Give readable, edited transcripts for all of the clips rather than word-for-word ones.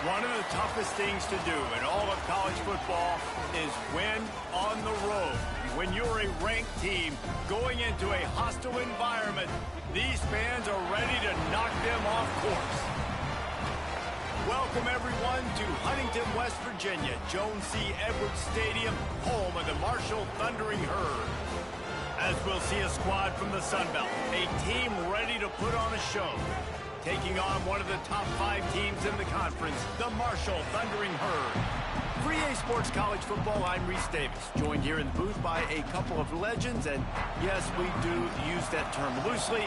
One of the toughest things to do in all of college football is win on the road. When you're a ranked team going into a hostile environment, these fans are ready to knock them off course. Welcome, everyone, to Huntington, West Virginia, Jones C. Edwards Stadium, home of the Marshall Thundering Herd. As we'll see a squad from the Sun Belt, a team ready to put on a show. Taking on one of the top 5 teams in the conference, the Marshall Thundering Herd. For EA Sports College Football, I'm Reese Davis, joined here in the booth by a couple of legends, and yes, we do use that term loosely.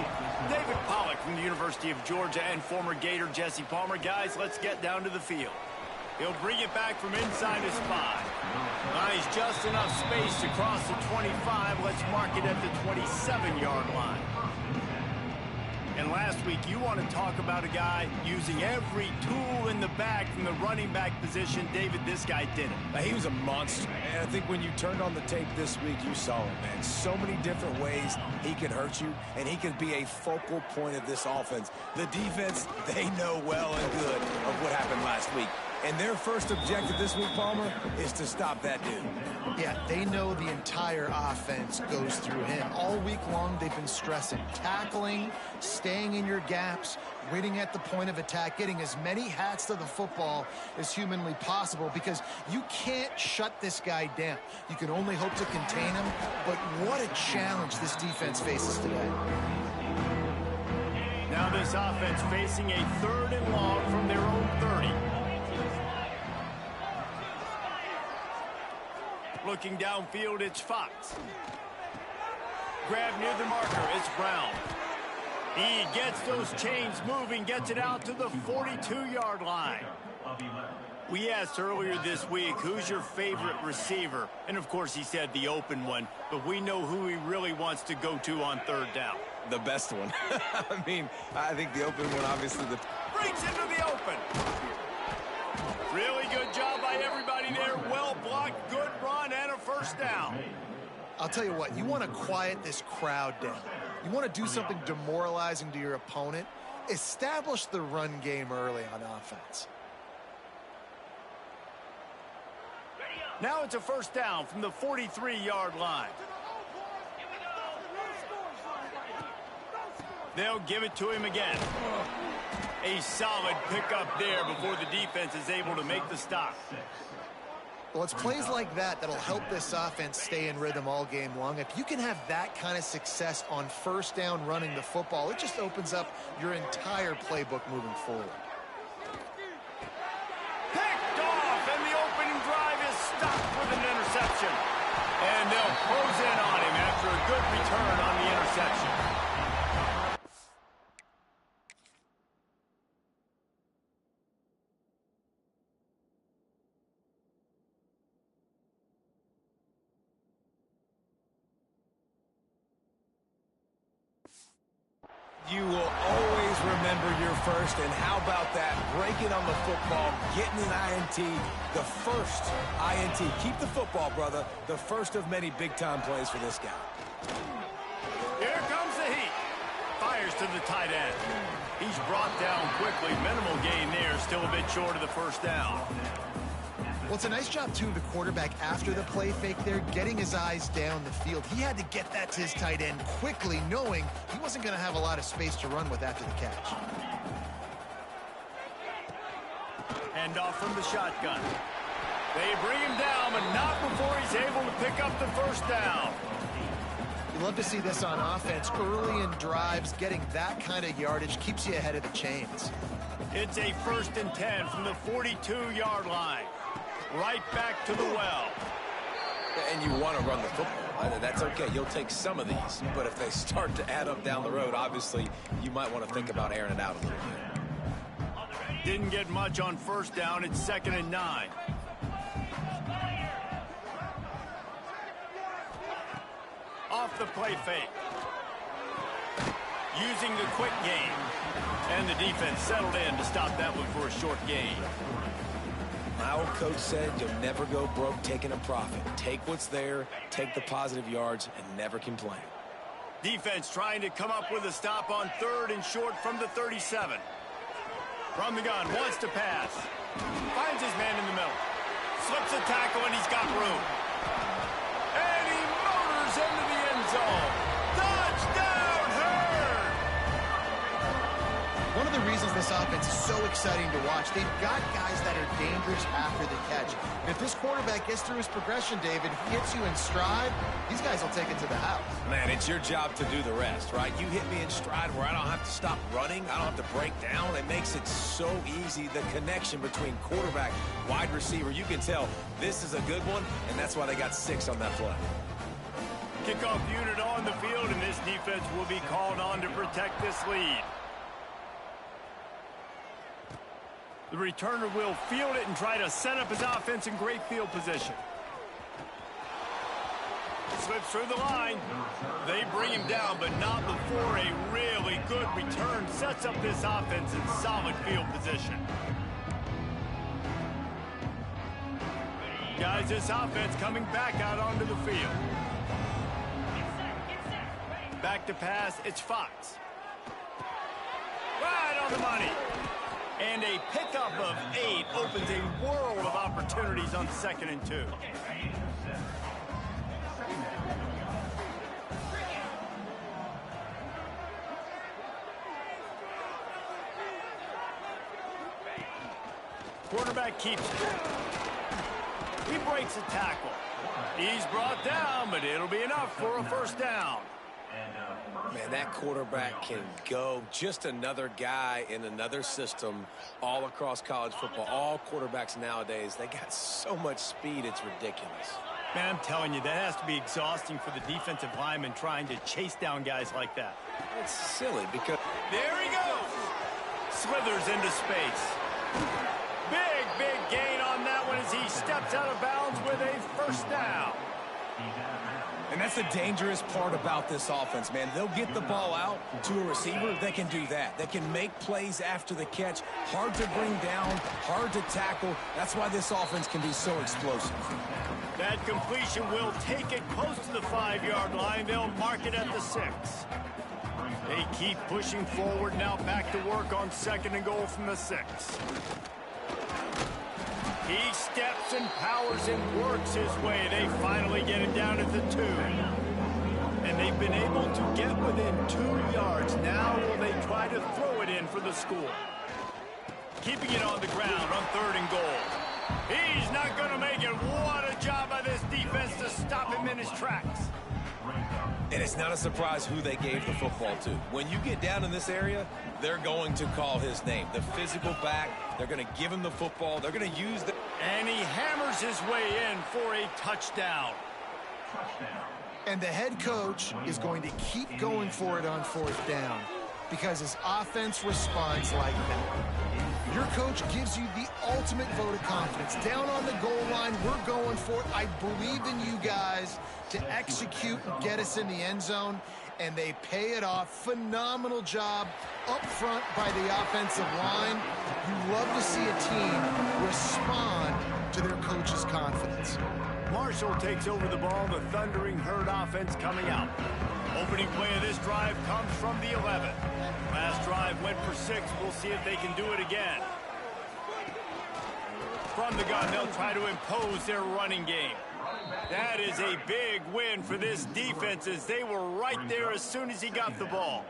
David Pollack from the University of Georgia and former Gator Jesse Palmer. Guys, let's get down to the field. He'll bring it back from inside his 5. Nice, just enough space to cross the 25. Let's mark it at the 27-yard line. And last week, you want to talk about a guy using every tool in the bag from the running back position. David, this guy did it. He was a monster, and I think when you turned on the tape this week, you saw it, man. So many different ways he can hurt you, and he can be a focal point of this offense. The defense, they know well and good of what happened last week. And their first objective this week, Palmer, is to stop that dude. Yeah, they know the entire offense goes through him. All week long, they've been stressing tackling, staying in your gaps, waiting at the point of attack, getting as many hats to the football as humanly possible, because you can't shut this guy down. You can only hope to contain him, but what a challenge this defense faces today. Now this offense facing a 3rd and long from their own 30. Looking downfield, it's Fox. Grab near the marker, it's Brown. He gets those chains moving, gets it out to the 42-yard line. We asked earlier this week, who's your favorite receiver? And, of course, he said the open one, but we know who he really wants to go to on 3rd down. The best one. I mean, I think the open one, obviously. Breaks into the open. Really good job by everybody there. Well blocked, good run, and a first down. I'll tell you what, you want to quiet this crowd down. You want to do something demoralizing to your opponent. Establish the run game early on offense. Now it's a first down from the 43-yard line. They'll give it to him again. A solid pickup there before the defense is able to make the stop. Well, it's plays like that that'll help this offense stay in rhythm all game long. If you can have that kind of success on first down running the football, it just opens up your entire playbook moving forward. Picked off, and the opening drive is stopped with an interception. And they'll close in on him after a good return on the interception. You will always remember your first, and how about that? Breaking on the football, getting an INT, the first INT. Keep the football, brother. The first of many big-time plays for this guy. Here comes the heat. Fires to the tight end. He's brought down quickly. Minimal gain there, still a bit short of the first down. Well, it's a nice job, too, the quarterback after the play fake there, getting his eyes down the field. He had to get that to his tight end quickly, knowing he wasn't going to have a lot of space to run with after the catch. Hand off from the shotgun. They bring him down, but not before he's able to pick up the first down. You love to see this on offense. Early in drives, getting that kind of yardage keeps you ahead of the chains. It's a 1st and 10 from the 42-yard line. Right back to the well. And you want to run the football. That's okay. You'll take some of these. But if they start to add up down the road, obviously, you might want to think about airing it out a little bit. Didn't get much on first down. It's 2nd and 9. Off the play fake. Using the quick game. And the defense settled in to stop that one for a short gain. My old coach said you'll never go broke taking a profit. Take what's there, take the positive yards, and never complain. Defense trying to come up with a stop on 3rd and short from the 37. From the gun, wants to pass. finds his man in the middle. Slips a tackle, and he's got room. And he motors into the end zone. Touchdown, Herd! One of the reasons this offense is so exciting to watch, they've got guys that are dangerous after the catch. And if this quarterback gets through his progression, David, hits you in stride, these guys will take it to the house. Man, it's your job to do the rest, right? You hit me in stride where I don't have to stop running. I don't have to break down. It makes it so easy, the connection between quarterback, wide receiver. You can tell this is a good one, and that's why they got 6 on that play. Kickoff unit on the field, and this defense will be called on to protect this lead. The returner will field it and try to set up his offense in great field position. Slips through the line. They bring him down, but not before a really good return sets up this offense in solid field position. Guys, this offense coming back out onto the field. Back to pass, it's Fox. Right on the money. And a pickup of 8 opens a world of opportunities on 2nd and 2. Quarterback keeps it. He breaks a tackle. He's brought down, but it'll be enough for a first down. Man, that quarterback can go. Just another guy in another system all across college football. All quarterbacks nowadays, they got so much speed, it's ridiculous. Man, I'm telling you, that has to be exhausting for the defensive lineman trying to chase down guys like that. It's silly because... There he goes! Slithers into space. Big gain on that one as he steps out of bounds with a first down. And that's the dangerous part about this offense, man. They'll get the ball out to a receiver. They can do that. They can make plays after the catch. Hard to bring down, hard to tackle. That's why this offense can be so explosive. That completion will take it close to the 5-yard line. They'll mark it at the 6. They keep pushing forward, now back to work on 2nd and goal from the 6. He steps and powers and works his way. They finally get it down at the 2. And they've been able to get within 2 yards. Now will they try to throw it in for the score? Keeping it on the ground on 3rd and goal. He's not going to make it. What a job by this defense to stop him in his tracks. And it's not a surprise who they gave the football to. When you get down in this area, they're going to call his name. The physical back, they're going to give him the football. They're going to use the... And he hammers his way in for a touchdown. And the head coach is going to keep going for it on 4th down because his offense responds like that. Your coach gives you the ultimate vote of confidence. Down on the goal line, we're going for it. I believe in you guys to execute and get us in the end zone, and they pay it off. Phenomenal job up front by the offensive line. You love to see a team respond to their coach's confidence. Marshall takes over the ball, the Thundering Herd offense coming out. Opening play of this drive comes from the 11. Last drive went for 6. We'll see if they can do it again. From the gun, they'll try to impose their running game. That is a big win for this defense as they were right there as soon as he got the ball.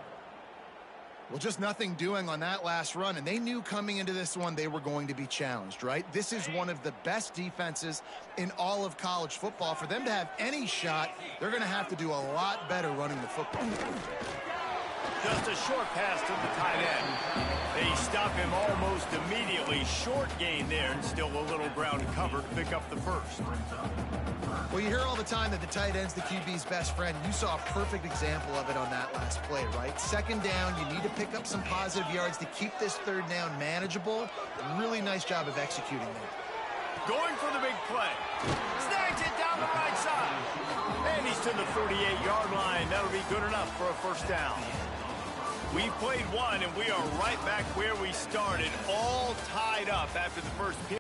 Well, just nothing doing on that last run, and they knew coming into this one they were going to be challenged, right? This is one of the best defenses in all of college football. For them to have any shot, they're going to have to do a lot better running the football. Just a short pass to the tight end. They stop him almost immediately. Short gain there, and still a little ground cover to pick up the first. Well, you hear all the time that the tight end's the QB's best friend. You saw a perfect example of it on that last play, right? 2nd down, you need to pick up some positive yards to keep this 3rd down manageable. Really nice job of executing there. Going for the big play. Snags it down the right side. And he's to the 48-yard line. That'll be good enough for a first down. We've played one, and we are right back where we started, all tied up after the first period.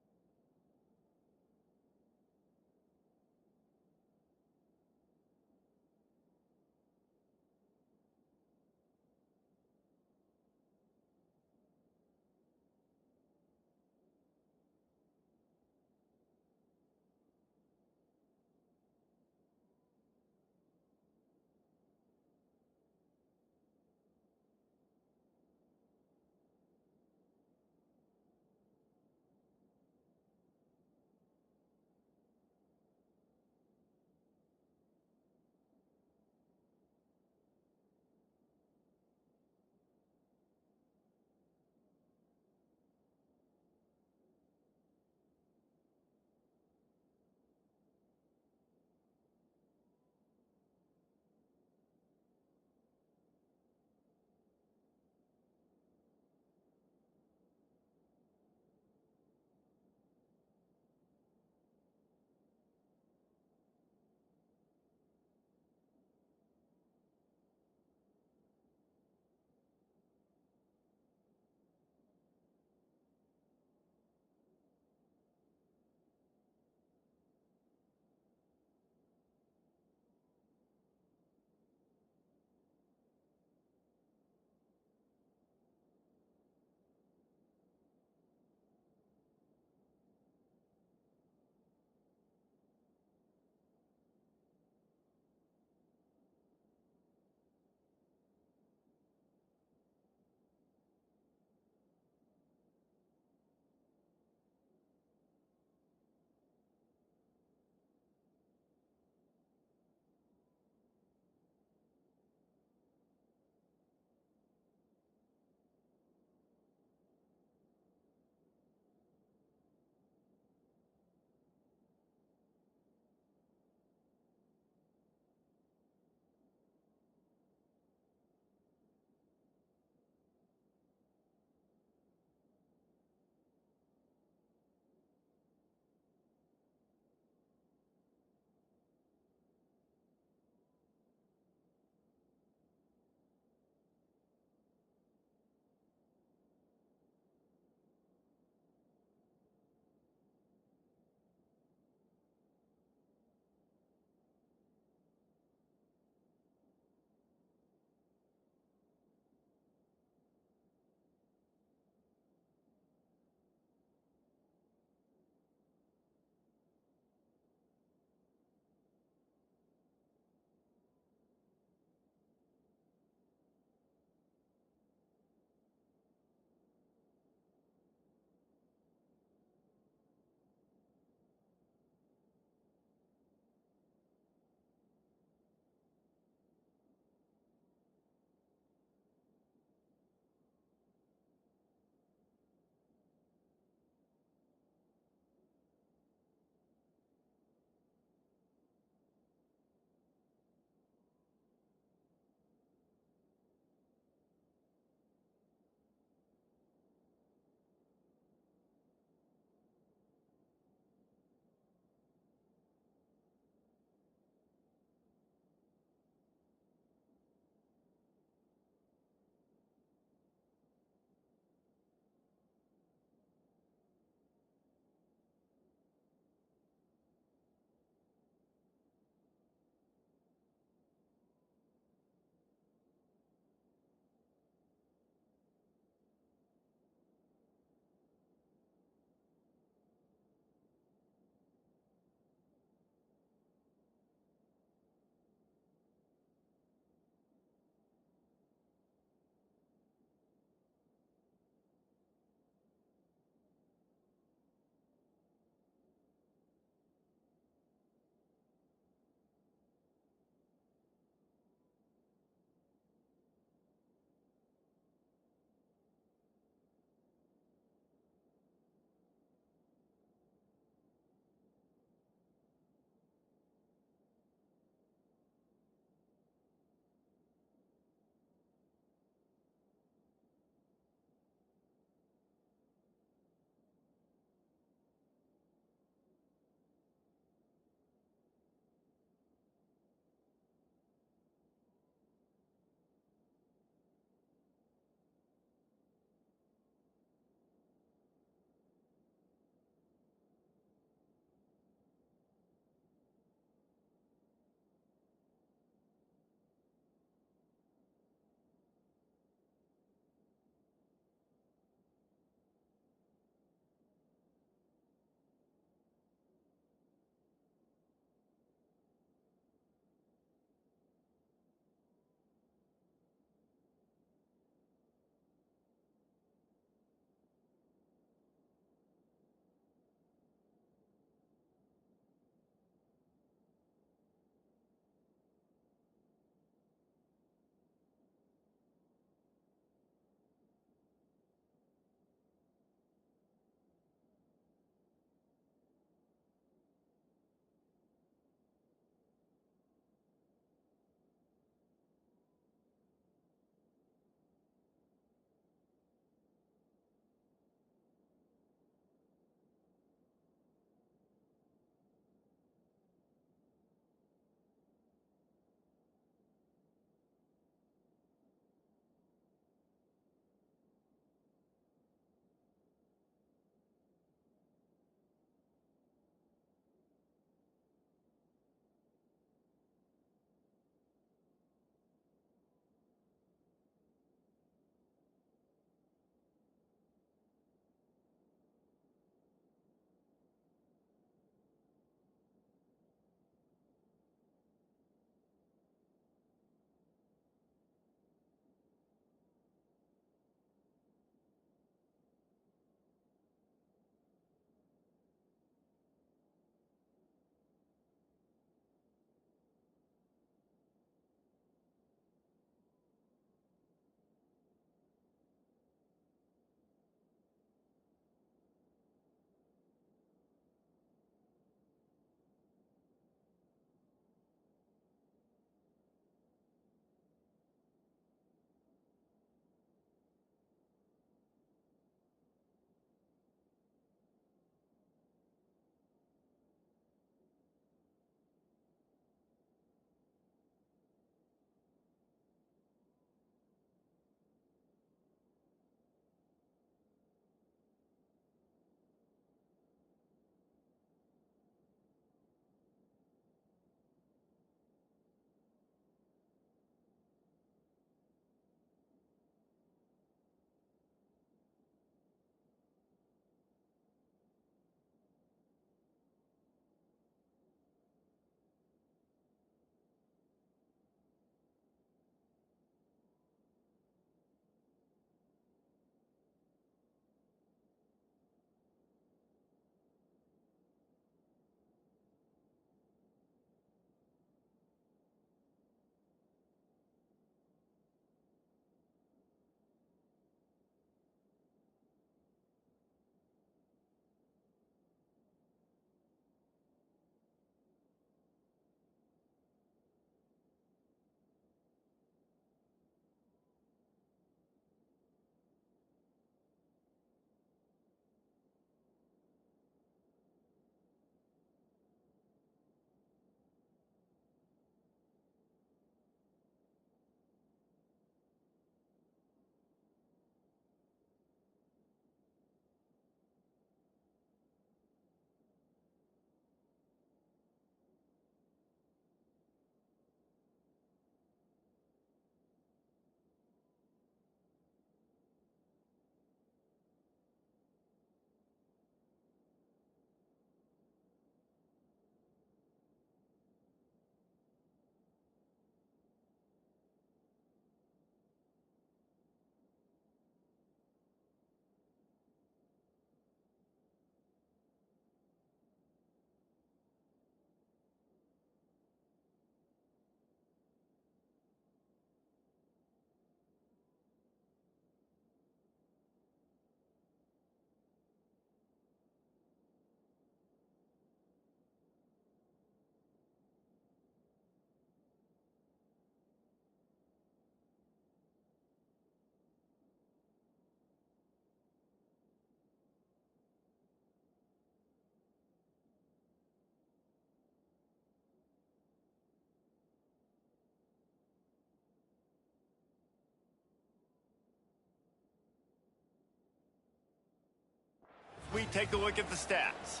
we take a look at the stats.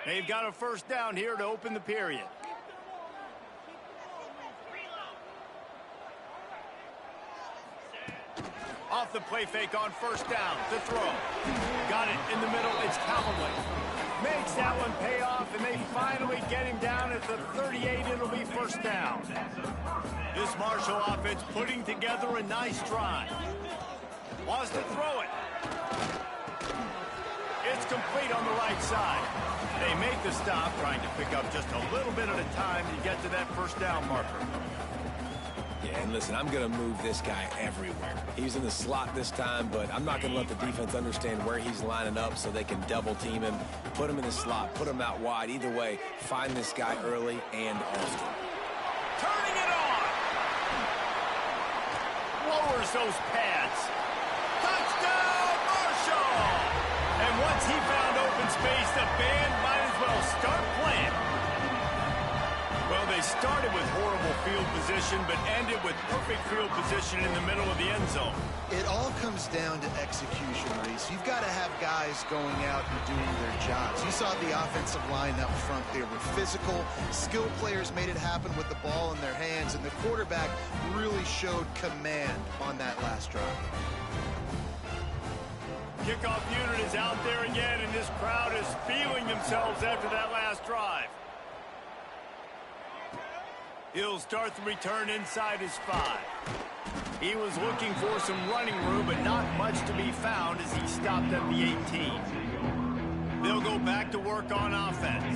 They've got a first down here to open the period. Off the play fake on first down to throw. Got it in the middle. It's Callaway. Makes that one pay off, and they finally get him down at the 38. It'll be first down. This Marshall offense putting together a nice drive. Wants to throw it. It's complete on the right side. They make the stop, trying to pick up just a little bit at a time to get to that first down marker. Yeah, and listen, I'm going to move this guy everywhere. He's in the slot this time, but I'm not going to let the defense understand where he's lining up so they can double team him, put him in the slot, put him out wide. Either way, find this guy early and often. Turning it on. Lowers those pads. Touchdown, Marshall! And once he found open space, the band might as well start playing. Well, they started with horrible field position, but ended with perfect field position in the middle of the end zone. It all comes down to execution, Reese. You've got to have guys going out and doing their jobs. You saw the offensive line up front. They were physical. Skilled players made it happen with the ball in their hands, and the quarterback really showed command on that last drive. Kickoff unit is out there again, and this crowd is feeling themselves after that last drive. He'll start the return inside his 5. He was looking for some running room, but not much to be found as he stopped at the 18. They'll go back to work on offense.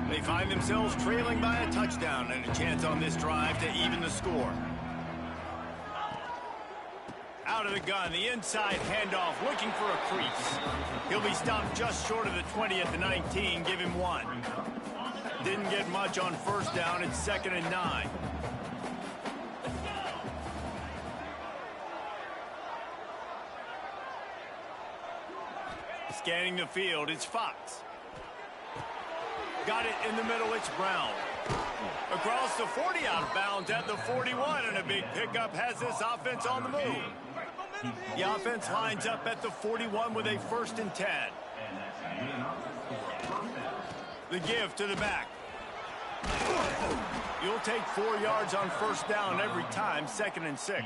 They find themselves trailing by a touchdown and a chance on this drive to even the score. Out of the gun, the inside handoff, looking for a crease. He'll be stopped just short of the 20 at the 19, give him 1. Didn't get much on first down. It's 2nd and 9. Scanning the field, it's Fox. Got it in the middle, it's Brown. Across the 40, out of bounds at the 41, and a big pickup has this offense on the move. The offense lines up at the 41 with a 1st and 10. The give to the back. You'll take 4 yards on first down every time, 2nd and 6.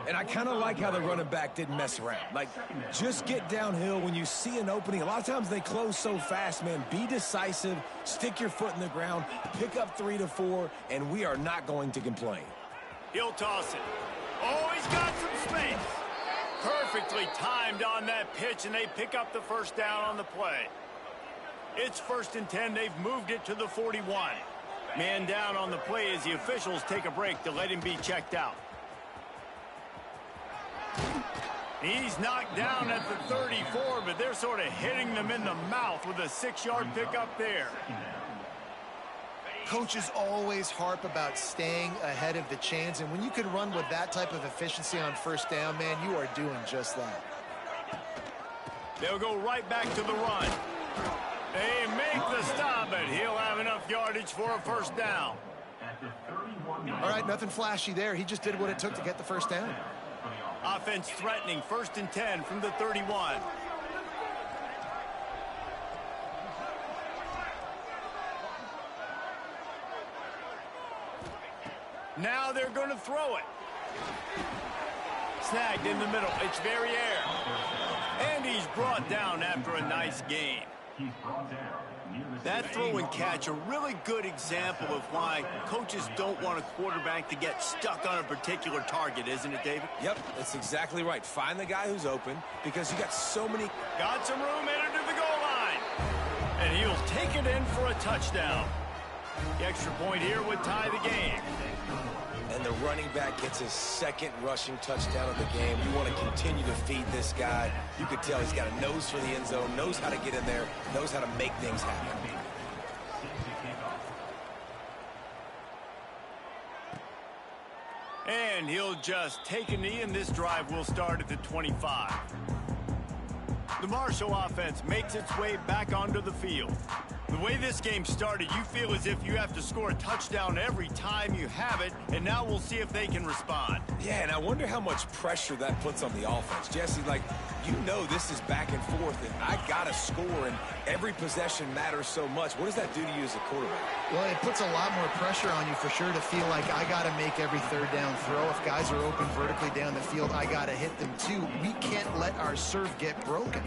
And I kind of like how the running back didn't mess around. Like, just get downhill when you see an opening. A lot of times they close so fast, man. Be decisive, stick your foot in the ground, pick up 3 to 4, and we are not going to complain. He'll toss it. Oh, he's got some space. Perfectly timed on that pitch, and they pick up the first down on the play. It's 1st and 10. They've moved it to the 41. Man down on the play as the officials take a break to let him be checked out. He's knocked down at the 34, but they're sort of hitting them in the mouth with a 6-yard pickup there. Coaches always harp about staying ahead of the chains, and when you can run with that type of efficiency on first down, man, you are doing just that. They'll go right back to the run. They make the stop, but he'll have enough yardage for a first down. All right, nothing flashy there. He just did what it took to get the first down. Offense threatening, 1st and 10 from the 31. Now they're going to throw it. Snagged in the middle. It's Verrier. And he's brought down after a nice gain. That throw and catch, a really good example of why coaches don't want a quarterback to get stuck on a particular target, isn't it, David? Yep, that's exactly right. Find the guy who's open because you got so many. Got some room headed to the goal line. And he'll take it in for a touchdown. The extra point here would tie the game. And the running back gets his 2nd rushing touchdown of the game. You want to continue to feed this guy. You could tell he's got a nose for the end zone, knows how to get in there, knows how to make things happen. And he'll just take a knee, and this drive will start at the 25. The Marshall offense makes its way back onto the field. The way this game started, you feel as if you have to score a touchdown every time you have it, and now we'll see if they can respond. Yeah, and I wonder how much pressure that puts on the offense. Jesse, like, you know this is back and forth, and I got to score, and every possession matters so much. What does that do to you as a quarterback? Well, it puts a lot more pressure on you for sure to feel like I got to make every third down throw. If guys are open vertically down the field, I got to hit them too. We can't let our serve get broken.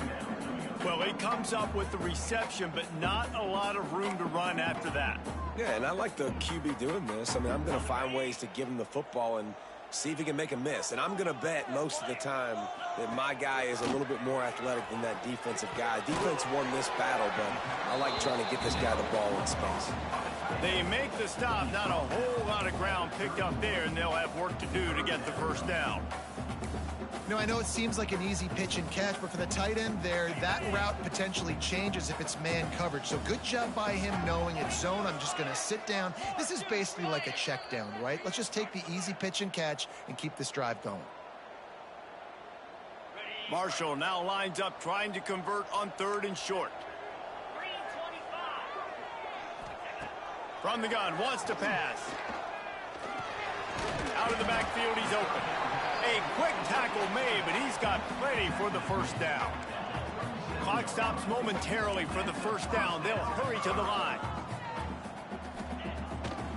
Well, he comes up with the reception, but not a lot of room to run after that. Yeah, and I like the QB doing this. I mean, I'm going to find ways to give him the football and see if he can make a miss. And I'm going to bet most of the time that my guy is a little bit more athletic than that defensive guy. Defense won this battle, but I like trying to get this guy the ball in space. They make the stop, not a whole lot of ground picked up there, and they'll have work to do to get the first down. You know, I know it seems like an easy pitch and catch, but for the tight end there, that route potentially changes if it's man coverage. So good job by him knowing it's zone. I'm just going to sit down. This is basically like a check down, right? Let's just take the easy pitch and catch and keep this drive going. Marshall now lines up trying to convert on 3rd and short. From the gun, wants to pass. Out of the backfield, he's open. A quick tackle made, but he's got plenty for the first down. Clock stops momentarily for the first down. They'll hurry to the line.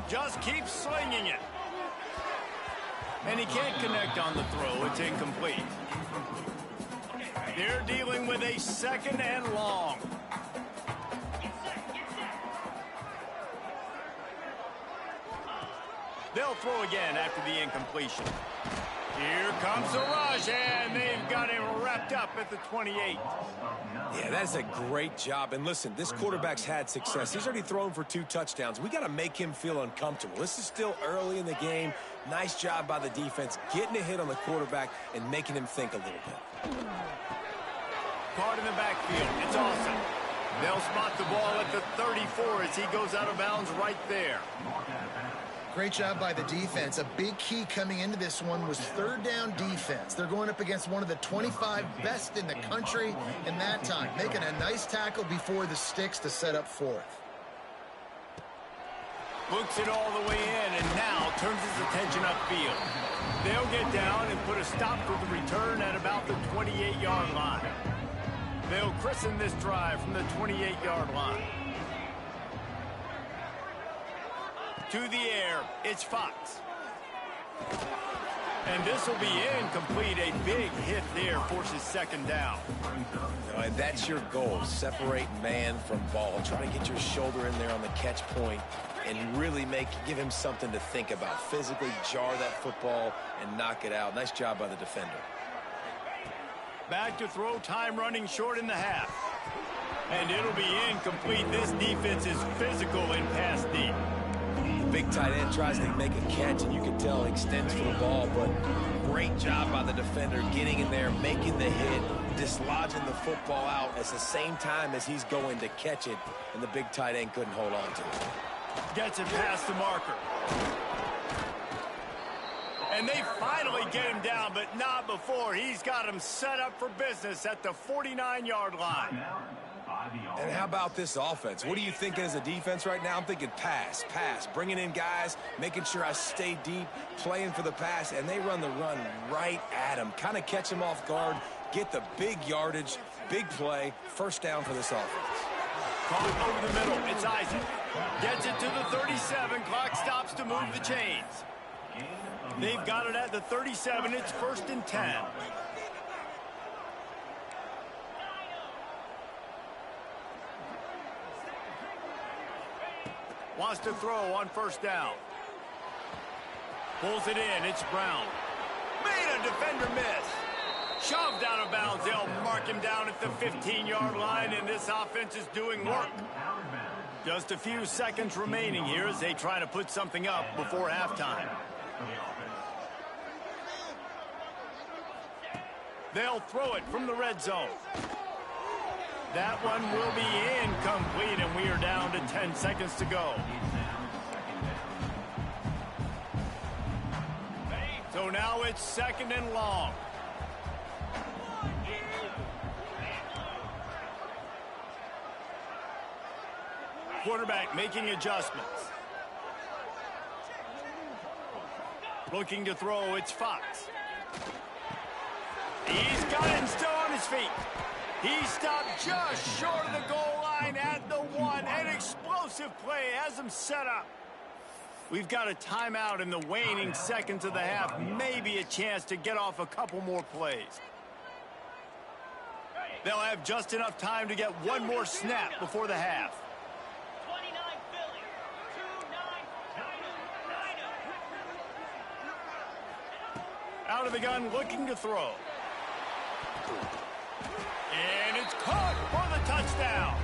Just keep slinging it. And he can't connect on the throw. It's incomplete. They're dealing with a 2nd and long. They'll throw again after the incompletion. Here comes the rush, and they've got him wrapped up at the 28. Yeah, that's a great job. And listen, this quarterback's had success. He's already thrown for 2 touchdowns. We got to make him feel uncomfortable. This is still early in the game. Nice job by the defense, getting a hit on the quarterback and making him think a little bit. Caught in the backfield. It's awesome. They'll spot the ball at the 34 as he goes out of bounds right there. Great job by the defense. A big key coming into this one was 3rd down defense. They're going up against one of the 25 best in the country in that time, making a nice tackle before the sticks to set up 4th. Looks it all the way in and now turns his attention upfield. They'll get down and put a stop to the return at about the 28-yard line. They'll christen this drive from the 28-yard line. To the air, it's Fox. And this will be incomplete. A big hit there forces 2nd down. And that's your goal, separate man from ball. Try to get your shoulder in there on the catch point and really give him something to think about. Physically jar that football and knock it out. Nice job by the defender. Back to throw, time running short in the half. And it'll be incomplete. This defense is physical in pass deep. Big tight end tries to make a catch, and you can tell he extends for the ball, but great job by the defender getting in there, making the hit, dislodging the football out at the same time as he's going to catch it, and the big tight end couldn't hold on to it. Gets it past the marker. And they finally get him down, but not before. He's got him set up for business at the 49-yard line. And how about this offense? What are you thinking as a defense right now? I'm thinking pass, bringing in guys, making sure I stay deep, playing for the pass, and they run the run right at him. Kind of catch him off guard, get the big yardage, big play, first down for this offense. Caught over the middle, it's Isaac. Gets it to the 37, clock stops to move the chains. They've got it at the 37, it's 1st and 10. Wants to throw on 1st down. Pulls it in, it's Brown. Made a defender miss. Shoved out of bounds, they'll mark him down at the 15-yard line, and this offense is doing work. Just a few seconds remaining here as they try to put something up before halftime. They'll throw it from the red zone. That one will be incomplete, and we are down to 10 seconds to go. So now it's 2nd and long. quarterback making adjustments. Looking to throw, it's Fox. He's got it and still on his feet. He stopped just short of the goal line at the 1. An explosive play has him set up. We've got a timeout in the waning seconds of the half. Maybe a chance to get off a couple more plays. They'll have just enough time to get one more snap before the half. Out of the gun, looking to throw. And it's caught for the touchdown.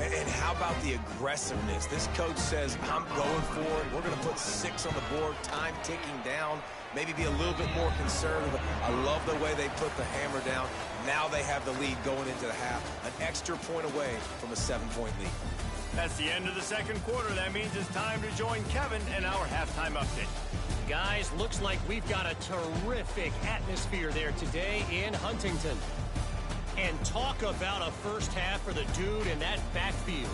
And how about the aggressiveness? This coach says, I'm going for it. We're going to put 6 on the board, time ticking down, maybe be a little bit more conservative. I love the way they put the hammer down. Now they have the lead going into the half, an extra point away from a 7-point lead. That's the end of the second quarter. That means it's time to join Kevin in our halftime update. Guys, looks like we've got a terrific atmosphere there today in Huntington. And talk about a first half for the dude in that backfield.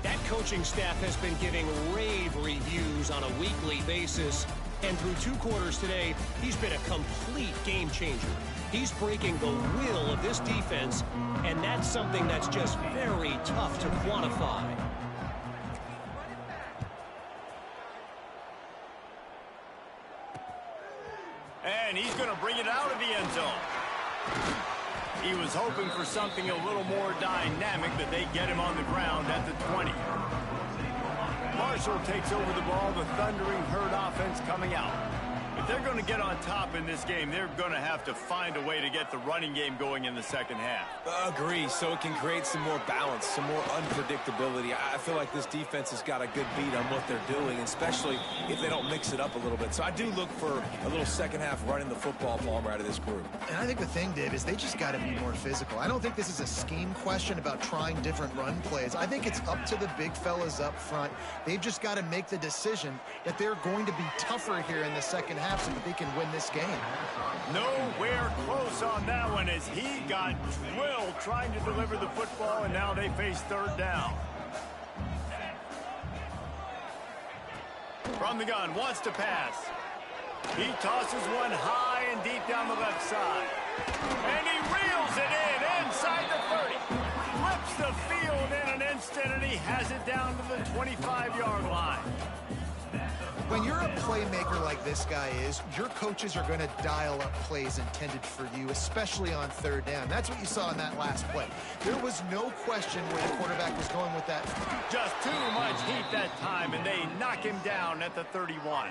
That coaching staff has been giving rave reviews on a weekly basis. And through 2 quarters today, he's been a complete game changer. He's breaking the will of this defense, and that's something that's just very tough to quantify. And he's going to bring it out of the end zone. He was hoping for something a little more dynamic, but they get him on the ground at the 20. Marshall takes over the ball, the Thundering Herd offense coming out. If they're going to get on top in this game, they're going to have to find a way to get the running game going in the second half. Agree, so it can create some more balance, some more unpredictability. I feel like this defense has got a good beat on what they're doing, especially if they don't mix it up a little bit. So I do look for a little second half running the football ball out of this group. And I think the thing, Dave, is they just got to be more physical. I don't think this is a scheme question about trying different run plays. I think it's up to the big fellas up front. They've just got to make the decision that they're going to be tougher here in the second half so that they can win this game. Nowhere close on that one as he got drilled trying to deliver the football, and now they face third down. From the gun, wants to pass. He tosses one high and deep down the left side. And he reels it in inside the 30. Flips the field in an instant, and he has it down to the 25-yard line. When you're a playmaker like this guy is, your coaches are going to dial up plays intended for you, especially on third down. That's what you saw in that last play. There was no question where the quarterback was going with that. Just too much heat that time, and they knock him down at the 31.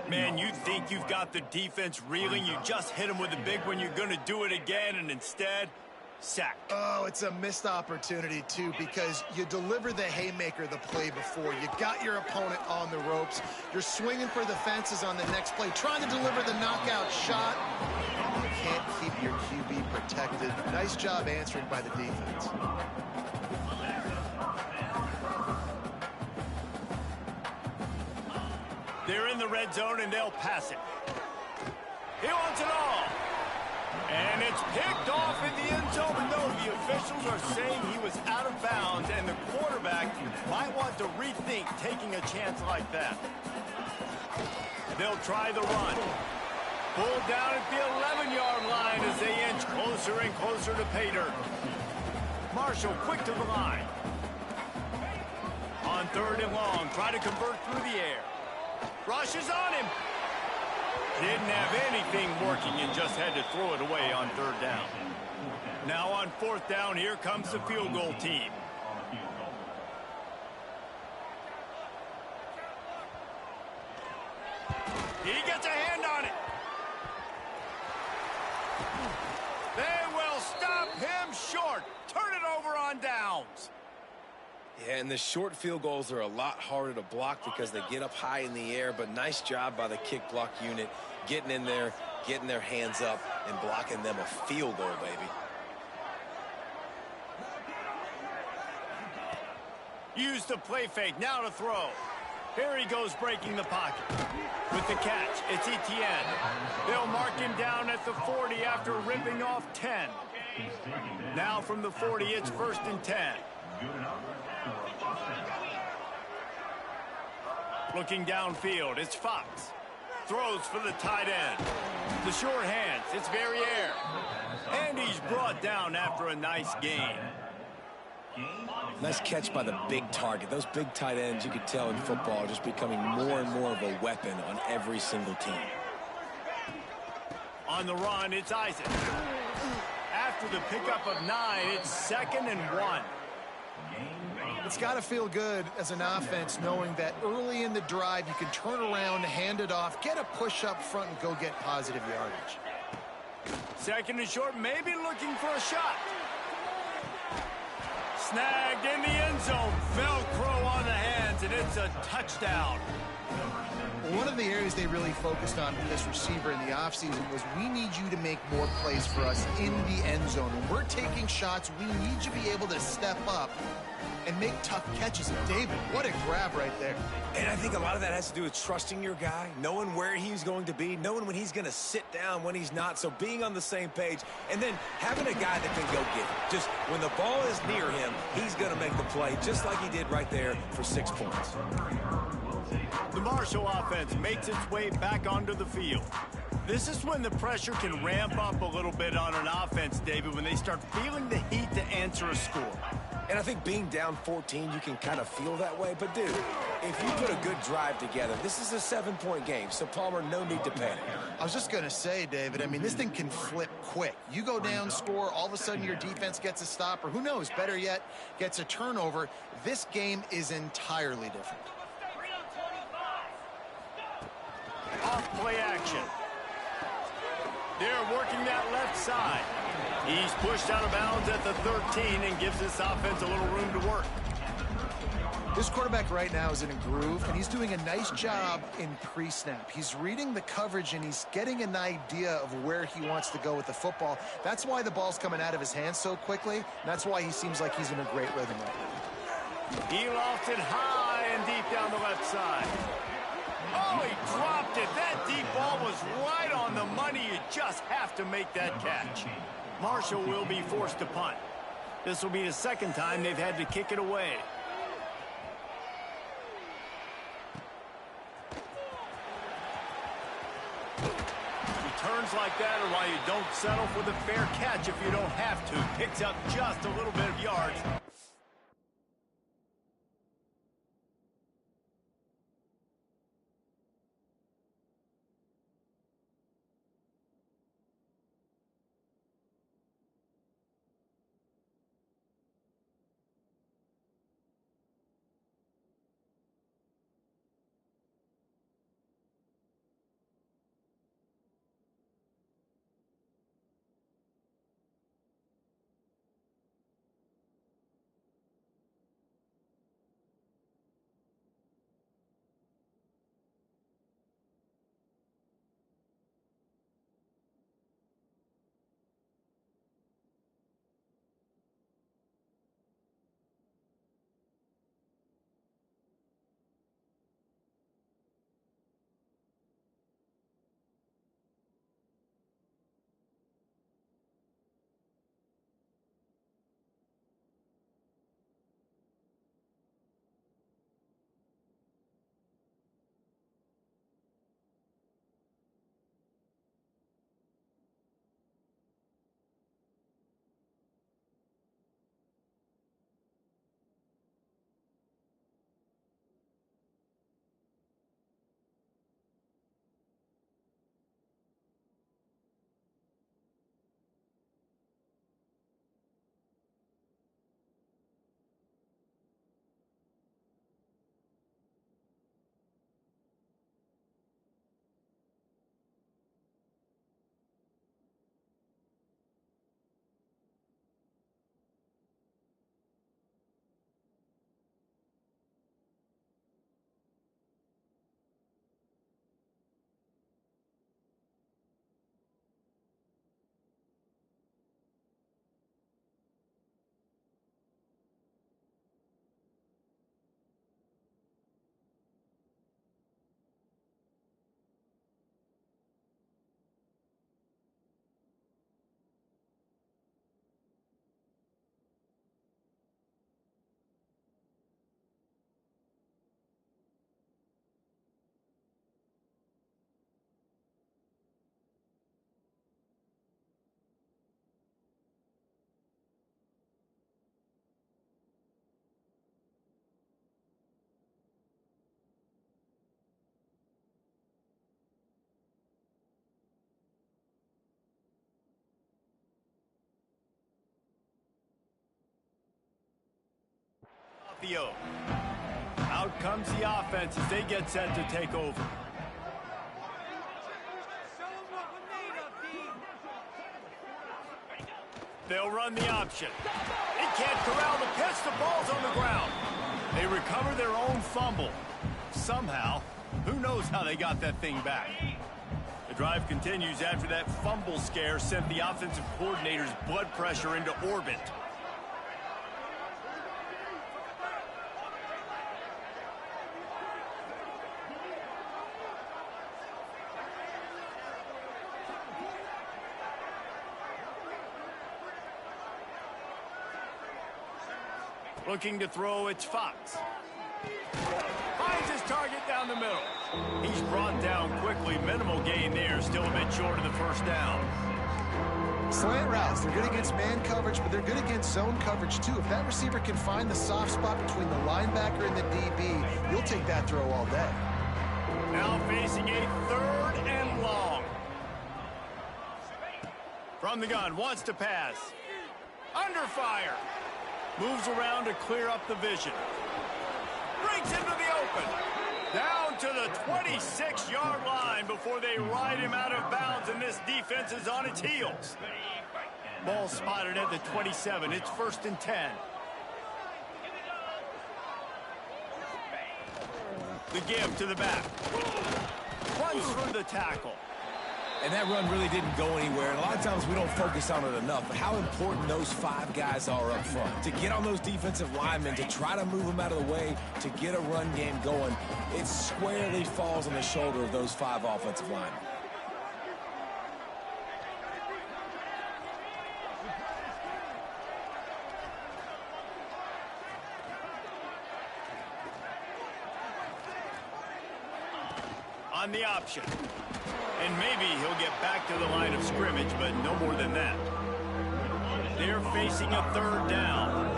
Man, you think you've got the defense reeling. You just hit him with a big one. You're going to do it again, and instead, sack. Oh, it's a missed opportunity, too, because you deliver the haymaker the play before. You got your opponent on the ropes. You're swinging for the fences on the next play, trying to deliver the knockout shot. You can't keep your QB protected. Nice job answering by the defense. They're in the red zone, and they'll pass it. He wants it all. And it's picked off in the end zone. No, the officials are saying he was out of bounds, and the quarterback might want to rethink taking a chance like that. They'll try the run. Pulled down at the 11-yard line as they inch closer and closer to pay dirt. Marshall quick to the line. On third and long, try to convert through the air. Rushes on him. Didn't have anything working and just had to throw it away on third down. Now on fourth down, here comes the field goal team. He gets a hand on it. They will stop him short. Turn it over on downs. Yeah, and the short field goals are a lot harder to block because they get up high in the air, but nice job by the kick block unit getting in there, getting their hands up, and blocking them a field goal, baby. Use the play fake, now to throw. Here he goes breaking the pocket. With the catch, it's Etienne. They'll mark him down at the 40 after ripping off 10. Now from the 40, it's 1st and 10. Looking downfield, it's Fox. Throws for the tight end. The short hands, it's Verrier. And he's brought down after a nice gain. Nice catch by the big target. Those big tight ends, you could tell in football, are just becoming more and more of a weapon on every single team. On the run, it's Isaac. After the pickup of 9, it's 2nd and 1. It's got to feel good as an offense knowing that early in the drive you can turn around, hand it off, get a push up front, and go get positive yardage. 2nd and short, maybe looking for a shot. Snagged in the end zone. Velcro on the hands, and it's a touchdown. One of the areas they really focused on with this receiver in the offseason was we need you to make more plays for us in the end zone. When we're taking shots, we need you to be able to step up and make tough catches. And David, what a grab right there. And I think a lot of that has to do with trusting your guy, knowing where he's going to be, knowing when he's going to sit down, when he's not. So being on the same page, and then having a guy that can go get it. Just when the ball is near him, he's going to make the play, just like he did right there for 6 points. The Marshall offense makes its way back onto the field. This is when the pressure can ramp up a little bit on an offense, David, when they start feeling the heat to answer a score. And I think being down 14, you can kind of feel that way. But, dude, if you put a good drive together, this is a 7-point game. So, Palmer, no need to panic. I was just going to say, David, I mean, this thing can flip quick. You go down, score, all of a sudden your defense gets a stop, or who knows, better yet, gets a turnover. This game is entirely different. Off play action. They're working that left side. He's pushed out of bounds at the 13 and gives this offense a little room to work. This quarterback right now is in a groove, and he's doing a nice job in pre-snap. He's reading the coverage, and he's getting an idea of where he wants to go with the football. That's why the ball's coming out of his hands so quickly, and that's why he seems like he's in a great rhythm right now. He lofted high and deep down the left side. Oh, he dropped it. That deep ball was right on the money. You just have to make that catch. Marshall will be forced to punt. This will be the 2nd time they've had to kick it away. Returns like that are why you don't settle for the fair catch if you don't have to. Picks up just a little bit of yards. the O. Out comes the offense as they get set to take over. They'll run the option. He can't corral the pitch. The ball's on the ground. They recover their own fumble. Somehow, who knows how they got that thing back. The drive continues after that fumble scare sent the offensive coordinator's blood pressure into orbit. Looking to throw, it's Fox. Finds his target down the middle. He's brought down quickly. Minimal gain there. Still a bit short of the first down. Slant routes, they're good against man coverage, but they're good against zone coverage too. If that receiver can find the soft spot between the linebacker and the DB, you'll take that throw all day. Now facing a 3rd and long. From the gun, wants to pass. Under fire. Moves around to clear up the vision. Breaks into the open. Down to the 26-yard line before they ride him out of bounds, and this defense is on its heels. Ball spotted at the 27. It's 1st and 10. The give to the back. Runs through the tackle. And that run really didn't go anywhere. And a lot of times we don't focus on it enough, but how important those 5 guys are up front. To get on those defensive linemen, to try to move them out of the way, to get a run game going, it squarely falls on the shoulder of those 5 offensive linemen. On the option. And maybe he'll get back to the line of scrimmage, but no more than that. They're facing a 3rd down.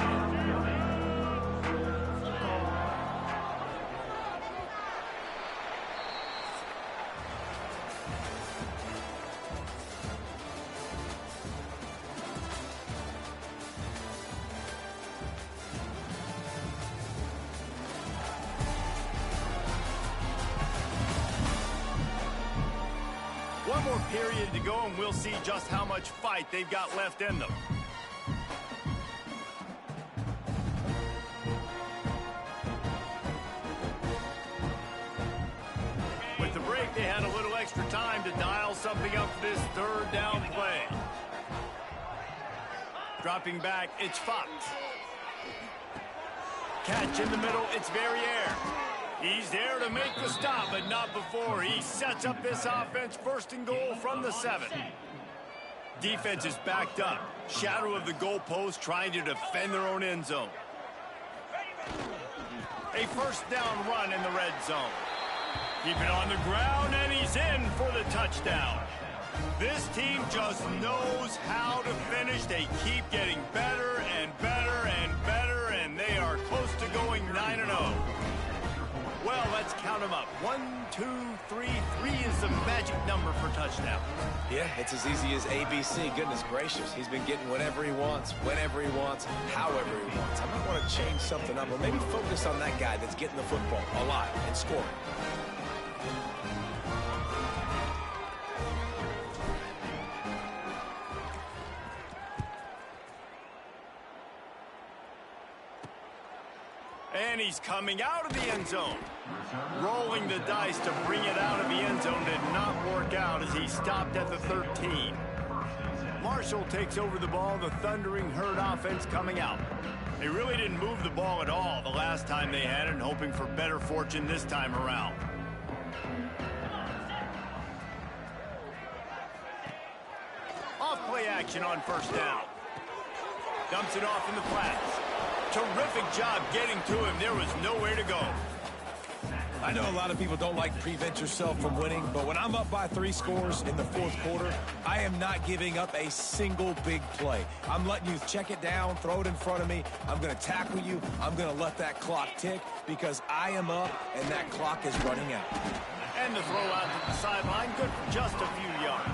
One more period to go, and we'll see just how much fight they've got left in them. With the break, they had a little extra time to dial something up for this 3rd down play. Dropping back, it's Fox. Catch in the middle, it's Verrier. He's there to make the stop, but not before. He sets up this offense 1st and goal from the 7. Defense is backed up. Shadow of the goalpost trying to defend their own end zone. A 1st down run in the red zone. Keep it on the ground, and he's in for the touchdown. This team just knows how to finish. They keep getting better and better and better, and they are close to going 9-0. Well, let's count them up. 1, 2, 3. 3 is the magic number for touchdown. Yeah, it's as easy as ABC. Goodness gracious. He's been getting whatever he wants, whenever he wants, however he wants. I might want to change something up or maybe focus on that guy that's getting the football a lot and scoring. And he's coming out of the end zone. Rolling the dice to bring it out of the end zone did not work out as he stopped at the 13. Marshall takes over the ball, the Thundering Herd offense coming out. They really didn't move the ball at all the last time they had it, and hoping for better fortune this time around. Off play action on 1st down. Dumps it off in the flats. Terrific job getting to him. There was nowhere to go. I know a lot of people don't like to prevent yourself from winning, but when I'm up by 3 scores in the 4th quarter, I am not giving up a single big play. I'm letting you check it down, throw it in front of me. I'm going to tackle you. I'm going to let that clock tick because I am up and that clock is running out. And the throw out to the sideline, good for just a few yards.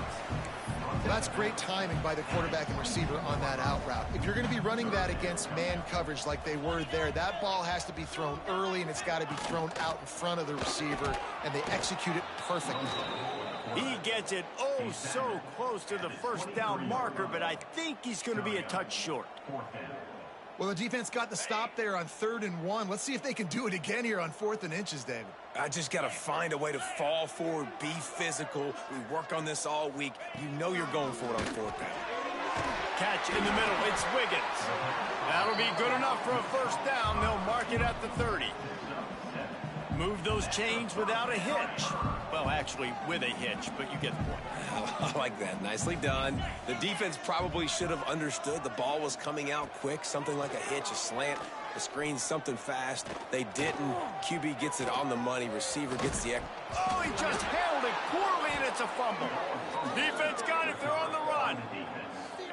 Well, that's great timing by the quarterback and receiver on that out route. If you're going to be running that against man coverage like they were there, that ball has to be thrown early, and it's got to be thrown out in front of the receiver, and they execute it perfectly. He gets it oh so close to the first down marker, but I think he's going to be a touch short. Well, the defense got the stop there on 3rd and 1. Let's see if they can do it again here on 4th and inches, David. I just got to find a way to fall forward, be physical. We work on this all week. You know you're going for it on 4th down. Catch in the middle. It's Wiggins. That'll be good enough for a first down. They'll mark it at the 30. Move those chains without a hitch. Well, actually, with a hitch, but you get the point. I like that. Nicely done. The defense probably should have understood the ball was coming out quick, something like a hitch, a slant, a screen, something fast. They didn't. QB gets it on the money. Receiver gets the... Oh, he just handled it poorly, and it's a fumble. Defense got it. They're on the run.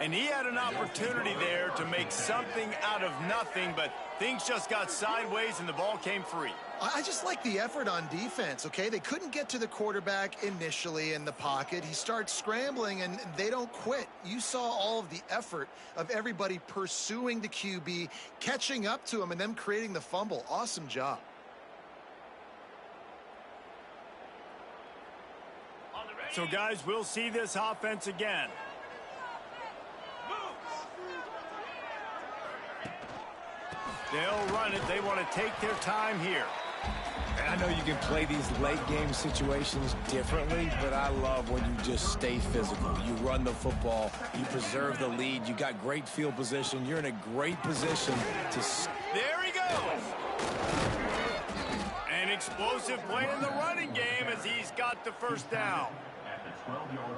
And he had an opportunity there to make something out of nothing, but things just got sideways and the ball came free. I just like the effort on defense, okay? They couldn't get to the quarterback initially in the pocket. He starts scrambling, and they don't quit. You saw all of the effort of everybody pursuing the QB, catching up to him, and them creating the fumble. Awesome job. So, guys, we'll see this offense again. They'll run it. They want to take their time here. And I know you can play these late game situations differently, but I love when you just stay physical. You run the football, you preserve the lead, you got great field position, you're in a great position to... There he goes! An explosive play in the running game as he's got the first down.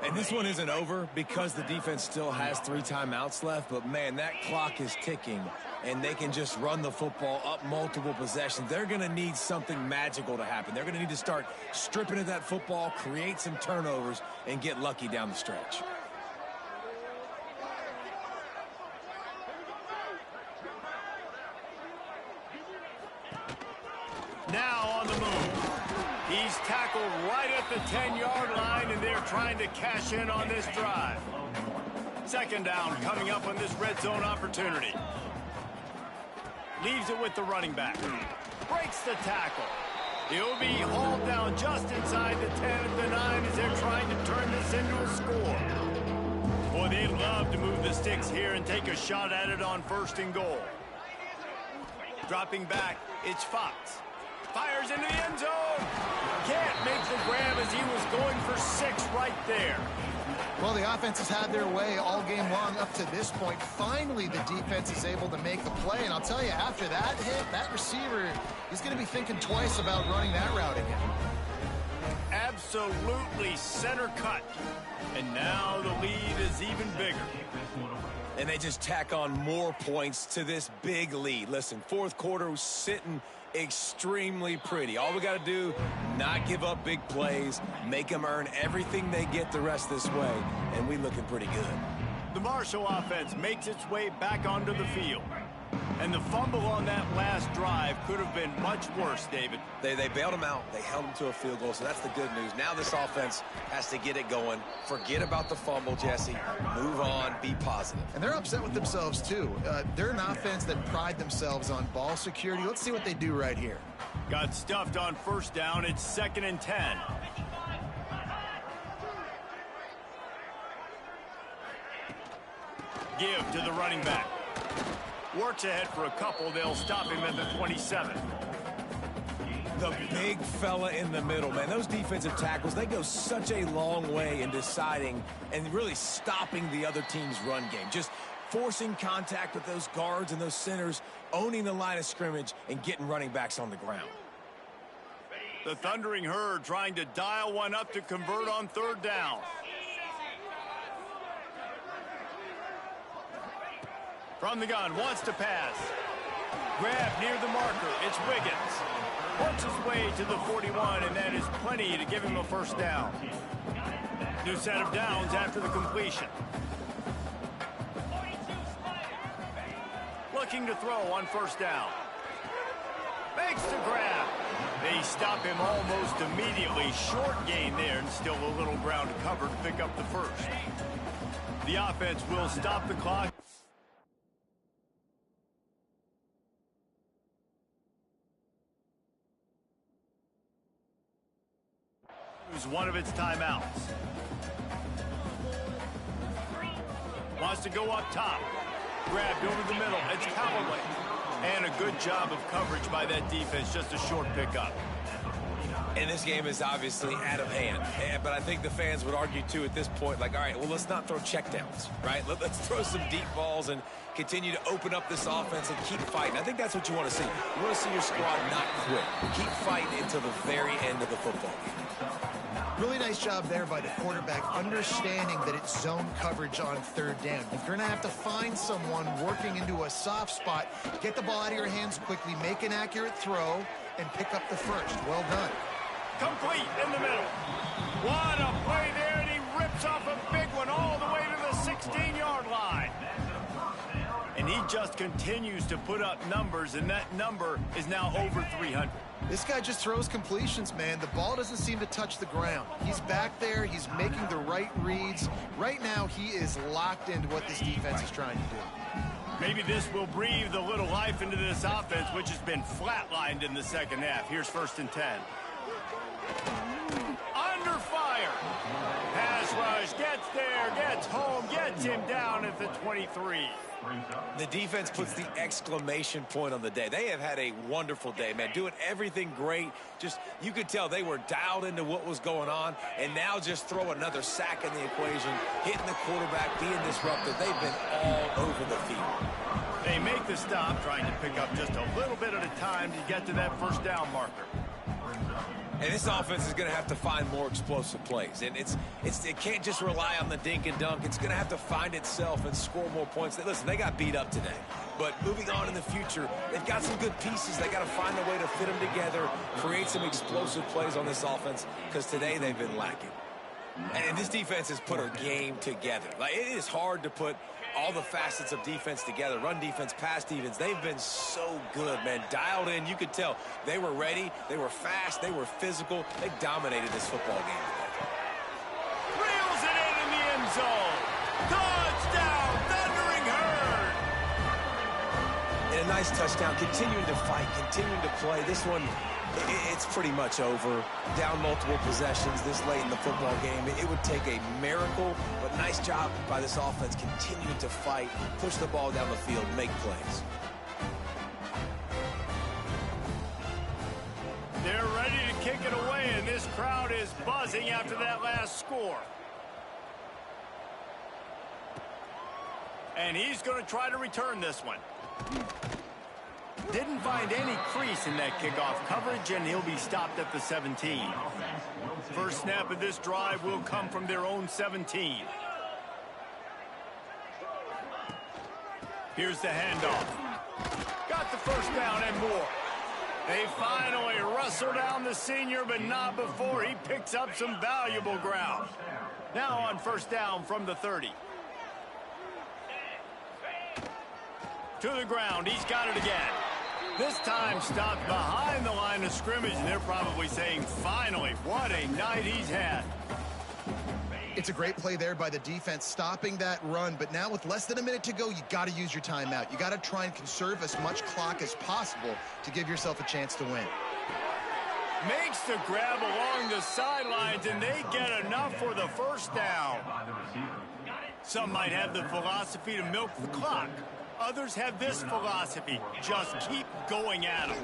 And this one isn't over because the defense still has 3 timeouts left, but man, that clock is ticking, and they can just run the football up multiple possessions. They're going to need something magical to happen. They're going to need to start stripping at that football, create some turnovers, and get lucky down the stretch. Now on the move. He's tackled right at the 10-yard line, and they're trying to cash in on this drive. 2nd down coming up on this red zone opportunity. Leaves it with the running back. Breaks the tackle. He'll be hauled down just inside the 10 at the 9 as they're trying to turn this into a score. Boy, they'd love to move the sticks here and take a shot at it on 1st and goal. Dropping back, it's Fox. Fires into the end zone. Can't make the grab as he was going for 6 right there. Well, the offense has had their way all game long up to this point. Finally, the defense is able to make the play. And I'll tell you, after that hit, that receiver, he's going to be thinking twice about running that route again. Absolutely center cut. And now the lead is even bigger. And they just tack on more points to this big lead. Listen, 4th quarter was sitting extremely pretty. All we got to do, not give up big plays, make them earn everything they get the rest this way, and we looking pretty good. The Marshall offense makes its way back onto the field. And the fumble on that last drive could have been much worse, David. They bailed him out. They held him to a field goal, so that's the good news. Now this offense has to get it going. Forget about the fumble, Jesse. Move on. Be positive. And they're upset with themselves, too. They're an offense that pride themselves on ball security. Let's see what they do right here. Got stuffed on 1st down. It's 2nd and 10. Give to the running back. Works ahead for a couple. They'll stop him at the 27. The big fella in the middle, man. Those defensive tackles, they go such a long way in deciding and really stopping the other team's run game. Just forcing contact with those guards and those centers, owning the line of scrimmage, and getting running backs on the ground. The Thundering Herd trying to dial one up to convert on 3rd down. From the gun, wants to pass. Grab near the marker. It's Wiggins. Works his way to the 41, and that is plenty to give him a 1st down. New set of downs after the completion. Looking to throw on 1st down. Makes the grab. They stop him almost immediately. Short gain there, and still a little ground to cover to pick up the 1st. The offense will stop the clock. Use one of its timeouts. Wants to go up top. Grabbed over the middle. It's Callaway. And a good job of coverage by that defense. Just a short pickup. And this game is obviously out of hand. But I think the fans would argue, too, at this point, like, all right, well, let's not throw checkdowns, right? Let's throw some deep balls and continue to open up this offense and keep fighting. I think that's what you want to see. You want to see your squad not quit. Keep fighting until the very end of the football game. Really nice job there by the quarterback, understanding that it's zone coverage on third down. If you're going to have to find someone working into a soft spot, get the ball out of your hands quickly, make an accurate throw, and pick up the first. Well done. Complete in the middle. What a play there, and he rips off a big one all the way to the 16-yard line. And he just continues to put up numbers, and that number is now over 300. This guy just throws completions, man. The ball doesn't seem to touch the ground. He's back there. He's making the right reads. Right now, he is locked into what this defense is trying to do. Maybe this will breathe a little life into this offense, which has been flatlined in the second half. Here's 1st and 10. Under fire. Pass rush, gets there, gets home, gets him down at the 23. The defense puts the exclamation point on the day. They have had a wonderful day, man, doing everything great. Just, you could tell they were dialed into what was going on, and now just throw another sack in the equation, hitting the quarterback, being disruptive. They've been all over the field. They make the stop, trying to pick up just a little bit at a time to get to that first down marker. And this offense is going to have to find more explosive plays. And it can't just rely on the dink and dunk. It's going to have to find itself and score more points. Listen, they got beat up today. But moving on in the future, they've got some good pieces. They got to find a way to fit them together, create some explosive plays on this offense, because today they've been lacking. And this defense has put a game together. Like, it is hard to put all the facets of defense together. Run defense, pass defense. They've been so good, man. Dialed in. You could tell they were ready. They were fast. They were physical. They dominated this football game today. Reels it in the end zone. Touchdown, Thundering Herd. And a nice touchdown. Continuing to fight, continuing to play. This one, it's pretty much over. Down multiple possessions this late in the football game. It would take a miracle, but nice job by this offense continuing to fight, push the ball down the field, make plays. They're ready to kick it away, and this crowd is buzzing after that last score. And he's going to try to return this one. Didn't find any crease in that kickoff coverage, and he'll be stopped at the 17. First snap of this drive will come from their own 17. Here's the handoff. Got the first down and more. They finally wrestle down the senior, but not before he picks up some valuable ground. Now on first down from the 30. To the ground, he's got it again. This time stopped behind the line of scrimmage, and they're probably saying, finally, what a night he's had. It's a great play there by the defense, stopping that run. But now with less than a minute to go, you got to use your timeout. You got to try and conserve as much clock as possible to give yourself a chance to win. Makes the grab along the sidelines, and they get enough for the first down. Some might have the philosophy to milk the clock. Others have this philosophy: just keep going at them.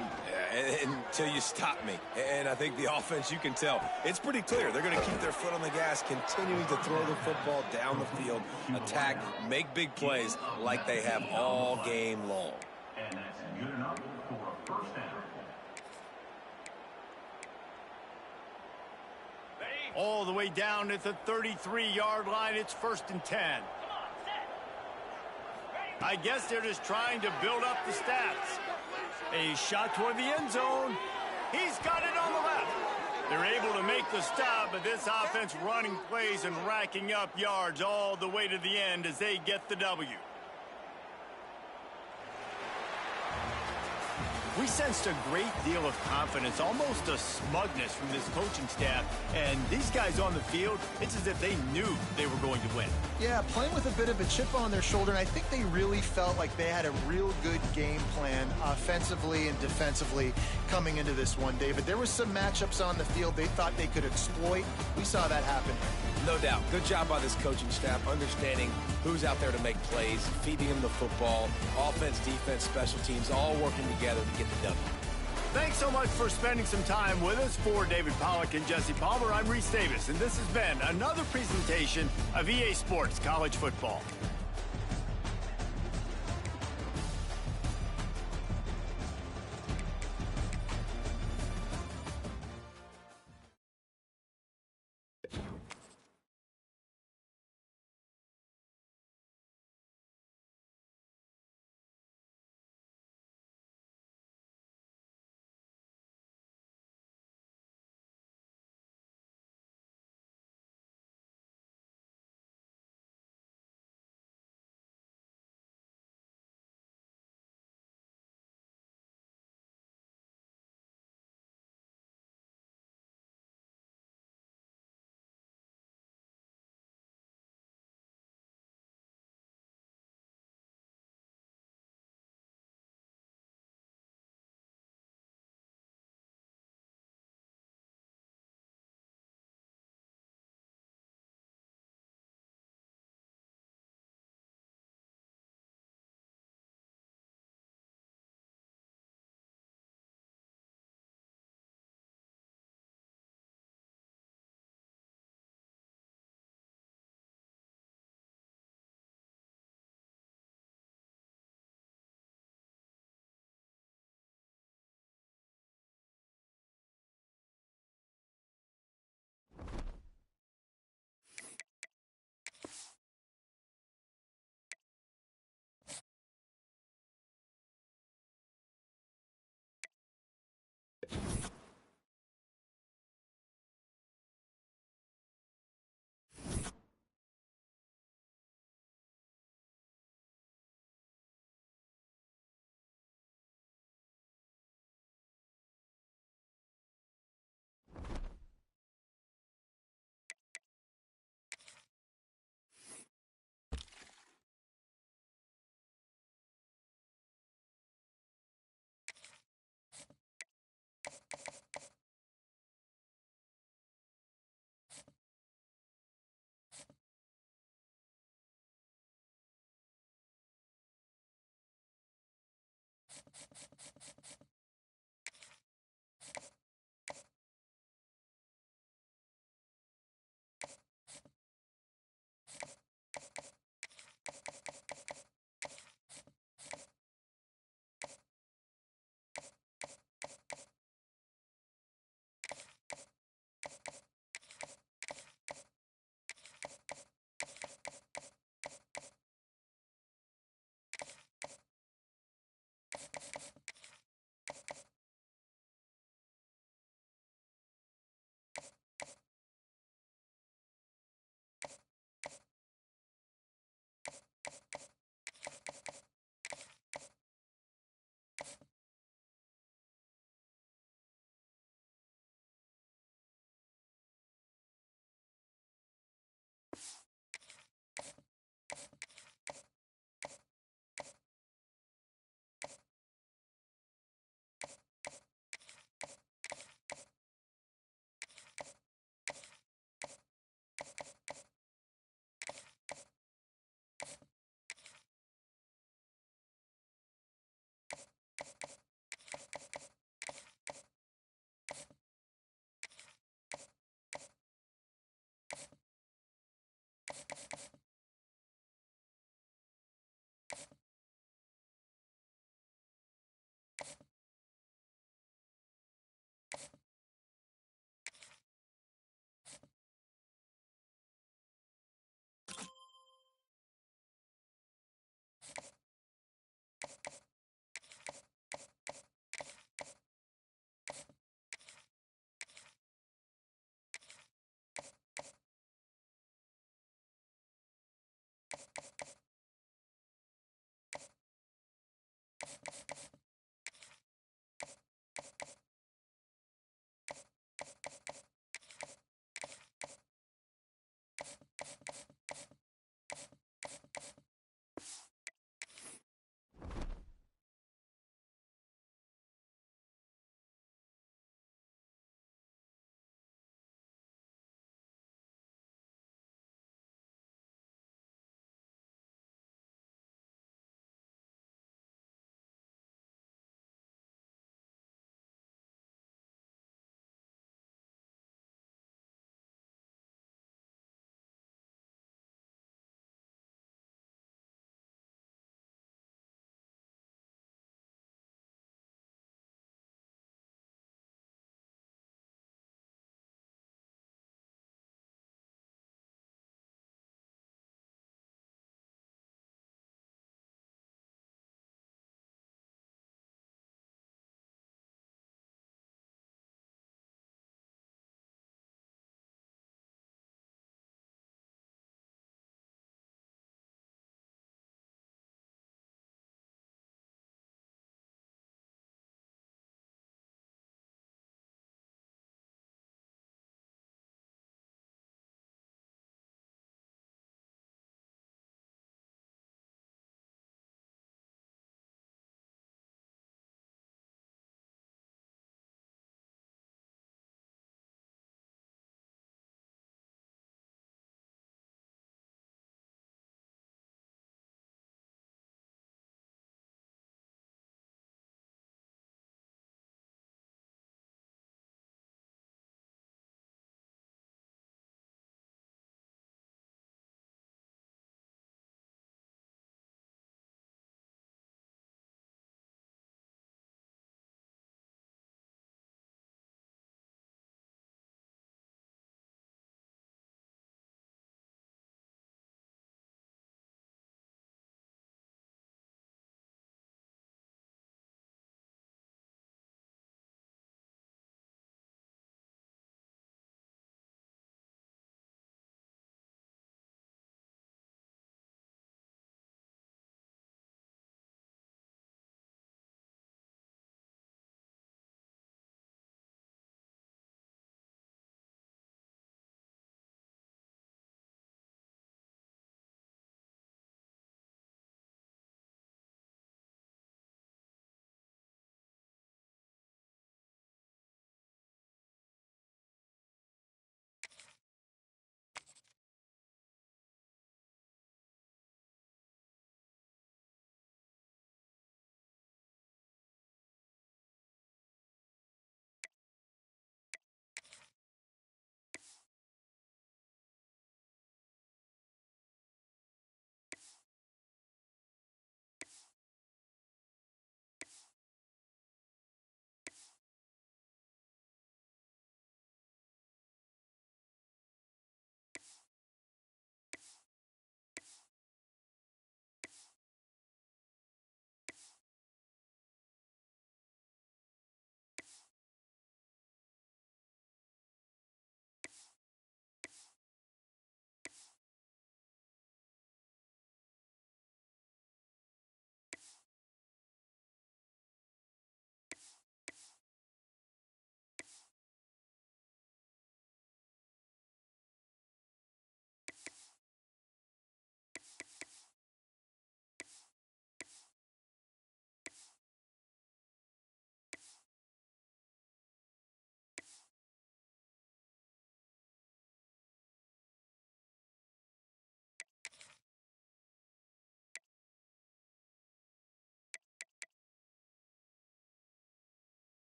Until you stop me. And I think the offense, you can tell, it's pretty clear. They're going to keep their foot on the gas, continuing to throw the football down the field, attack, make big plays like they have all game long. And that's good enough for a first down. All the way down at the 33-yard line, it's 1st and 10. I guess they're just trying to build up the stats. A shot toward the end zone. He's got it on the left. They're able to make the stop, but this offense running plays and racking up yards all the way to the end as they get the W. We sensed a great deal of confidence, almost a smugness from this coaching staff. And these guys on the field, it's as if they knew they were going to win. Yeah, playing with a bit of a chip on their shoulder, and I think they really felt like they had a real good game plan offensively and defensively coming into this one, David. There were some matchups on the field they thought they could exploit. We saw that happen. No doubt. Good job by this coaching staff, understanding who's out there to make plays, feeding them the football, offense, defense, special teams, all working together to get the W. Thanks so much for spending some time with us. For David Pollack and Jesse Palmer, I'm Reese Davis, and this has been another presentation of EA Sports College Football.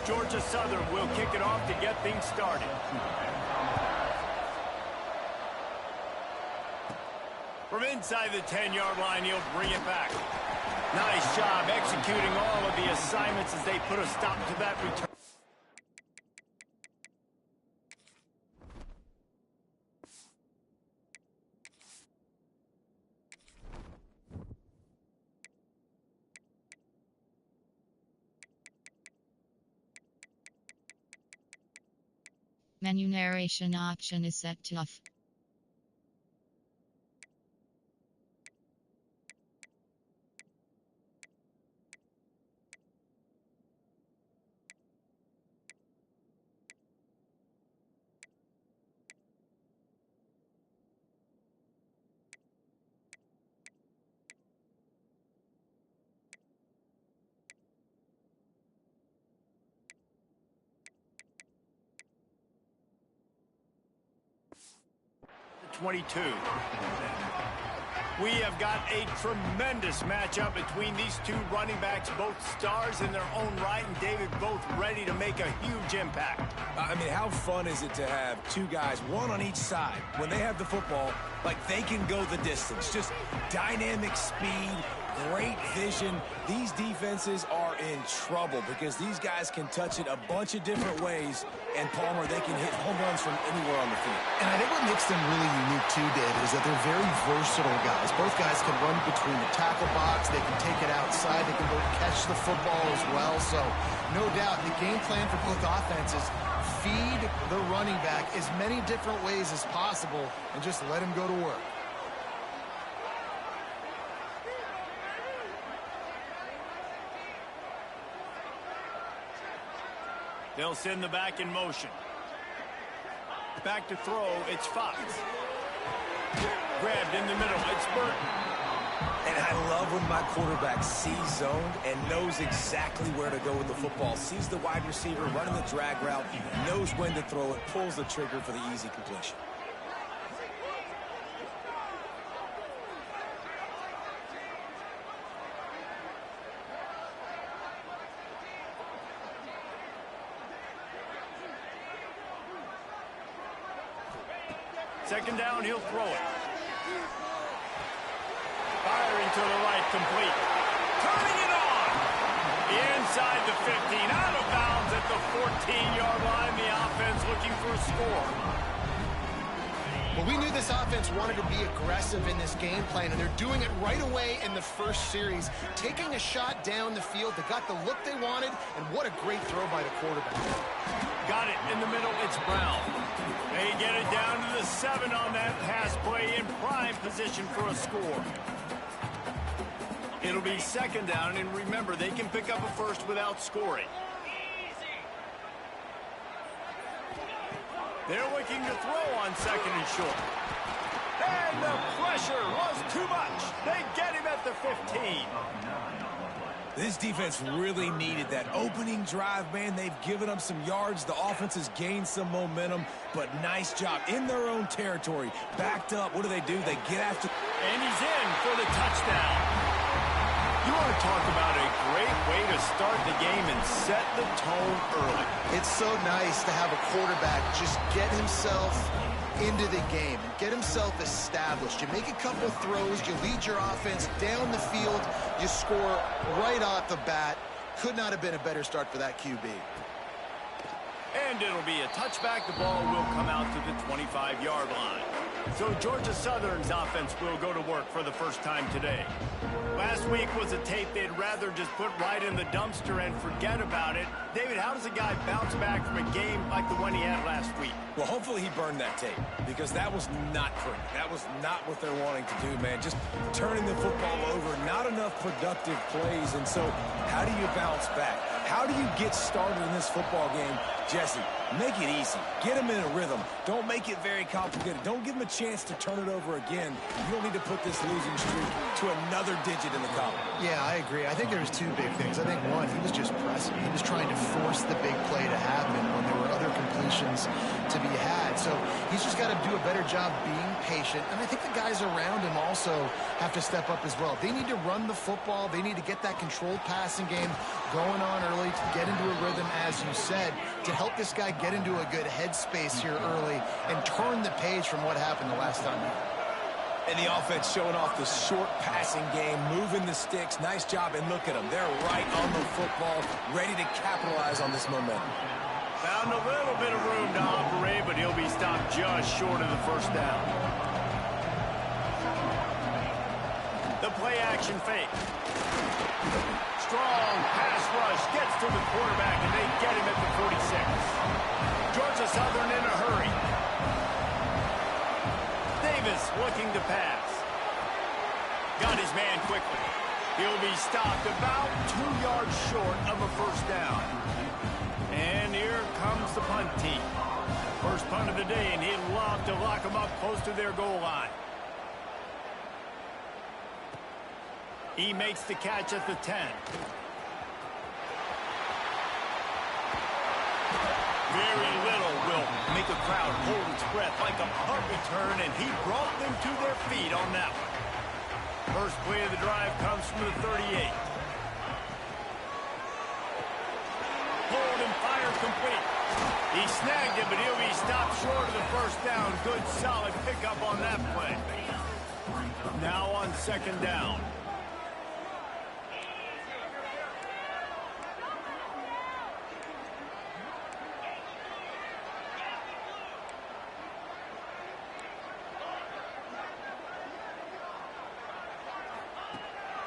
Georgia Southern will kick it off to get things started. From inside the 10-yard line, he'll bring it back. Nice job executing all of the assignments as they put a stop to that return. Menu narration option is set to off. We have got a tremendous matchup between these two running backs, both stars in their own right, and David, both ready to make a huge impact. I mean, how fun is it to have two guys, one on each side, when they have the football, like they can go the distance. Just dynamic speed, great vision. These defenses are in trouble because these guys can touch it a bunch of different ways, and Palmer, they can hit home runs from anywhere on the field. And I think what makes them really unique too, David, is that they're very versatile guys. Both guys can run between the tackle box, they can take it outside, they can both catch the football as well. So no doubt the game plan for both offenses, feed the running back as many different ways as possible and just let him go to work. They'll send the back in motion. Back to throw, it's Fox. Grabbed in the middle, it's Burton. And I love when my quarterback sees zoned and knows exactly where to go with the football. Sees the wide receiver running the drag route, knows when to throw it, pulls the trigger for the easy completion. Second down, he'll throw it. Firing to the right, complete. Turning it on! Inside the 15, out of bounds at the 14-yard line. The offense looking for a score. Well, we knew this offense wanted to be aggressive in this game plan, and they're doing it right away in the first series. Taking a shot down the field, they got the look they wanted, and what a great throw by the quarterback. Got it in the middle, it's Brown. They get it down to the 7 on that pass play, in prime position for a score. It'll be second down, and remember, they can pick up a first without scoring. They're looking to throw on second and short. And the pressure was too much. They get him at the 15. This defense really needed that opening drive, man. They've given up some yards. The offense has gained some momentum, but nice job in their own territory. Backed up. What do? They get after. And he's in for the touchdown. You want to talk about a great way to start the game and set the tone early. It's so nice to have a quarterback just get himself into the game and get himself established. You make a couple throws, you lead your offense down the field, you score right off the bat. Could not have been a better start for that QB. And it'll be a touchback. The ball will come out to the 25-yard line. So Georgia Southern's offense will go to work for the first time today. Last week was a tape they'd rather just put right in the dumpster and forget about it. David, how does a guy bounce back from a game like the one he had last week? Well, hopefully he burned that tape because that was not pretty. That was not what they're wanting to do, man. Just turning the football over, not enough productive plays. And so how do you bounce back? How do you get started in this football game Jesse, make it easy. Get him in a rhythm. Don't make it very complicated. Don't give him a chance to turn it over again. You don't need to put this losing streak to another digit in the column. Yeah, I agree. I think there was two big things. I think, one, he was just pressing. He was trying to force the big play to happen when there were other completions to be had. So he's just got to do a better job being patient. And I think the guys around him also have to step up as well. They need to run the football. They need to get that controlled passing game going on early to get into a rhythm, as you said, to help this guy get into a good headspace here early and turn the page from what happened the last time. And the offense showing off the short passing game, moving the sticks. Nice job, and look at them. They're right on the football, ready to capitalize on this momentum. Found a little bit of room to operate, but he'll be stopped just short of the first down. The play-action fake. Strong pass rush gets to the quarterback, and they get him at the 46. Georgia Southern in a hurry. Davis looking to pass. Got his man quickly. He'll be stopped about 2 yards short of a first down. And here comes the punt team. First punt of the day, and he'd love to lock them up close to their goal line. He makes the catch at the 10. Very little will make a crowd hold its breath like a punt return, and he brought them to their feet on that one. First play of the drive comes from the 38. Hold and fire complete. He snagged it, but he'll be stopped short of the first down. Good, solid pickup on that play. Now on second down.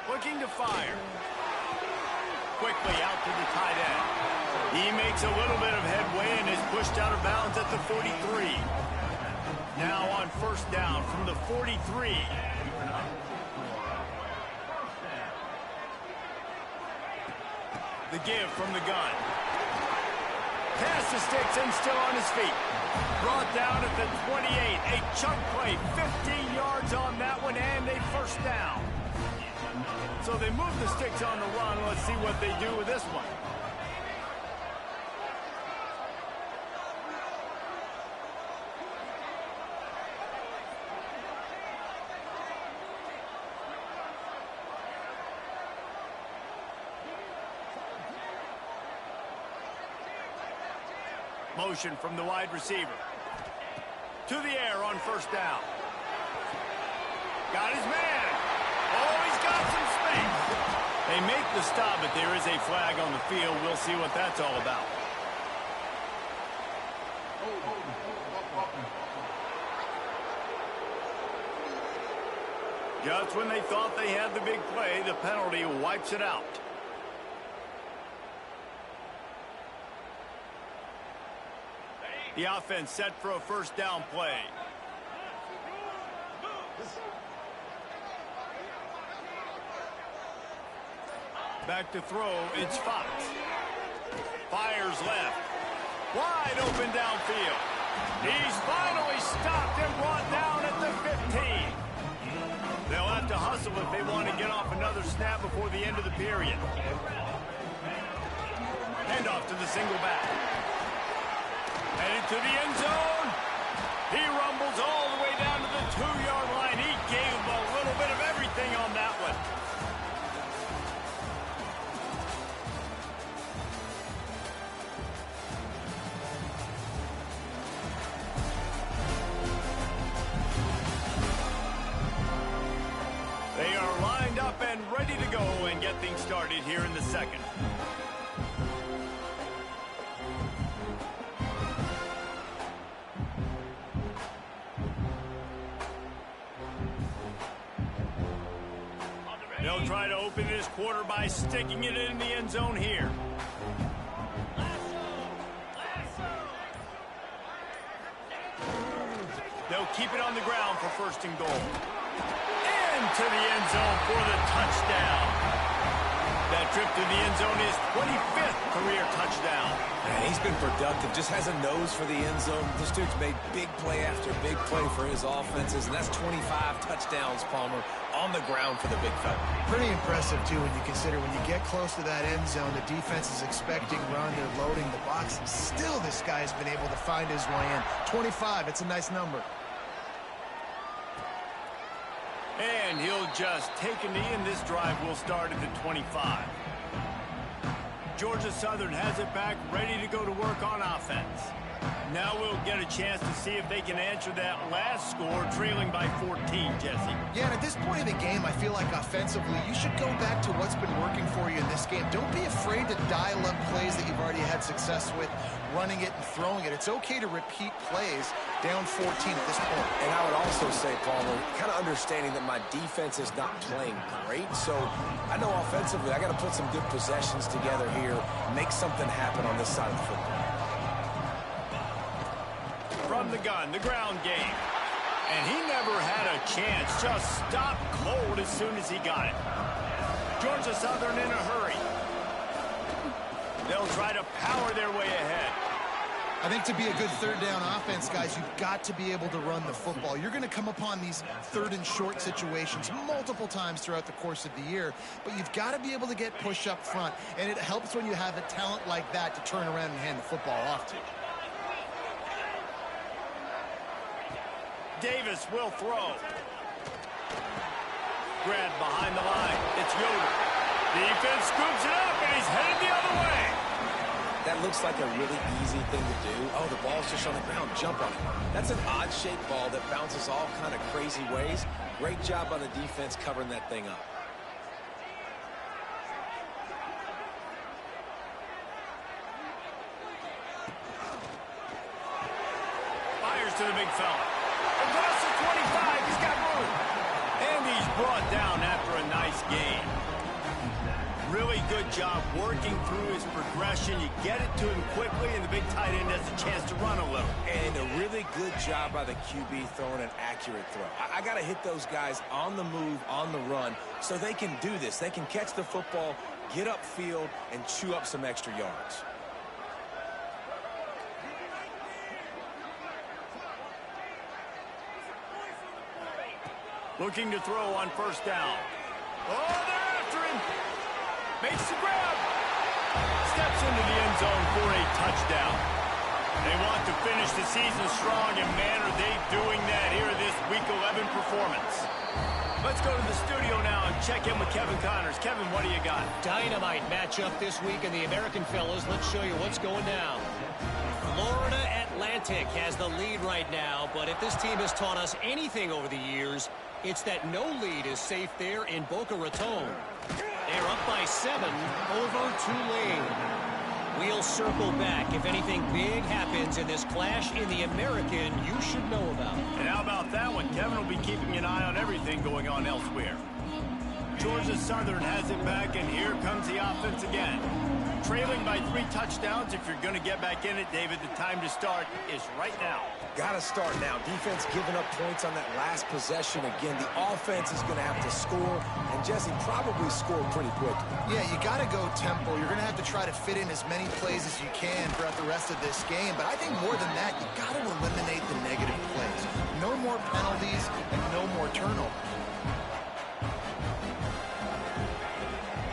Looking to fire. Quickly out to the tight end. He makes a little bit of headway and is pushed out of bounds at the 43. Now on first down from the 43. The give from the gun. Pass the sticks and still on his feet. Brought down at the 28. A chunk play. 15 yards on that one and a first down. So they move the sticks on the run. Let's see what they do with this one. Motion from the wide receiver. To the air on first down. Got his man. Oh, he's got some space. They make the stop, but there is a flag on the field. We'll see what that's all about. Just when they thought they had the big play, the penalty wipes it out. The offense set for a first down play. Back to throw, it's Fox. Fires left. Wide open downfield. He's finally stopped and brought down at the 15. They'll have to hustle if they want to get off another snap before the end of the period. Hand off to the single back. Headed to the end zone. He rumbles all the way down to the 2-yard line. He gave a little bit of everything on that one. They are lined up and ready to go and get things started here in the second. They'll try to open this quarter by sticking it in the end zone here. They'll keep it on the ground for first and goal. Into the end zone for the touchdown. That trip to the end zone is 25th career touchdown. Man, he's been productive, just has a nose for the end zone. This dude's made big play after big play for his offenses, and that's 25 touchdowns, Palmer, on the ground for the big fella. Pretty impressive, too, when you consider when you get close to that end zone, the defense is expecting run, they're loading the box, and still this guy's been able to find his way in. 25, it's a nice number. And he'll just take a knee, and this drive will start at the 25. Georgia Southern has it back, ready to go to work on offense. Now we'll get a chance to see if they can answer that last score, trailing by 14, Jesse. Yeah, and at this point in the game, I feel like offensively, you should go back to what's been working for you in this game. Don't be afraid to dial up plays that you've already had success with, running it and throwing it. It's okay to repeat plays down 14 at this point. And I would also say, Palmer, kind of understanding that my defense is not playing great, so I know offensively I got to put some good possessions together here, make something happen on this side of the football. From the gun, the ground game. And he never had a chance. Just stopped cold as soon as he got it. Georgia Southern in a hurry. They'll try to power their way ahead. I think to be a good third down offense, guys, you've got to be able to run the football. You're going to come upon these third and short situations multiple times throughout the course of the year, but you've got to be able to get push up front, and it helps when you have a talent like that to turn around and hand the football off to. Davis will throw. Grabbed behind the line. It's Yoder. Defense scoops it up, and he's headed the other way. That looks like a really easy thing to do. Oh, the ball's just on the ground. Jump on it. That's an odd-shaped ball that bounces all kind of crazy ways. Great job by the defense covering that thing up. Fires to the big fella. Across the 25, he's got room. And he's brought down after a nice gain. Really good job working through his progression. You get it to him quickly, and the big tight end has a chance to run a little. And a really good job by the QB throwing an accurate throw. I got to hit those guys on the move, on the run, so they can do this. They can catch the football, get upfield, and chew up some extra yards. Looking to throw on first down. Oh, they're after him. Makes the grab. Steps into the end zone for a touchdown. They want to finish the season strong, and man, are they doing that here in this Week 11 performance. Let's go to the studio now and check in with Kevin Connors. Kevin, what do you got? Dynamite matchup this week in the American fellas. Let's show you what's going down. Florida Atlantic has the lead right now, but if this team has taught us anything over the years, it's that no lead is safe there in Boca Raton. They're up by 7 over Tulane. We'll circle back if anything big happens in this clash in the American you should know about. And how about that one? Kevin will be keeping an eye on everything going on elsewhere. Georgia Southern has it back, and here comes the offense again. Trailing by 3 touchdowns. If you're going to get back in it, David, the time to start is right now. Got to start now. Defense giving up points on that last possession. Again, the offense is going to have to score, and Jesse probably scored pretty quickly. Yeah, you got to go tempo. You're going to have to try to fit in as many plays as you can throughout the rest of this game, but I think more than that, you got to eliminate the negative plays. No more penalties and no more turnovers.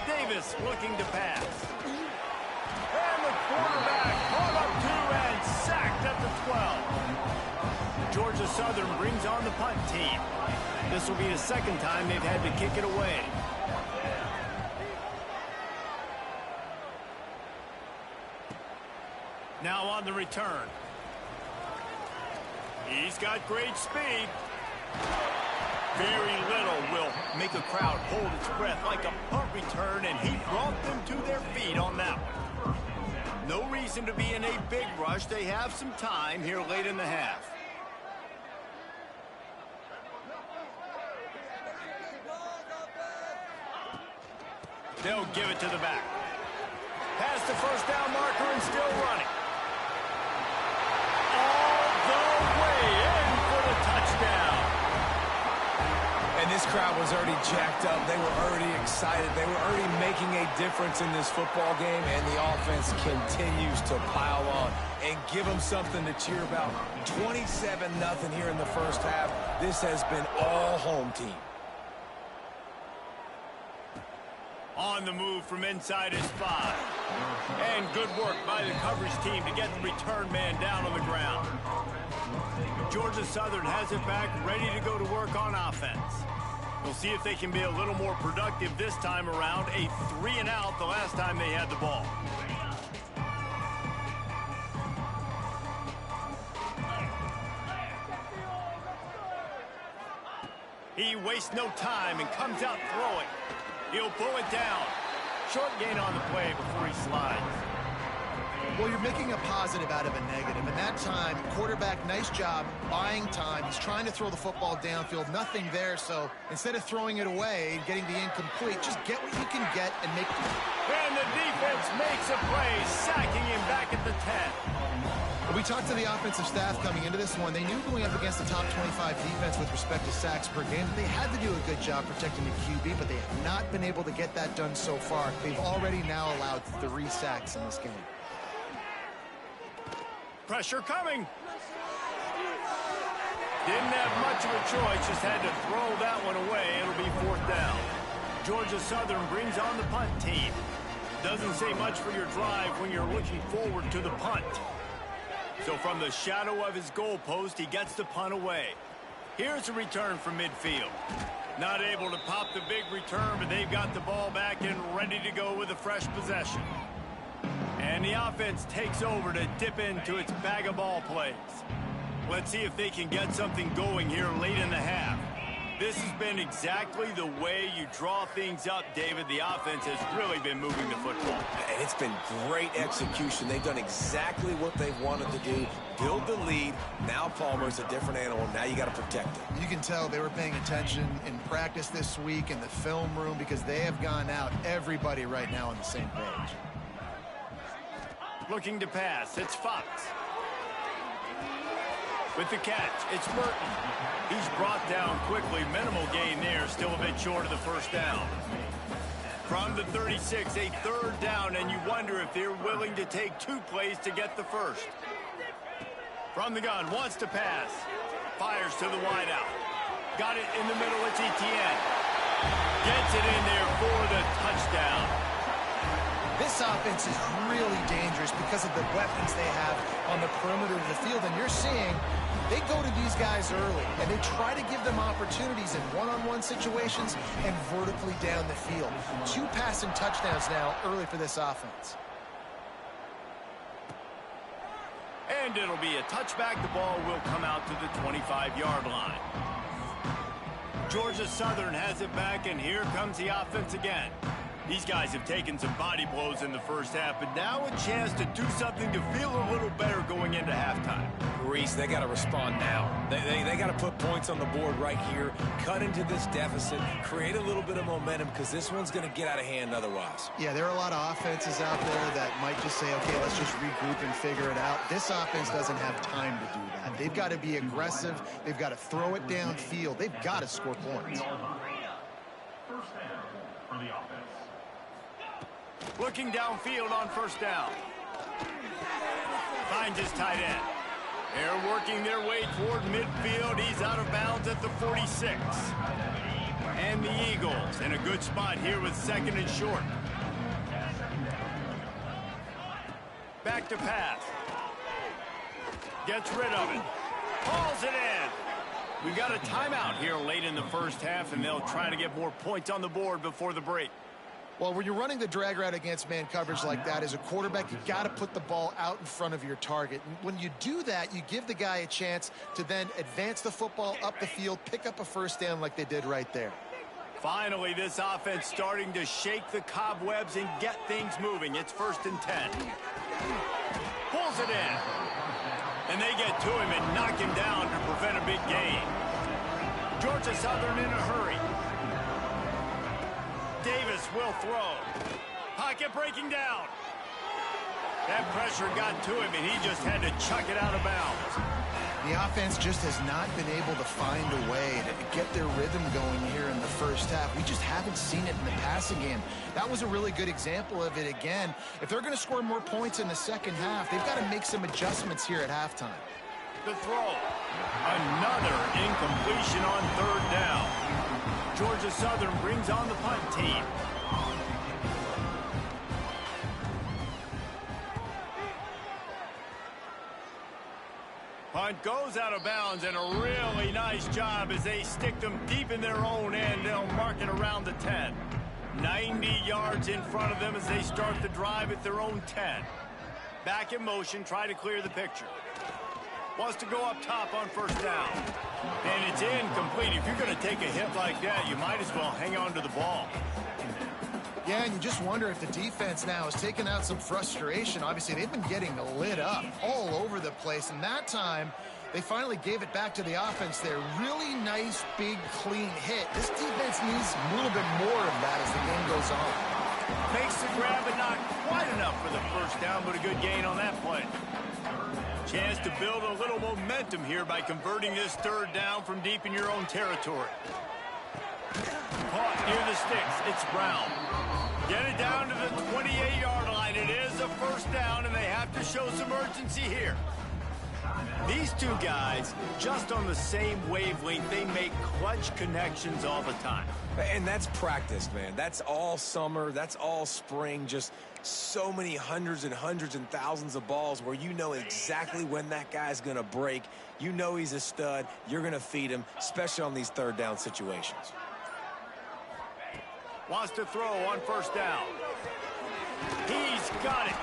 Davis looking to pass. And the quarterback brought up 2 and sacked at the 12. Georgia Southern brings on the punt team. This will be the second time they've had to kick it away. Now on the return. He's got great speed. Very little will make a crowd hold its breath like a punt return, and he brought them to their feet on that one. No reason to be in a big rush. They have some time here late in the half. They'll give it to the back. Past the first down marker and still running. All the way in for the touchdown. And this crowd was already jacked up. They were already excited. They were already making a difference in this football game, and the offense continues to pile on and give them something to cheer about. 27-0 here in the first half. This has been all home team. On the move from inside his 5. And good work by the coverage team to get the return man down on the ground. Georgia Southern has it back, ready to go to work on offense. We'll see if they can be a little more productive this time around. A 3-and-out the last time they had the ball. He wastes no time and comes out throwing. He'll pull it down. Short gain on the play before he slides. Well, you're making a positive out of a negative. And that time, quarterback, nice job buying time. He's trying to throw the football downfield. Nothing there, so instead of throwing it away and getting the incomplete, just get what you can get and make it. And the defense makes a play, sacking him back at the 10. We talked to the offensive staff coming into this one. They knew going up against the top 25 defense with respect to sacks per game. They had to do a good job protecting the QB, but they have not been able to get that done so far. They've already now allowed 3 sacks in this game. Pressure coming. Didn't have much of a choice, just had to throw that one away. It'll be 4th down. Georgia Southern brings on the punt team. Doesn't say much for your drive when you're looking forward to the punt. So from the shadow of his goalpost, he gets the punt away. Here's a return from midfield. Not able to pop the big return, but they've got the ball back and ready to go with a fresh possession. And the offense takes over to dip into its bag of ball plays. Let's see if they can get something going here late in the half. This has been exactly the way you draw things up, David. The offense has really been moving the football. And it's been great execution. They've done exactly what they've wanted to do. Build the lead. Now Palmer's a different animal. Now you got to protect him. You can tell they were paying attention in practice this week in the film room because they have gone out, everybody right now on the same page. Looking to pass. It's Fox. With the catch, it's Burton. He's brought down quickly. Minimal gain there, still a bit short of the first down. From the 36, a 3rd down, and you wonder if they're willing to take 2 plays to get the first. From the gun, wants to pass. Fires to the wideout. Got it in the middle, it's Etienne. Gets it in there for the touchdown. This offense is really dangerous because of the weapons they have on the perimeter of the field. And you're seeing they go to these guys early, and they try to give them opportunities in one-on-one situations and vertically down the field. 2 passing touchdowns now early for this offense. And it'll be a touchback. The ball will come out to the 25-yard line. Georgia Southern has it back, and here comes the offense again. These guys have taken some body blows in the first half, but now a chance to do something to feel a little better going into halftime. Reese, they got to respond now. They got to put points on the board right here, cut into this deficit, create a little bit of momentum because this one's going to get out of hand otherwise. Yeah, there are a lot of offenses out there that might just say, okay, let's just regroup and figure it out. This offense doesn't have time to do that. They've got to be aggressive. They've got to throw it downfield. They've got to score points. First down for the offense. Looking downfield on 1st down. Finds his tight end. They're working their way toward midfield. He's out of bounds at the 46. And the Eagles in a good spot here with 2nd and short. Back to pass. Gets rid of it. Hauls it in. We've got a timeout here late in the first half, and they'll try to get more points on the board before the break. Well, when you're running the drag route against man coverage like that, as a quarterback, you got to put the ball out in front of your target. And when you do that, you give the guy a chance to then advance the football up the field, pick up a 1st down like they did right there. Finally, this offense starting to shake the cobwebs and get things moving. It's 1st and 10. Pulls it in. And they get to him and knock him down to prevent a big gain. Georgia Southern in a hurry. Davis will throw. Pocket breaking down. That pressure got to him, and he just had to chuck it out of bounds. The offense just has not been able to find a way to get their rhythm going here in the first half. We just haven't seen it in the passing game. That was a really good example of it again. If they're going to score more points in the second half, they've got to make some adjustments here at halftime. The throw. Another incompletion on third down. Georgia Southern brings on the punt team. Punt goes out of bounds, and a really nice job as they stick them deep in their own end. They'll mark it around the 10. 90 yards in front of them as they start the drive at their own 10. Back in motion, try to clear the picture. Wants to go up top on first down. And it's incomplete. If you're going to take a hit like that, you might as well hang on to the ball. Yeah, and you just wonder if the defense now has taken out some frustration. Obviously, they've been getting lit up all over the place, and that time they finally gave it back to the offense there. Really nice, big, clean hit. This defense needs a little bit more of that as the game goes on. Makes the grab, but not quite enough for the first down, but a good gain on that play. Chance to build a little momentum here by converting this third down from deep in your own territory. Caught near the sticks. It's Brown. Get it down to the 28-yard line. It is a first down, and they have to show some urgency here. These two guys, just on the same wavelength, they make clutch connections all the time. And that's practice, man. That's all summer. That's all spring. Just so many hundreds and hundreds and thousands of balls where you know exactly when that guy's going to break. You know he's a stud. You're going to feed him, especially on these third down situations. Wants to throw on first down. He's got it.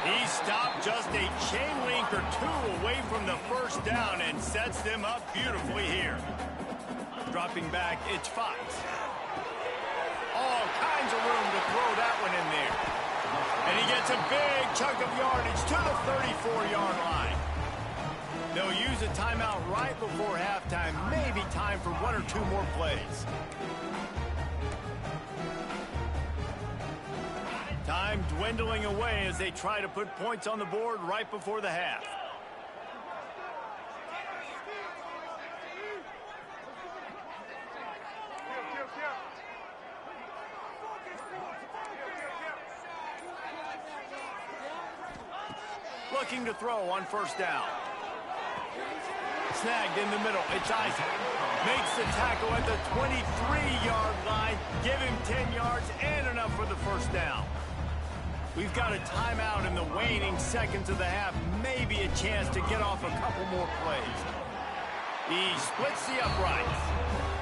He stopped just a chain link or two away from the first down and sets them up beautifully here. Dropping back, it's Fox. All kinds of room to throw that one in there. And he gets a big chunk of yardage to the 34-yard line. They'll use a timeout right before halftime. Maybe time for one or two more plays. Time dwindling away as they try to put points on the board right before the half. Looking to throw on first down. Snagged in the middle. It's Isaac. Makes the tackle at the 23-yard line. Give him 10 yards and enough for the first down. We've got a timeout in the waning seconds of the half. Maybe a chance to get off a couple more plays. He splits the uprights.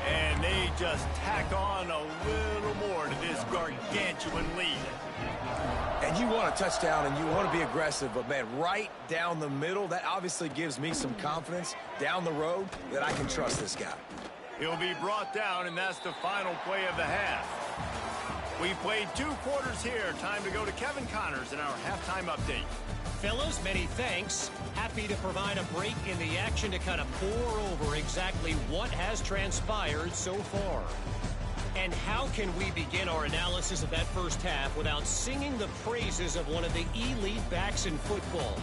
And they just tack on a little more to this gargantuan lead. And you want a touchdown and you want to be aggressive, but, man, right down the middle, that obviously gives me some confidence down the road that I can trust this guy. He'll be brought down, and that's the final play of the half. We played 2 quarters here. Time to go to Kevin Connors in our halftime update. Fellas, many thanks. Happy to provide a break in the action to kind of pour over exactly what has transpired so far. And how can we begin our analysis of that first half without singing the praises of one of the elite backs in football?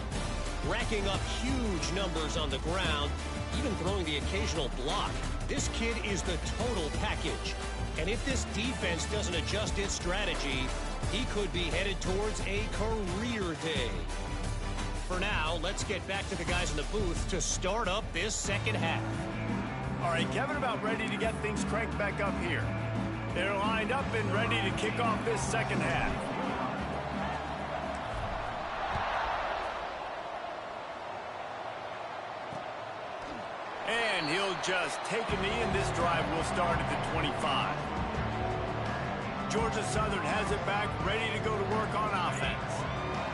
Racking up huge numbers on the ground, even throwing the occasional block. This kid is the total package. And if this defense doesn't adjust its strategy, he could be headed towards a career day. For now, let's get back to the guys in the booth to start up this second half. All right, Kevin, about ready to get things cranked back up here. They're lined up and ready to kick off this second half. And he'll just take a knee, and this drive will start at the 25. Georgia Southern has it back, ready to go to work on offense.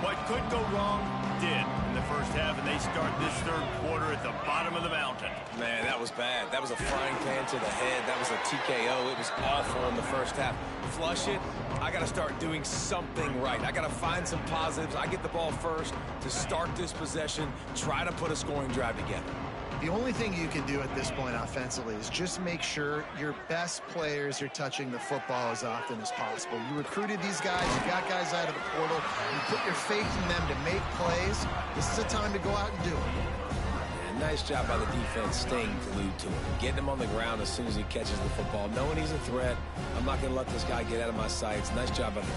What could go wrong did in the first half, and they start this third quarter at the bottom of the mountain. Man, that was bad. That was a frying pan to the head. That was a TKO. It was awful in the first half. Flush it. I got to start doing something right. I got to find some positives. I get the ball first to start this possession, try to put a scoring drive together. The only thing you can do at this point offensively is just make sure your best players are touching the football as often as possible. You recruited these guys, you got guys out of the portal, you put your faith in them to make plays. This is a time to go out and do it. Yeah, nice job by the defense staying glued to him, getting him on the ground as soon as he catches the football, knowing he's a threat. I'm not going to let this guy get out of my sights. Nice job by the D.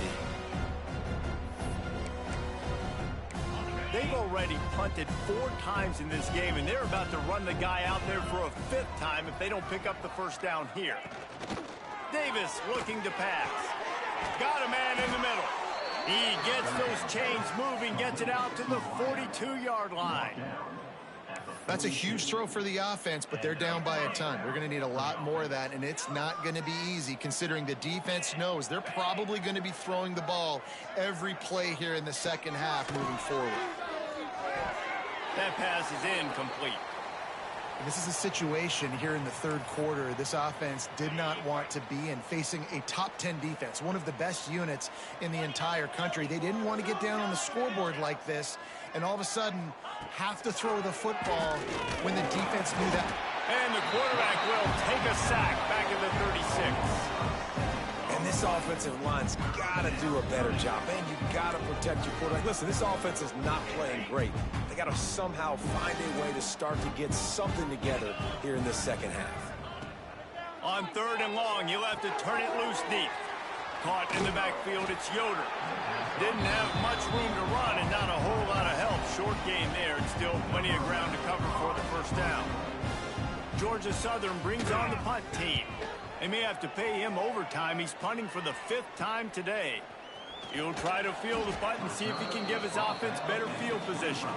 They've already punted 4 times in this game, and they're about to run the guy out there for a 5th time if they don't pick up the first down here. Davis looking to pass. Got a man in the middle. He gets those chains moving, gets it out to the 42-yard line. That's a huge throw for the offense, but they're down by a ton. We're going to need a lot more of that, and it's not going to be easy considering the defense knows they're probably going to be throwing the ball every play here in the second half moving forward. That pass is incomplete. And this is a situation here in the third quarter this offense did not want to be in, facing a top 10 defense, one of the best units in the entire country. They didn't want to get down on the scoreboard like this and all of a sudden have to throw the football when the defense knew that. And the quarterback will take a sack back at the 36. And this offensive line's got to do a better job. Man, you got to protect your quarterback. Listen, this offense is not playing great. They got to somehow find a way to start to get something together here in this second half. On 3rd and long, he'll have to turn it loose deep. Caught in the backfield, it's Yoder. Didn't have much room to run and not a whole lot of help. Short gain there and still plenty of ground to cover for the first down. Georgia Southern brings on the punt team. They may have to pay him overtime. He's punting for the 5th time today. He'll try to field the punt and see if he can give his offense better field position.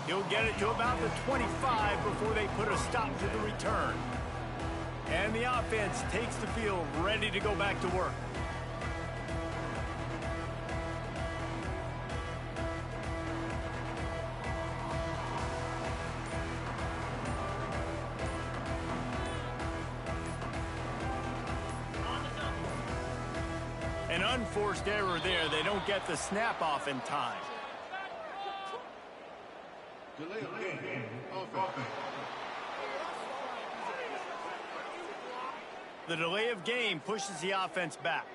He'll get it to about the 25 before they put a stop to the return. And the offense takes the field ready to go back to work. An unforced error there. They don't get the snap off in time. The delay of game pushes the offense back.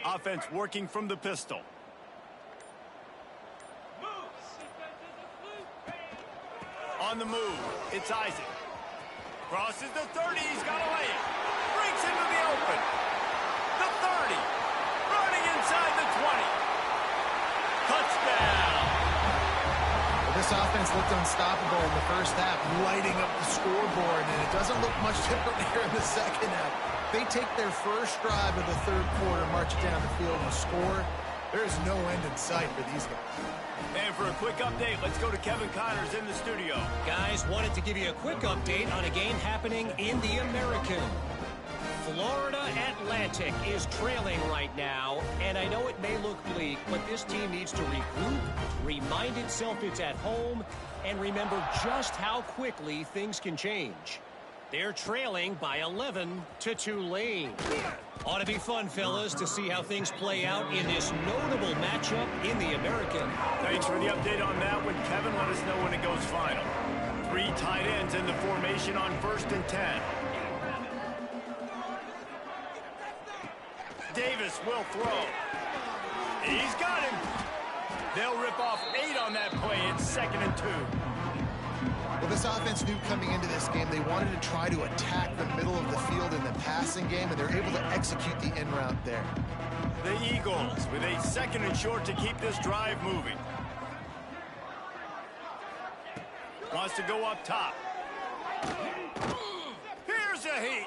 Offense working from the pistol. On the move, it's Isaac. Crosses the 30, he's got to lay it. Breaks into the open. The 30. Running inside the 20. Touchdown. Well, this offense looked unstoppable in the first half, lighting up the scoreboard, and it doesn't look much different here in the second half. They take their first drive of the third quarter, march it down the field, and score. There's no end in sight for these guys. And for a quick update, let's go to Kevin Connors in the studio. Guys, wanted to give you a quick update on a game happening in the American. Florida Atlantic is trailing right now, and I know it may look bleak, but this team needs to regroup, remind itself it's at home, and remember just how quickly things can change. They're trailing by 11 to Tulane. Ought to be fun, fellas, to see how things play out in this notable matchup in the American. Thanks for the update on that one, Kevin. Let us know when it goes final. 3 tight ends in the formation on 1st and 10. Davis will throw. He's got him. They'll rip off 8 on that play. It's 2nd and 2. Well, this offense knew coming into this game they wanted to try to attack the middle of the field in the passing game, and they're able to execute the in route there. The Eagles with a 2nd and short to keep this drive moving. Wants to go up top. Here's a heat.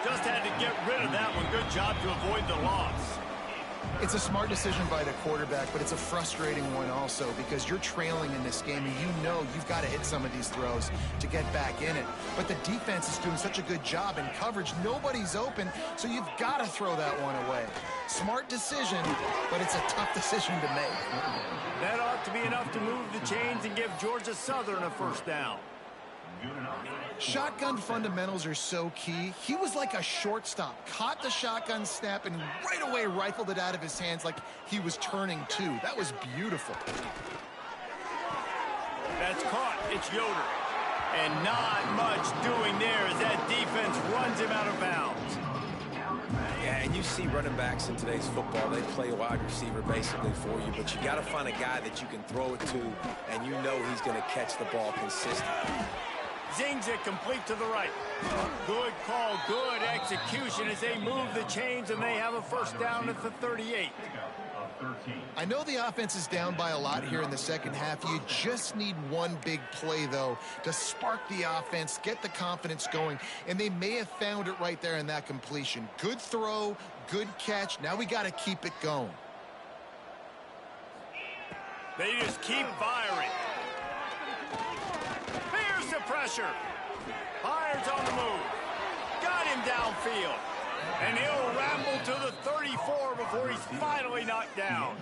Just had to get rid of that one. Good job to avoid the loss. It's a smart decision by the quarterback, but it's a frustrating one also because you're trailing in this game and you know you've got to hit some of these throws to get back in it. But the defense is doing such a good job in coverage. Nobody's open, so you've got to throw that one away. Smart decision, but it's a tough decision to make. That ought to be enough to move the chains and give Georgia Southern a first down. Shotgun fundamentals are so key. He was like a shortstop, caught the shotgun snap and right away rifled it out of his hands like he was turning two. That was beautiful. That's caught. It's Yoder. And not much doing there as that defense runs him out of bounds. Yeah, and you see running backs in today's football, they play wide receiver basically for you, but you got to find a guy that you can throw it to, and you know he's going to catch the ball consistently. Zings it complete to the right. Good call, good execution as they move the chains, and they have a first down at the 38. I know the offense is down by a lot here in the second half. You just need one big play, though, to spark the offense, get the confidence going, and they may have found it right there in that completion. Good throw, good catch. Now we got to keep it going. They just keep firing. Here's the pressure. Byers on the move. Got him downfield. And he'll ramble to the 34 before he's finally knocked down.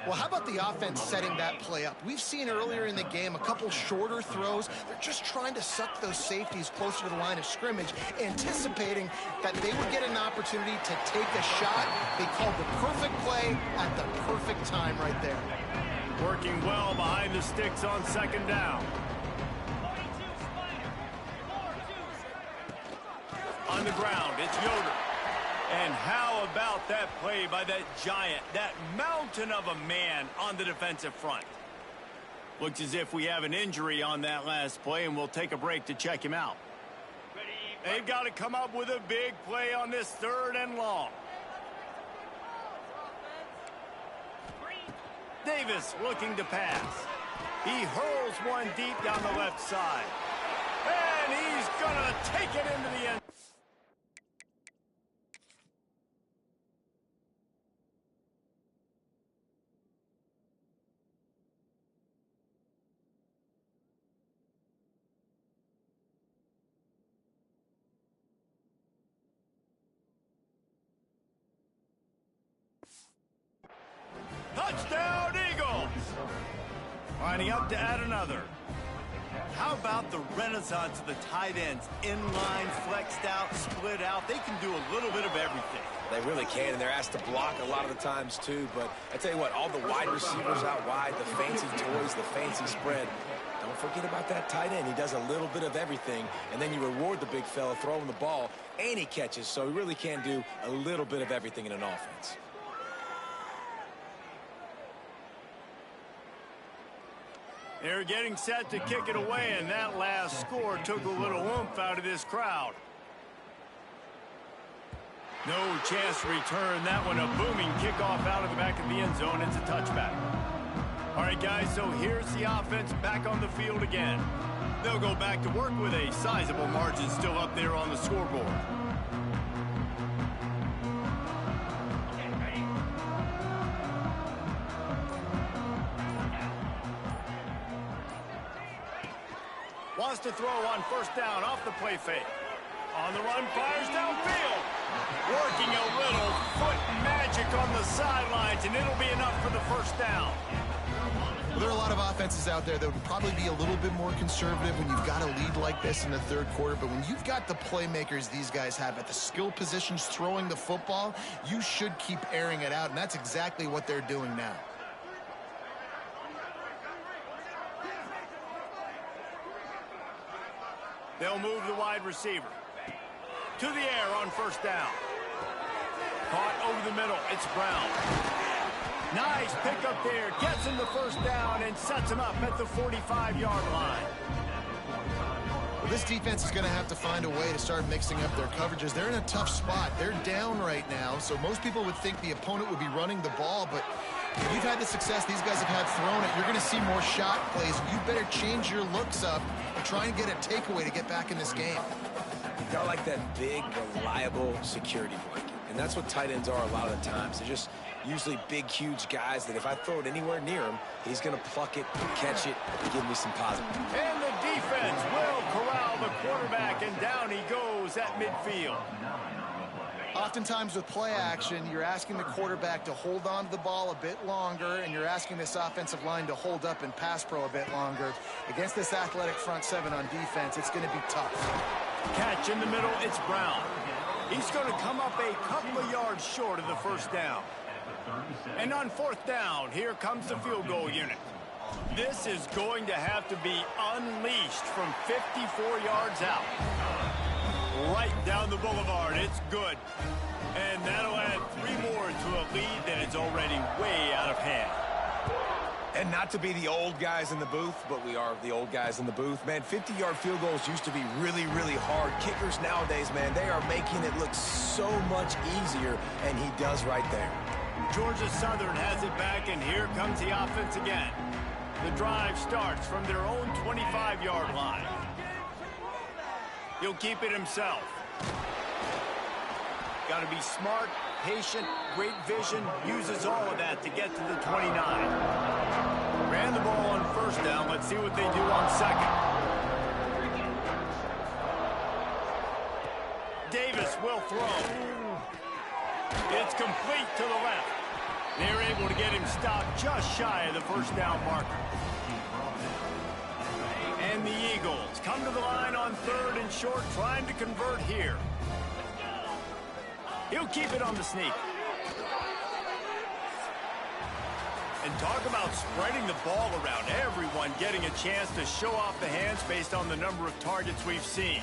Well, how about the offense setting that play up? We've seen earlier in the game a couple shorter throws. They're just trying to suck those safeties closer to the line of scrimmage, anticipating that they would get an opportunity to take a shot. They called the perfect play at the perfect time right there. Working well behind the sticks on second down. On the ground, it's Yoder. And how about that play by that giant, that mountain of a man on the defensive front? Looks as if we have an injury on that last play, and we'll take a break to check him out. They've got to come up with a big play on this 3rd and long. Davis looking to pass. He hurls one deep down the left side. And he's going to take it into the end. Touchdown, Eagles! Lining up to add another. How about the renaissance of the tight ends? Inline, flexed out, split out. They can do a little bit of everything. They really can, and they're asked to block a lot of the times, too. But I tell you what, all the wide receivers out wide, the fancy toys, the fancy spread, don't forget about that tight end. He does a little bit of everything, and then you reward the big fella throwing the ball, and he catches. So he really can do a little bit of everything in an offense. They're getting set to kick it away, and that last score took a little oomph out of this crowd. No chance to return that one. A booming kickoff out of the back of the end zone. It's a touchback. All right, guys, so here's the offense back on the field again. They'll go back to work with a sizable margin still up there on the scoreboard. Wants to throw on first down off the play fake. On the run, fires downfield. Working a little foot magic on the sidelines, and it'll be enough for the first down. Well, there are a lot of offenses out there that would probably be a little bit more conservative when you've got a lead like this in the 3rd quarter. But when you've got the playmakers these guys have at the skill positions throwing the football, you should keep airing it out, and that's exactly what they're doing now. They'll move the wide receiver. To the air on first down. Caught over the middle. It's Brown. Nice pickup there. Gets him the first down and sets him up at the 45-yard line. Well, this defense is going to have to find a way to start mixing up their coverages. They're in a tough spot. They're down right now, so most people would think the opponent would be running the ball, but if you've had the success these guys have had throwing it, you're going to see more shot plays. You better change your looks up and try and get a takeaway to get back in this game. You got like that big, reliable security blanket. And that's what tight ends are a lot of the times. They're just usually big, huge guys that if I throw it anywhere near him, he's going to pluck it, catch it, and give me some positive. And the defense will corral the quarterback, and down he goes at midfield. Oftentimes with play action, you're asking the quarterback to hold on to the ball a bit longer, and you're asking this offensive line to hold up and pass pro a bit longer. Against this athletic front seven on defense, it's going to be tough. Catch in the middle, it's Brown. He's going to come up a couple of yards short of the first down. And on fourth down, here comes the field goal unit. This is going to have to be unleashed from 54 yards out. Right down the boulevard, it's good. And that'll add 3 more to a lead that is already way out of hand. And not to be the old guys in the booth, but we are the old guys in the booth. Man, 50-yard field goals used to be really, really hard. Kickers nowadays, man, they are making it look so much easier, and he does right there. Georgia Southern has it back, and here comes the offense again. The drive starts from their own 25-yard line. He'll keep it himself. Got to be smart, patient, great vision, uses all of that to get to the 29. Ran the ball on first down. Let's see what they do on second. Davis will throw. It's complete to the left. They're able to get him stopped just shy of the first down marker. And the Eagles come to the line on third and short, trying to convert here. He'll keep it on the sneak. And talk about spreading the ball around. Everyone getting a chance to show off the hands based on the number of targets we've seen.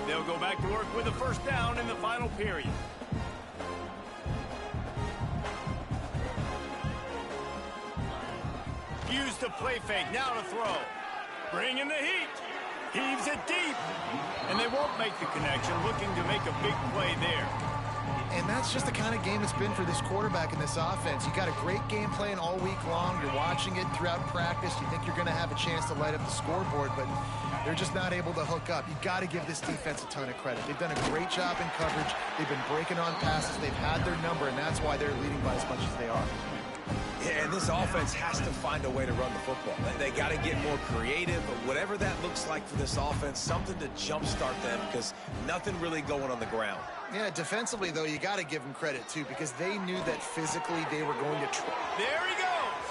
They'll go back to work with a first down in the final period. Use the play fake, now to throw. Bring in the heat. Heaves it deep. And they won't make the connection, looking to make a big play there. And that's just the kind of game it's been for this quarterback in this offense. You got a great game plan all week long. You're watching it throughout practice. You think you're going to have a chance to light up the scoreboard, but they're just not able to hook up. You got to give this defense a ton of credit. They've done a great job in coverage. They've been breaking on passes. They've had their number, and that's why they're leading by as much as they are. Yeah, and this offense has to find a way to run the football. They got to get more creative, but whatever that looks like for this offense, something to jumpstart them, because nothing really going on the ground. Yeah, defensively, though, you got to give them credit, too, because they knew that physically they were going to try. There he goes.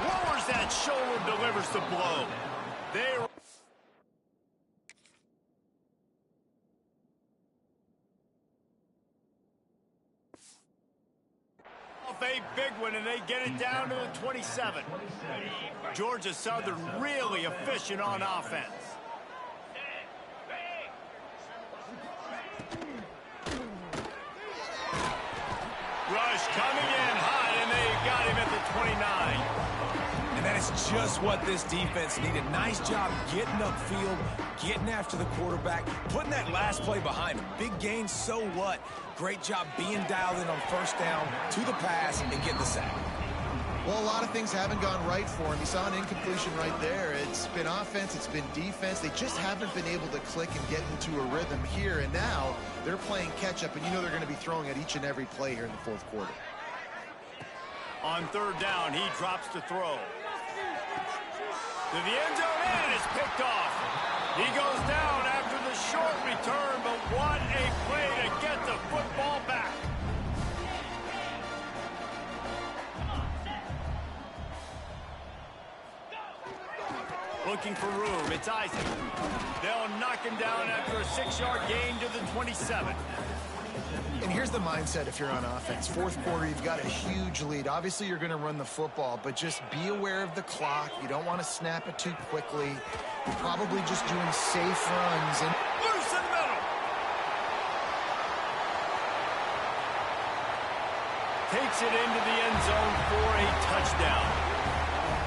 Lowers that shoulder, delivers the blow. There. A big one, and they get it down to the 27. Georgia Southern really efficient on offense. Rush coming in hot, and they got him at the 29. And that is just what this defense needed. Nice job getting upfield, getting after the quarterback, putting that last play behind him. Big gain, so what? Great job being dialed in on first down, to the pass, and getting the sack. Well, a lot of things haven't gone right for him. You saw an incompletion right there. It's been offense, it's been defense. They just haven't been able to click and get into a rhythm here. And now they're playing catch-up, and you know they're going to be throwing at each and every play here in the fourth quarter. On third down, he drops to throw. To the end zone, and it is picked off. He goes down after the short return, but what a play to get the football back. Looking for room, it's Isaac. They'll knock him down after a 6-yard gain to the 27. And here's the mindset if you're on offense. Fourth quarter, you've got a huge lead. Obviously, you're going to run the football, but just be aware of the clock. You don't want to snap it too quickly. You're probably just doing safe runs. And loose in the middle. Takes it into the end zone for a touchdown.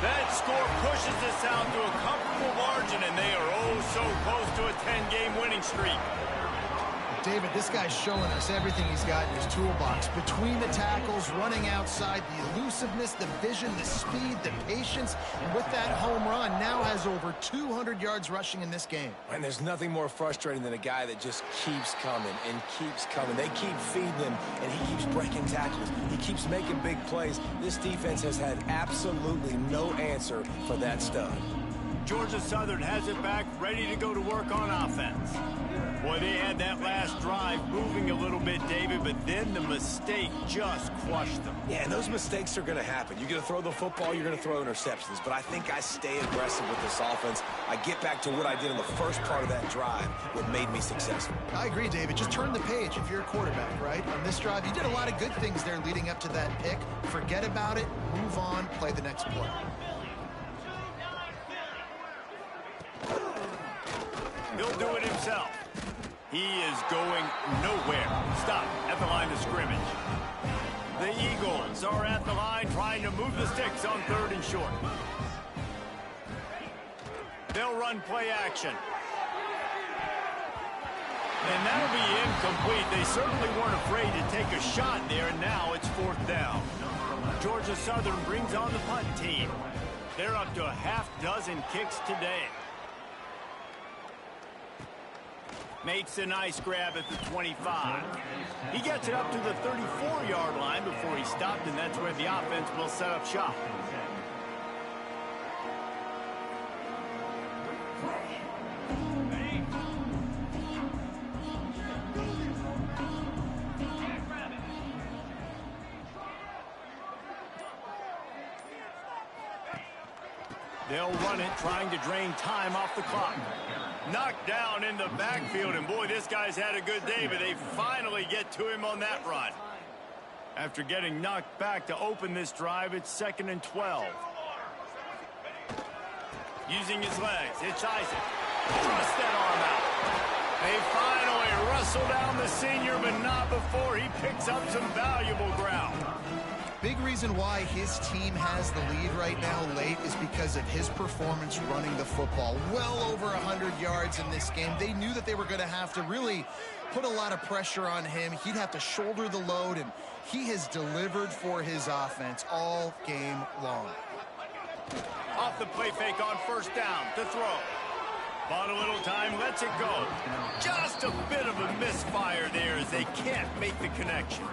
That score pushes us out to a comfortable margin, and they are oh so close to a 10-game winning streak. David, this guy's showing us everything he's got in his toolbox. Between the tackles, running outside, the elusiveness, the vision, the speed, the patience, and with that home run, now has over 200 yards rushing in this game. And there's nothing more frustrating than a guy that just keeps coming and keeps coming. They keep feeding him, and he keeps breaking tackles. He keeps making big plays. This defense has had absolutely no answer for that stud. Georgia Southern has it back, ready to go to work on offense. Boy, they had that last drive moving a little bit, David, but then the mistake just crushed them. Yeah, and those mistakes are going to happen. You're going to throw the football, you're going to throw interceptions, but I think I stay aggressive with this offense. I get back to what I did in the first part of that drive, what made me successful. I agree, David. Just turn the page if you're a quarterback, right? On this drive, you did a lot of good things there leading up to that pick. Forget about it, move on, play the next play. He'll do it himself. He is going nowhere. Stop at the line of scrimmage. The Eagles are at the line trying to move the sticks on 3rd and short. They'll run play action. And that'll be incomplete. They certainly weren't afraid to take a shot there, and now it's 4th down. Georgia Southern brings on the punt team. They're up to a half-dozen kicks today. Makes a nice grab at the 25. He gets it up to the 34-yard line before he stopped, and that's where the offense will set up shop. They'll run it, trying to drain time off the clock. Knocked down in the backfield, and boy, this guy's had a good day, but they finally get to him on that run. After getting knocked back to open this drive, it's 2nd and 12. Using his legs, it's Isaac. Thrust that arm out. They finally wrestle down the senior, but not before he picks up some valuable ground. Big reason why his team has the lead right now late is because of his performance running the football. Well over 100 yards in this game. They knew that they were going to have to really put a lot of pressure on him. He'd have to shoulder the load, and he has delivered for his offense all game long. Off the play fake on 1st down to throw. Bought a little time, lets it go. Just a bit of a misfire there as they can't make the connection.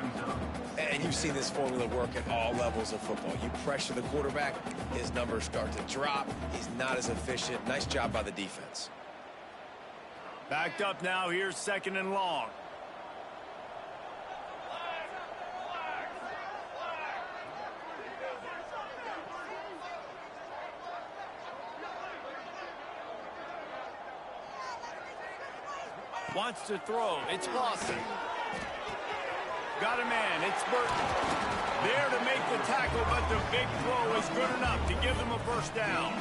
And you've seen this formula work at all levels of football. You pressure the quarterback, his numbers start to drop. He's not as efficient. Nice job by the defense. Backed up now. Here's 2nd and long. Wants to throw. It's Lawson. Got a man. It's Burton. There to make the tackle, but the big throw is good enough to give them a 1st down.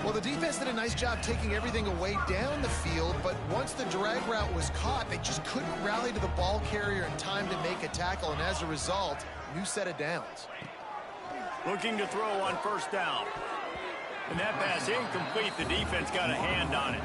Well, the defense did a nice job taking everything away down the field, but once the drag route was caught, they just couldn't rally to the ball carrier in time to make a tackle, and as a result, new set of downs. Looking to throw on 1st down. And that pass incomplete. The defense got a hand on it.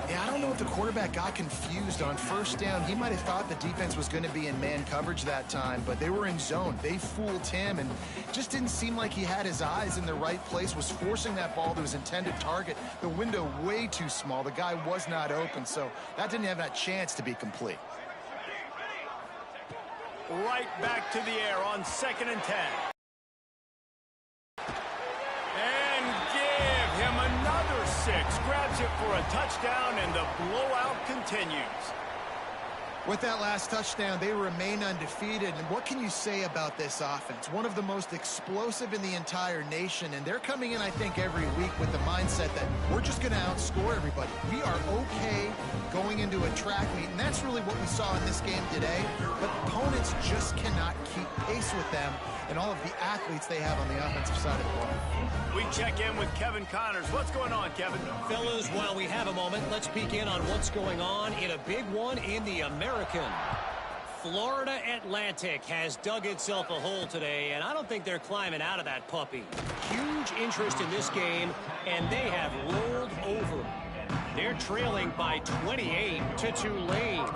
Yeah, I don't know if the quarterback got confused on 1st down. He might have thought the defense was going to be in man coverage that time, but they were in zone. They fooled him, and just didn't seem like he had his eyes in the right place, was forcing that ball to his intended target. The window way too small. The guy was not open, so that didn't have that chance to be complete. Right back to the air on 2nd and 10. Another 6, grabs it for a touchdown, and the blowout continues. With that last touchdown, they remain undefeated. And what can you say about this offense? One of the most explosive in the entire nation, and they're coming in, I think, every week with the mindset that we're just going to outscore everybody. We are okay going into a track meet, and that's really what we saw in this game today. But opponents just cannot keep pace with them and all of the athletes they have on the offensive side of the ball. We check in with Kevin Connors. What's going on, Kevin? Fellas, while we have a moment, let's peek in on what's going on in a big one in the American. Florida Atlantic has dug itself a hole today, and I don't think they're climbing out of that puppy. Huge interest in this game, and they have rolled over. They're trailing by 28 to Tulane.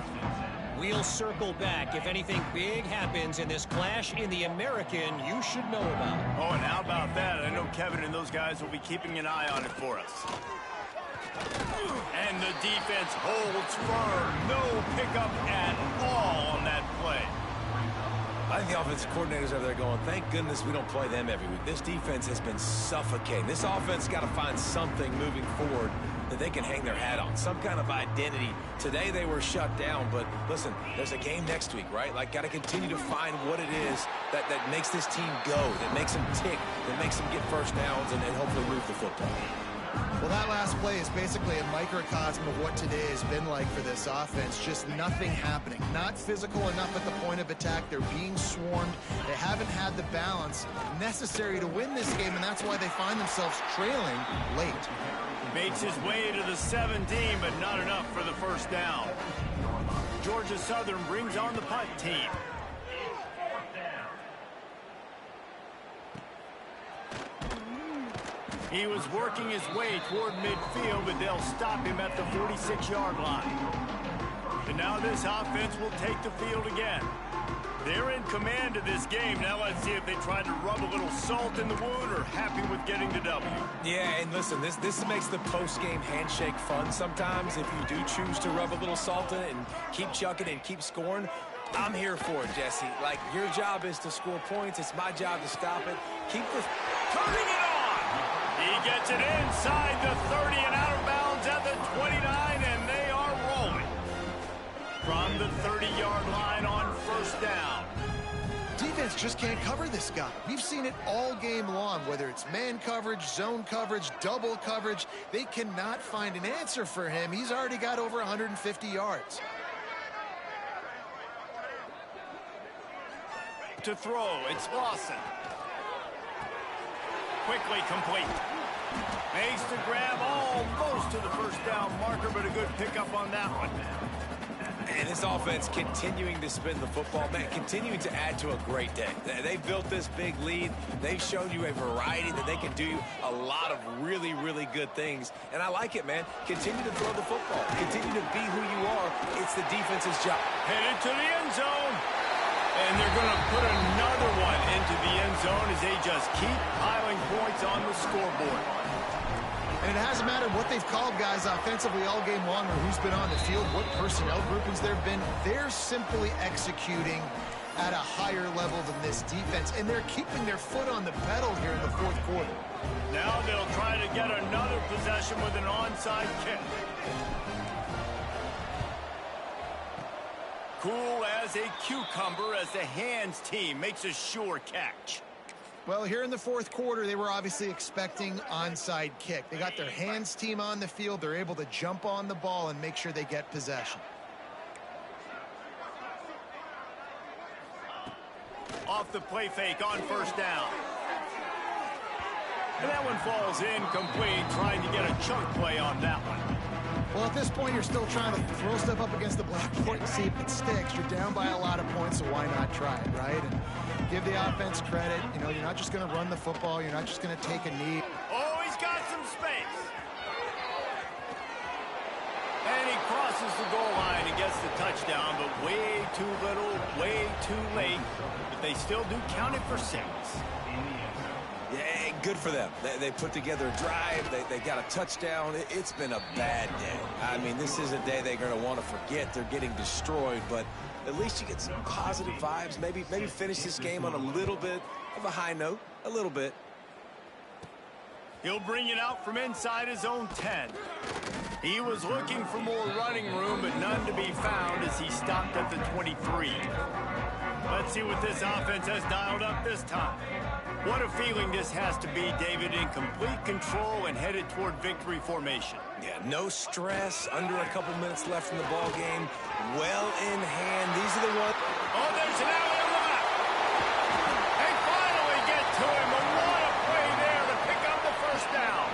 We'll circle back if anything big happens in this clash in the American you should know about. Oh, and how about that? I know Kevin and those guys will be keeping an eye on it for us. And the defense holds firm. No pickup at all on that play. I think the offensive coordinators over there going, thank goodness we don't play them every week. This defense has been suffocating. This offense got to find something moving forward that they can hang their hat on, some kind of identity. Today they were shut down, but listen, there's a game next week, right? Like, got to continue to find what it is that makes this team go, that makes them tick, that makes them get first downs and hopefully move the football. Well, that last play is basically a microcosm of what today has been like for this offense. Just nothing happening. Not physical enough at the point of attack. They're being swarmed. They haven't had the balance necessary to win this game, and that's why they find themselves trailing late. Makes his way to the 17, but not enough for the first down. Georgia Southern brings on the punt team. He was working his way toward midfield, but they'll stop him at the 46-yard line. And now this offense will take the field again. They're in command of this game. Now let's see if they try to rub a little salt in the wound or happy with getting the W. Yeah, and listen, this makes the post-game handshake fun sometimes if you do choose to rub a little salt in it and keep chucking and keep scoring. I'm here for it, Jesse. Like, your job is to score points. It's my job to stop it. Keep the... Turning it on! He gets it inside the 30 and out of bounds at the 29, and they are rolling. From the 30-yard line on first down. Defense just can't cover this guy. We've seen it all game long, whether it's man coverage, zone coverage, double coverage. They cannot find an answer for him. He's already got over 150 yards. To throw, it's Lawson. Quickly complete. Makes the grab almost to the first down marker, but a good pickup on that one. And this offense continuing to spin the football, man, continuing to add to a great day. They've built this big lead. They've shown you a variety that they can do a lot of really, really good things. And I like it, man. Continue to throw the football. Continue to be who you are. It's the defense's job. Headed to the end zone. And they're going to put another one into the end zone as they just keep piling points on the scoreboard. And it hasn't mattered what they've called guys offensively all game long or who's been on the field, what personnel groupings there have been. They're simply executing at a higher level than this defense, and they're keeping their foot on the pedal here in the fourth quarter. Now they'll try to get another possession with an onside kick. Cool as a cucumber as the hands team makes a sure catch. Well, here in the fourth quarter, they were obviously expecting onside kick. They got their hands team on the field. They're able to jump on the ball and make sure they get possession. Off the play fake on first down. And that one falls incomplete, trying to get a chunk play on that one. Well, at this point, you're still trying to throw stuff up against the blackboard and see if it sticks. You're down by a lot of points, so why not try it, right? And give the offense credit. You know, you're not just going to run the football. You're not just going to take a knee. Oh, he's got some space. And he crosses the goal line and gets the touchdown, but way too little, way too late. But they still do count it for 6. Yeah, good for them. They put together a drive. They got a touchdown. It's been a bad day. I mean, this is a day they're going to want to forget. They're getting destroyed, but at least you get some positive vibes. Maybe finish this game on a little bit of a high note. A little bit. He'll bring it out from inside his own 10. He was looking for more running room, but none to be found as he stopped at the 23. Let's see what this offense has dialed up this time. What a feeling this has to be, David, in complete control and headed toward victory formation. Yeah, no stress, under a couple minutes left in the ball game. Well in hand. These are the ones. Oh, there's an alley on the left. They finally get to him, but what a play there to pick up the first down.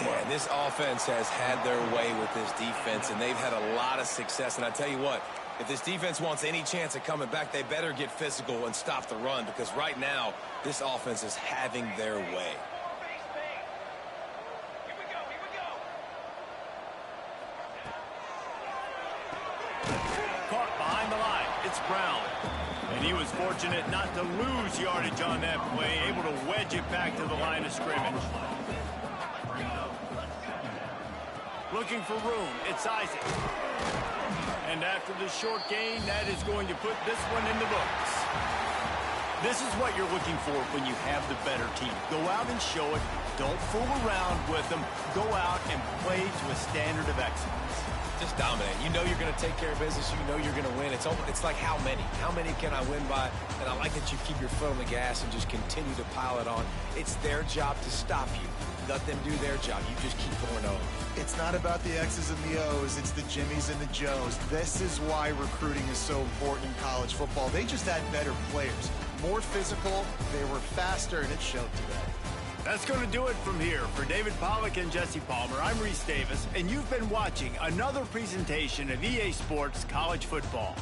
Yeah, this offense has had their way with this defense, and they've had a lot of success. And I tell you what, if this defense wants any chance of coming back, they better get physical and stop the run, because right now, this offense is having their way. ground. And he was fortunate not to lose yardage on that play, able to wedge it back to the line of scrimmage. Looking for room, it's Isaac. And after the short gain, that is going to put this one in the books. This is what you're looking for when you have the better team. Go out and show it. Don't fool around with them. Go out and play to a standard of excellence. Just dominate. You know you're going to take care of business. You know you're going to win. It's like how many? How many can I win by? And I like that you keep your foot on the gas and just continue to pile it on. It's their job to stop you. Let them do their job. You just keep going over. It's not about the X's and the O's. It's the Jimmies and the Joes. This is why recruiting is so important in college football. They just had better players. More physical, they were faster, and it showed today. That's going to do it from here. For David Pollack and Jesse Palmer, I'm Reese Davis, and you've been watching another presentation of EA Sports College Football.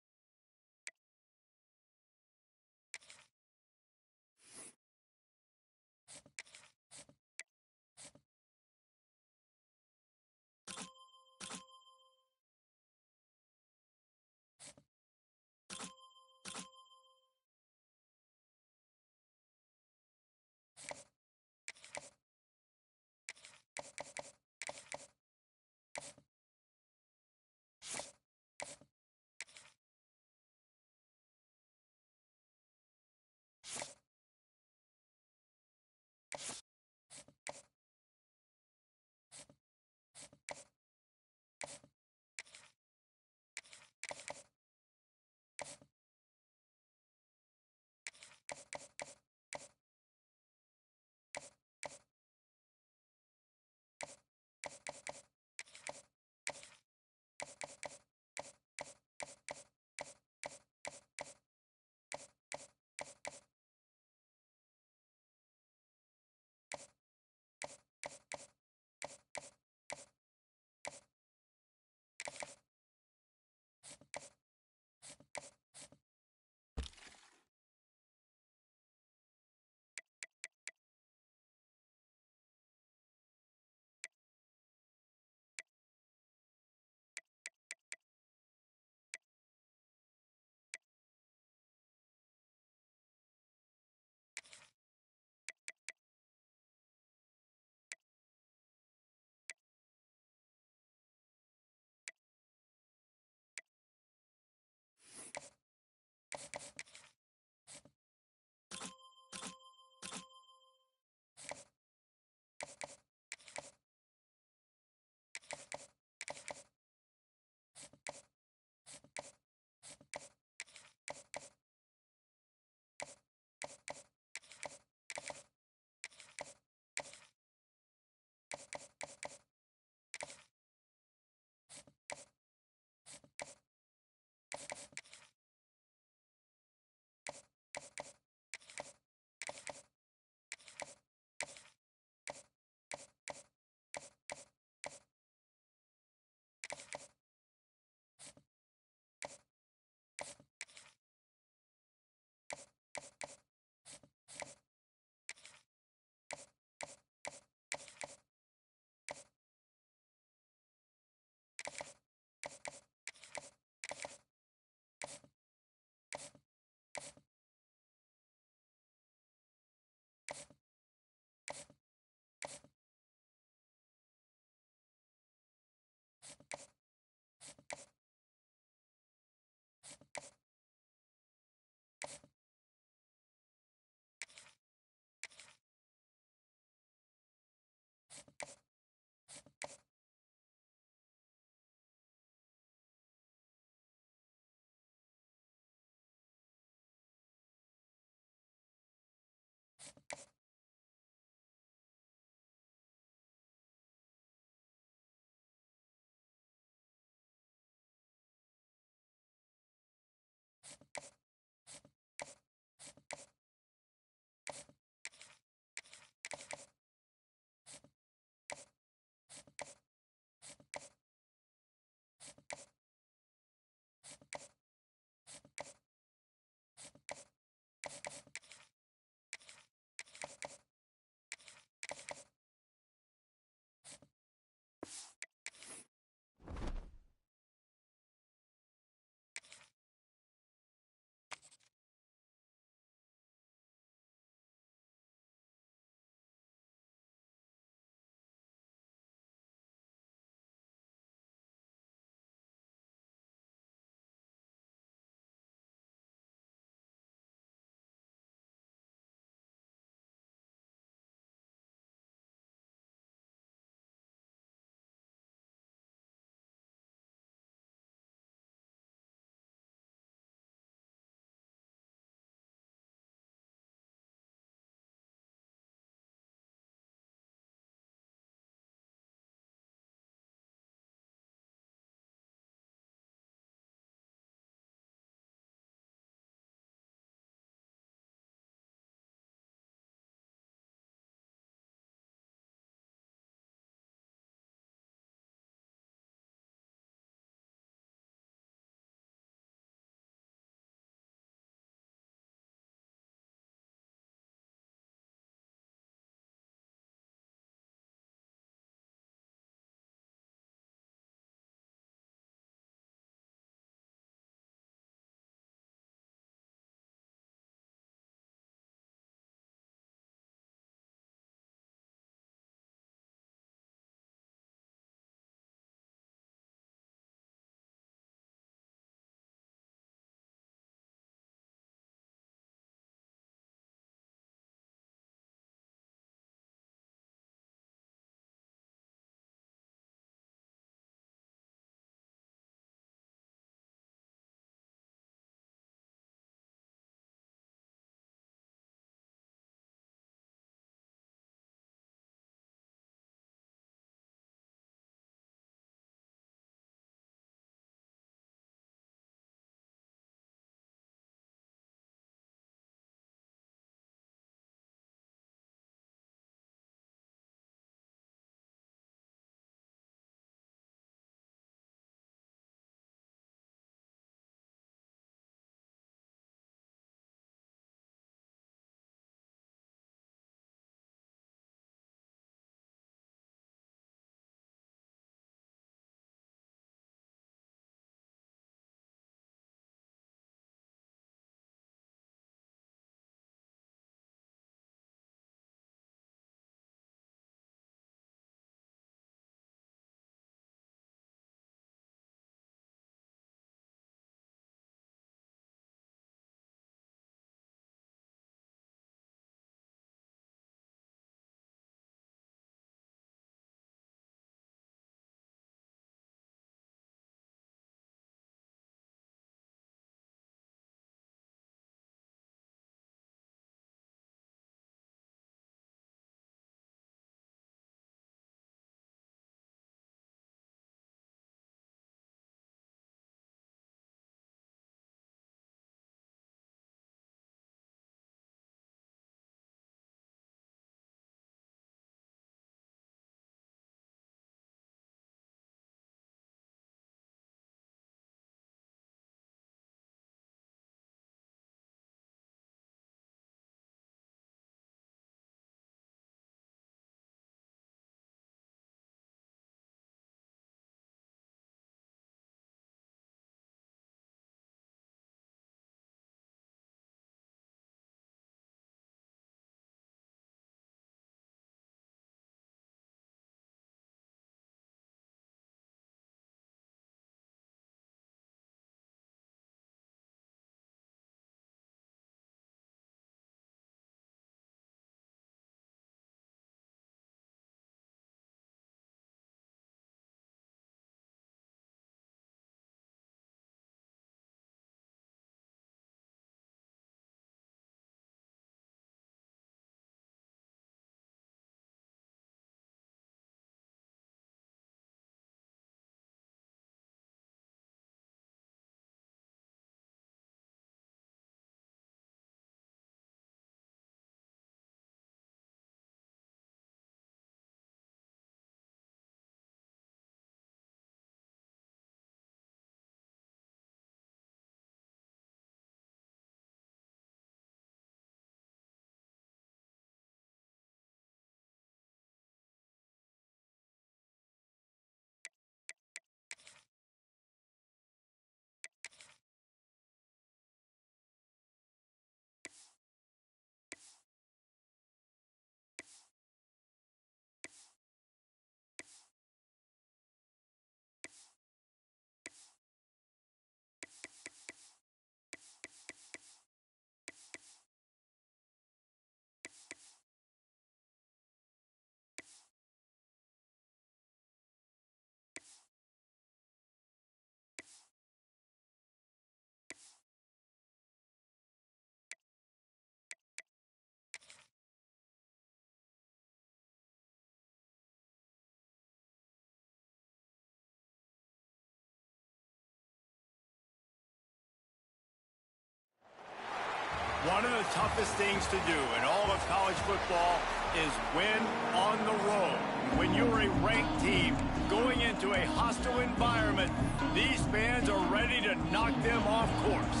One of the toughest things to do in all of college football is win on the road. When you're a ranked team going into a hostile environment, these fans are ready to knock them off course.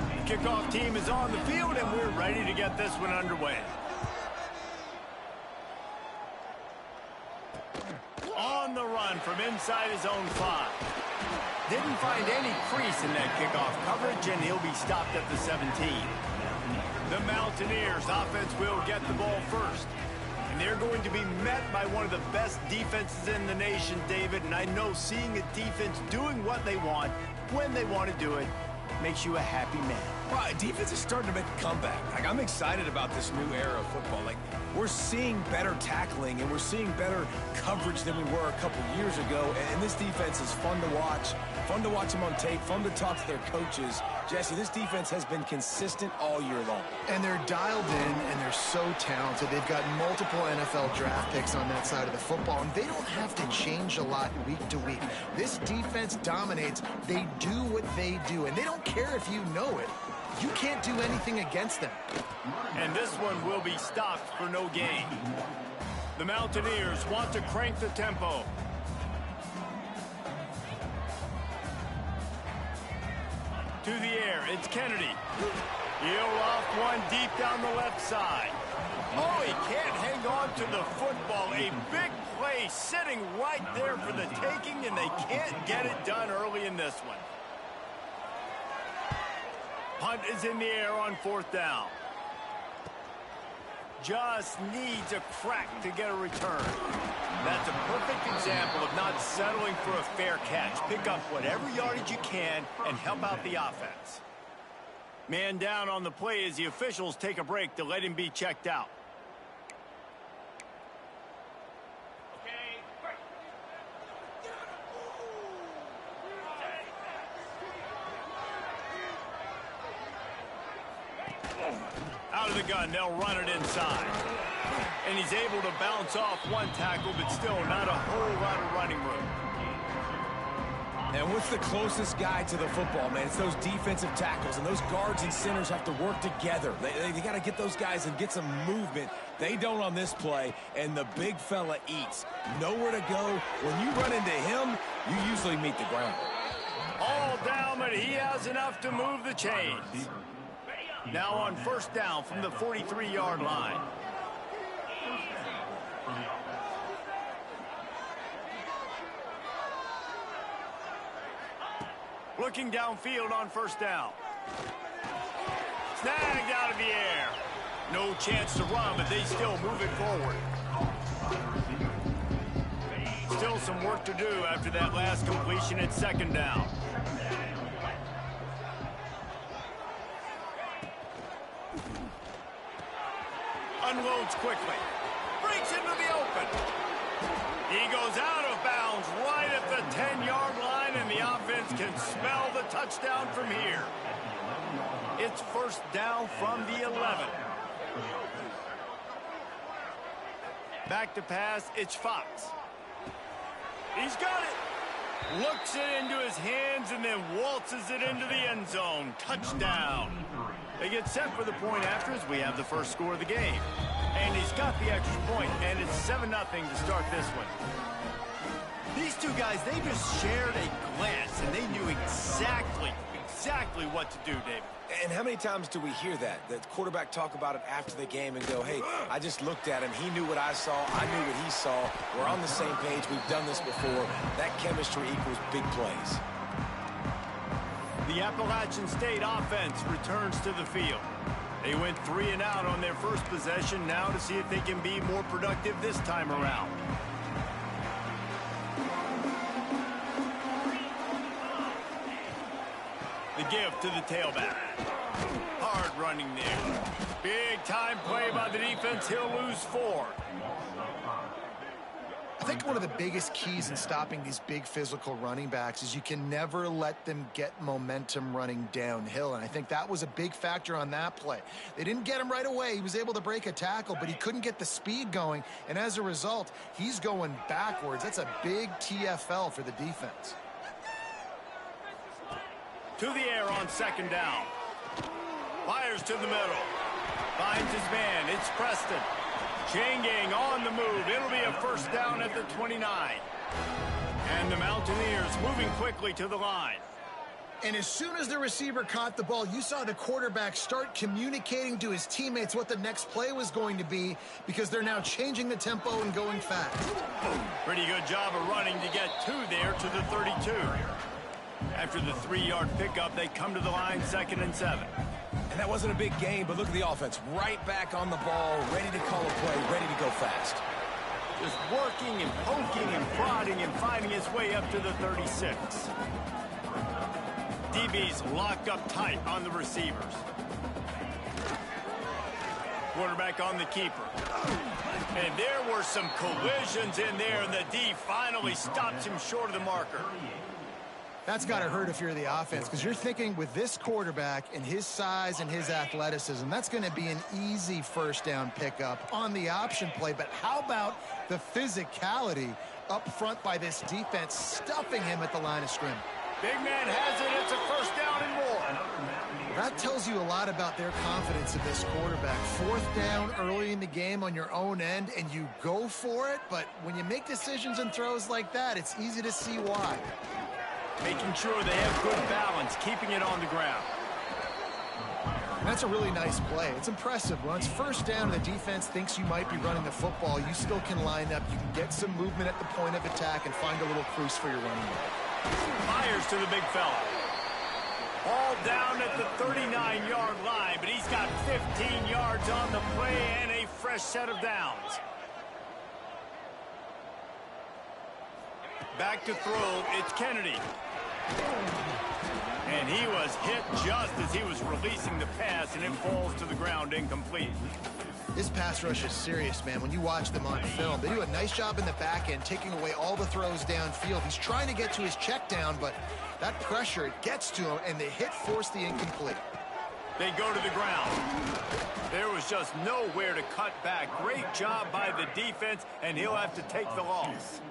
The kickoff team is on the field, and we're ready to get this one underway. On the run from inside his own 5. Didn't find any crease in that kickoff coverage, and he'll be stopped at the 17. The Mountaineers offense will get the ball first. And they're going to be met by one of the best defenses in the nation, David. And I know seeing a defense doing what they want, when they want to do it, makes you a happy man. Well, defense is starting to make a comeback. Like, I'm excited about this new era of football. Like, we're seeing better tackling, and we're seeing better coverage than we were a couple years ago. And this defense is fun to watch them on tape, fun to talk to their coaches. Jesse, this defense has been consistent all year long. And they're dialed in, and they're so talented. They've got multiple NFL draft picks on that side of the football, and they don't have to change a lot week to week. This defense dominates. They do what they do, and they don't care if you know it. You can't do anything against them. And this one will be stopped for no gain. The Mountaineers want to crank the tempo. To the air, it's Kennedy. He'll off one deep down the left side. Oh, he can't hang on to the football. A big play sitting right there for the taking, and they can't get it done early in this one. Punt is in the air on 4th down. Just needs a crack to get a return. That's a perfect example of not settling for a fair catch. Pick up whatever yardage you can and help out the offense. Man down on the play as the officials take a break to let him be checked out. Out of the gun, they'll run it inside. And he's able to bounce off one tackle, but still not a whole lot of running room. And what's the closest guy to the football, man? It's those defensive tackles, and those guards and centers have to work together. They got to get those guys and get some movement. They don't on this play, and the big fella eats. Nowhere to go. When you run into him, you usually meet the ground. All down, but he has enough to move the chains. Now on 1st down from the 43-yard line. Looking downfield on 1st down. Snagged out of the air. No chance to run, but they still move it forward. Still some work to do after that last completion at 2nd down. Unloads quickly. Breaks into the open. He goes out of bounds right at the 10-yard line, and the offense can smell the touchdown from here. It's 1st down from the 11. Back to pass, it's Fox. He's got it. Looks it into his hands and then waltzes it into the end zone. Touchdown. They get set for the point after as we have the first score of the game. And he's got the extra point, and it's 7-0 to start this one. These two guys, they just shared a glance, and they knew exactly what to do, David. And how many times do we hear that? The quarterback talk about it after the game and go, hey, I just looked at him. He knew what I saw. I knew what he saw. We're on the same page. We've done this before. That chemistry equals big plays. The Appalachian State offense returns to the field. They went 3 and out on their first possession, now to see if they can be more productive this time around. The give to the tailback. Hard running there. Big time play by the defense. He'll lose 4. I think one of the biggest keys in stopping these big physical running backs is you can never let them get momentum running downhill, and I think that was a big factor on that play. They didn't get him right away. He was able to break a tackle, but he couldn't get the speed going, and as a result, he's going backwards. That's a big TFL for the defense. To the air on 2nd down. Fires to the middle. Finds his man. It's Preston. Chain gang on the move. It'll be a first down at the 29. And the Mountaineers moving quickly to the line. And as soon as the receiver caught the ball, you saw the quarterback start communicating to his teammates what the next play was going to be, because they're now changing the tempo and going fast. Pretty good job of running to get there to the 32. After the 3-yard pickup, they come to the line, 2nd and 7. And that wasn't a big gain, but look at the offense. Right back on the ball, ready to call a play, ready to go fast. Just working and poking and prodding and finding his way up to the 36. DB's locked up tight on the receivers. Quarterback on the keeper. And there were some collisions in there, and the D finally stops him short of the marker. That's got to hurt if you're the offense, because you're thinking with this quarterback and his size and his athleticism, that's going to be an easy first down pickup on the option play. But how about the physicality up front by this defense, stuffing him at the line of scrimmage? Big man has it. It's a first down and more. That tells you a lot about their confidence in this quarterback. 4th down early in the game on your own end, and you go for it. But when you make decisions and throws like that, it's easy to see why. Making sure they have good balance, keeping it on the ground. And that's a really nice play. It's impressive. When it's first down and the defense thinks you might be running the football, you still can line up. You can get some movement at the point of attack and find a little crease for your running back. Fires to the big fella. All down at the 39-yard line, but he's got 15 yards on the play and a fresh set of downs. Back to throw, it's Kennedy. And he was hit just as he was releasing the pass, and it falls to the ground incomplete. This pass rush is serious, man. When you watch them on film, they do a nice job in the back end, taking away all the throws downfield. He's trying to get to his check down, but that pressure, it gets to him, and the hit forced the incomplete. They go to the ground. There was just nowhere to cut back. Great job by the defense, and he'll have to take the loss.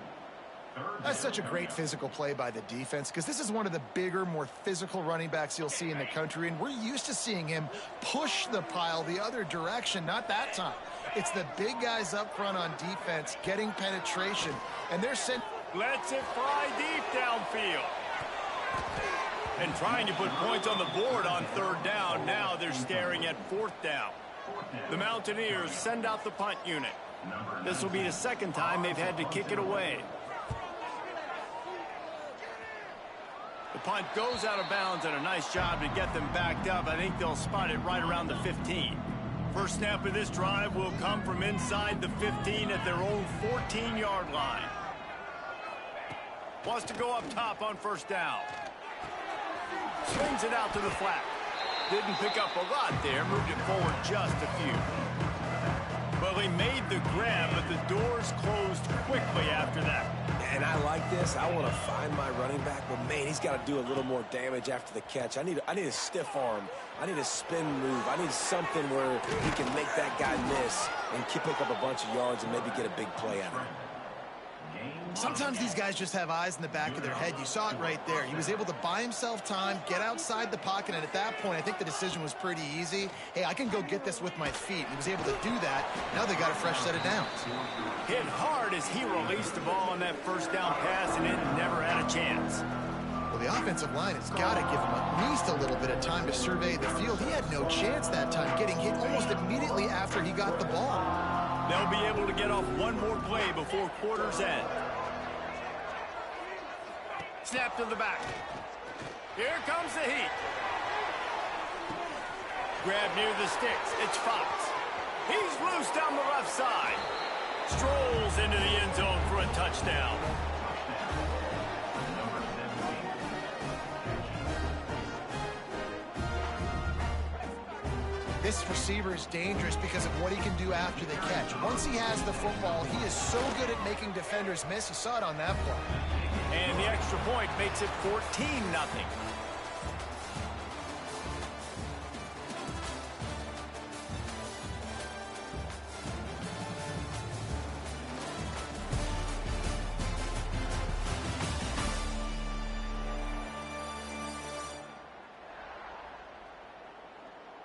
That's such a great physical play by the defense, because this is one of the bigger, more physical running backs you'll see in the country, and we're used to seeing him push the pile the other direction. Not that time. It's the big guys up front on defense getting penetration, and they're sent. Lets it fly deep downfield. And trying to put points on the board on 3rd down. Now they're staring at 4th down. The Mountaineers send out the punt unit. This will be the 2nd time they've had to kick it away. The punt goes out of bounds, and a nice job to get them backed up. I think they'll spot it right around the 15. First snap of this drive will come from inside the 15 at their own 14-yard line. Wants to go up top on 1st down. Swings it out to the flat. Didn't pick up a lot there. Moved it forward just a few. Well, he made the grab, but the doors closed quickly after that. And I like this. I want to find my running back, but man, he's got to do a little more damage after the catch. I need a stiff arm. I need a spin move. I need something where he can make that guy miss and pick up a bunch of yards and maybe get a big play out of it. Sometimes these guys just have eyes in the back of their head. You saw it right there. He was able to buy himself time, get outside the pocket, and at that point, I think the decision was pretty easy. Hey, I can go get this with my feet. He was able to do that. Now they got a fresh set of downs. Hit hard as he released the ball on that 1st down pass, and it never had a chance. Well, the offensive line has got to give him at least a little bit of time to survey the field. He had no chance that time, getting hit almost immediately after he got the ball. They'll be able to get off one more play before quarter's end. Snap to the back. Here comes the heat. Grab near the sticks. It's Fox. He's loose down the left side. Strolls into the end zone for a touchdown. This receiver is dangerous because of what he can do after the catch. Once he has the football, he is so good at making defenders miss. You saw it on that play. And the extra point makes it 14-0.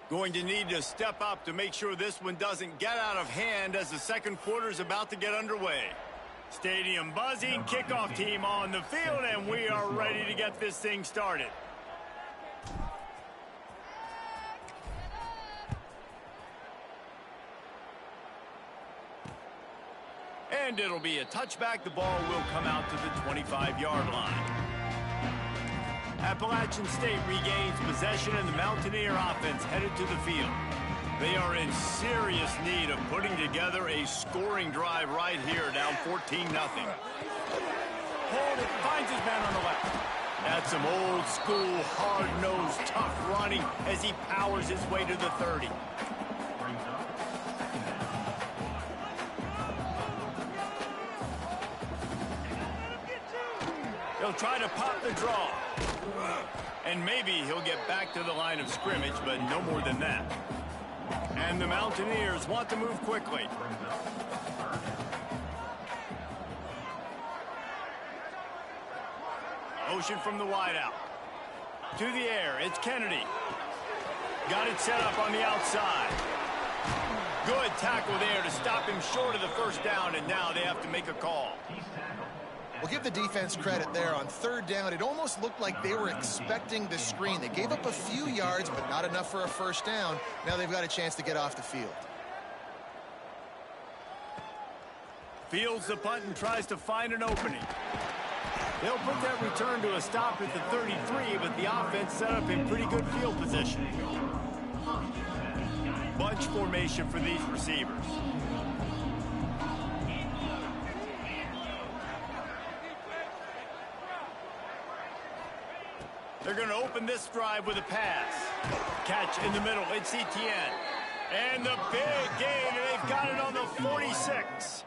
Going to need to step up to make sure this one doesn't get out of hand as the second quarter is about to get underway. Stadium buzzing, kickoff team on the field, and we are ready to get this thing started. And it'll be a touchback. The ball will come out to the 25-yard line. Appalachian State regains possession, and the Mountaineer offense headed to the field. They are in serious need of putting together a scoring drive right here, down 14-0. Hold it, finds his man on the left. That's some old school, hard-nosed, tough running as he powers his way to the 30. He'll try to pop the draw. And maybe he'll get back to the line of scrimmage, but no more than that. And the Mountaineers want to move quickly. Motion from the wideout. To the air, it's Kennedy. Got it set up on the outside. Good tackle there to stop him short of the first down, and now they have to make a call. We'll give the defense credit there. On third down, it almost looked like they were expecting the screen. They gave up a few yards, but not enough for a first down. Now they've got a chance to get off the field. Fields the punt and tries to find an opening. They'll put that return to a stop at the 33, but the offense set up in pretty good field position. Bunch formation for these receivers. They're going to open this drive with a pass. Catch in the middle. It's Etienne. And the big gain, and they've got it on the 46.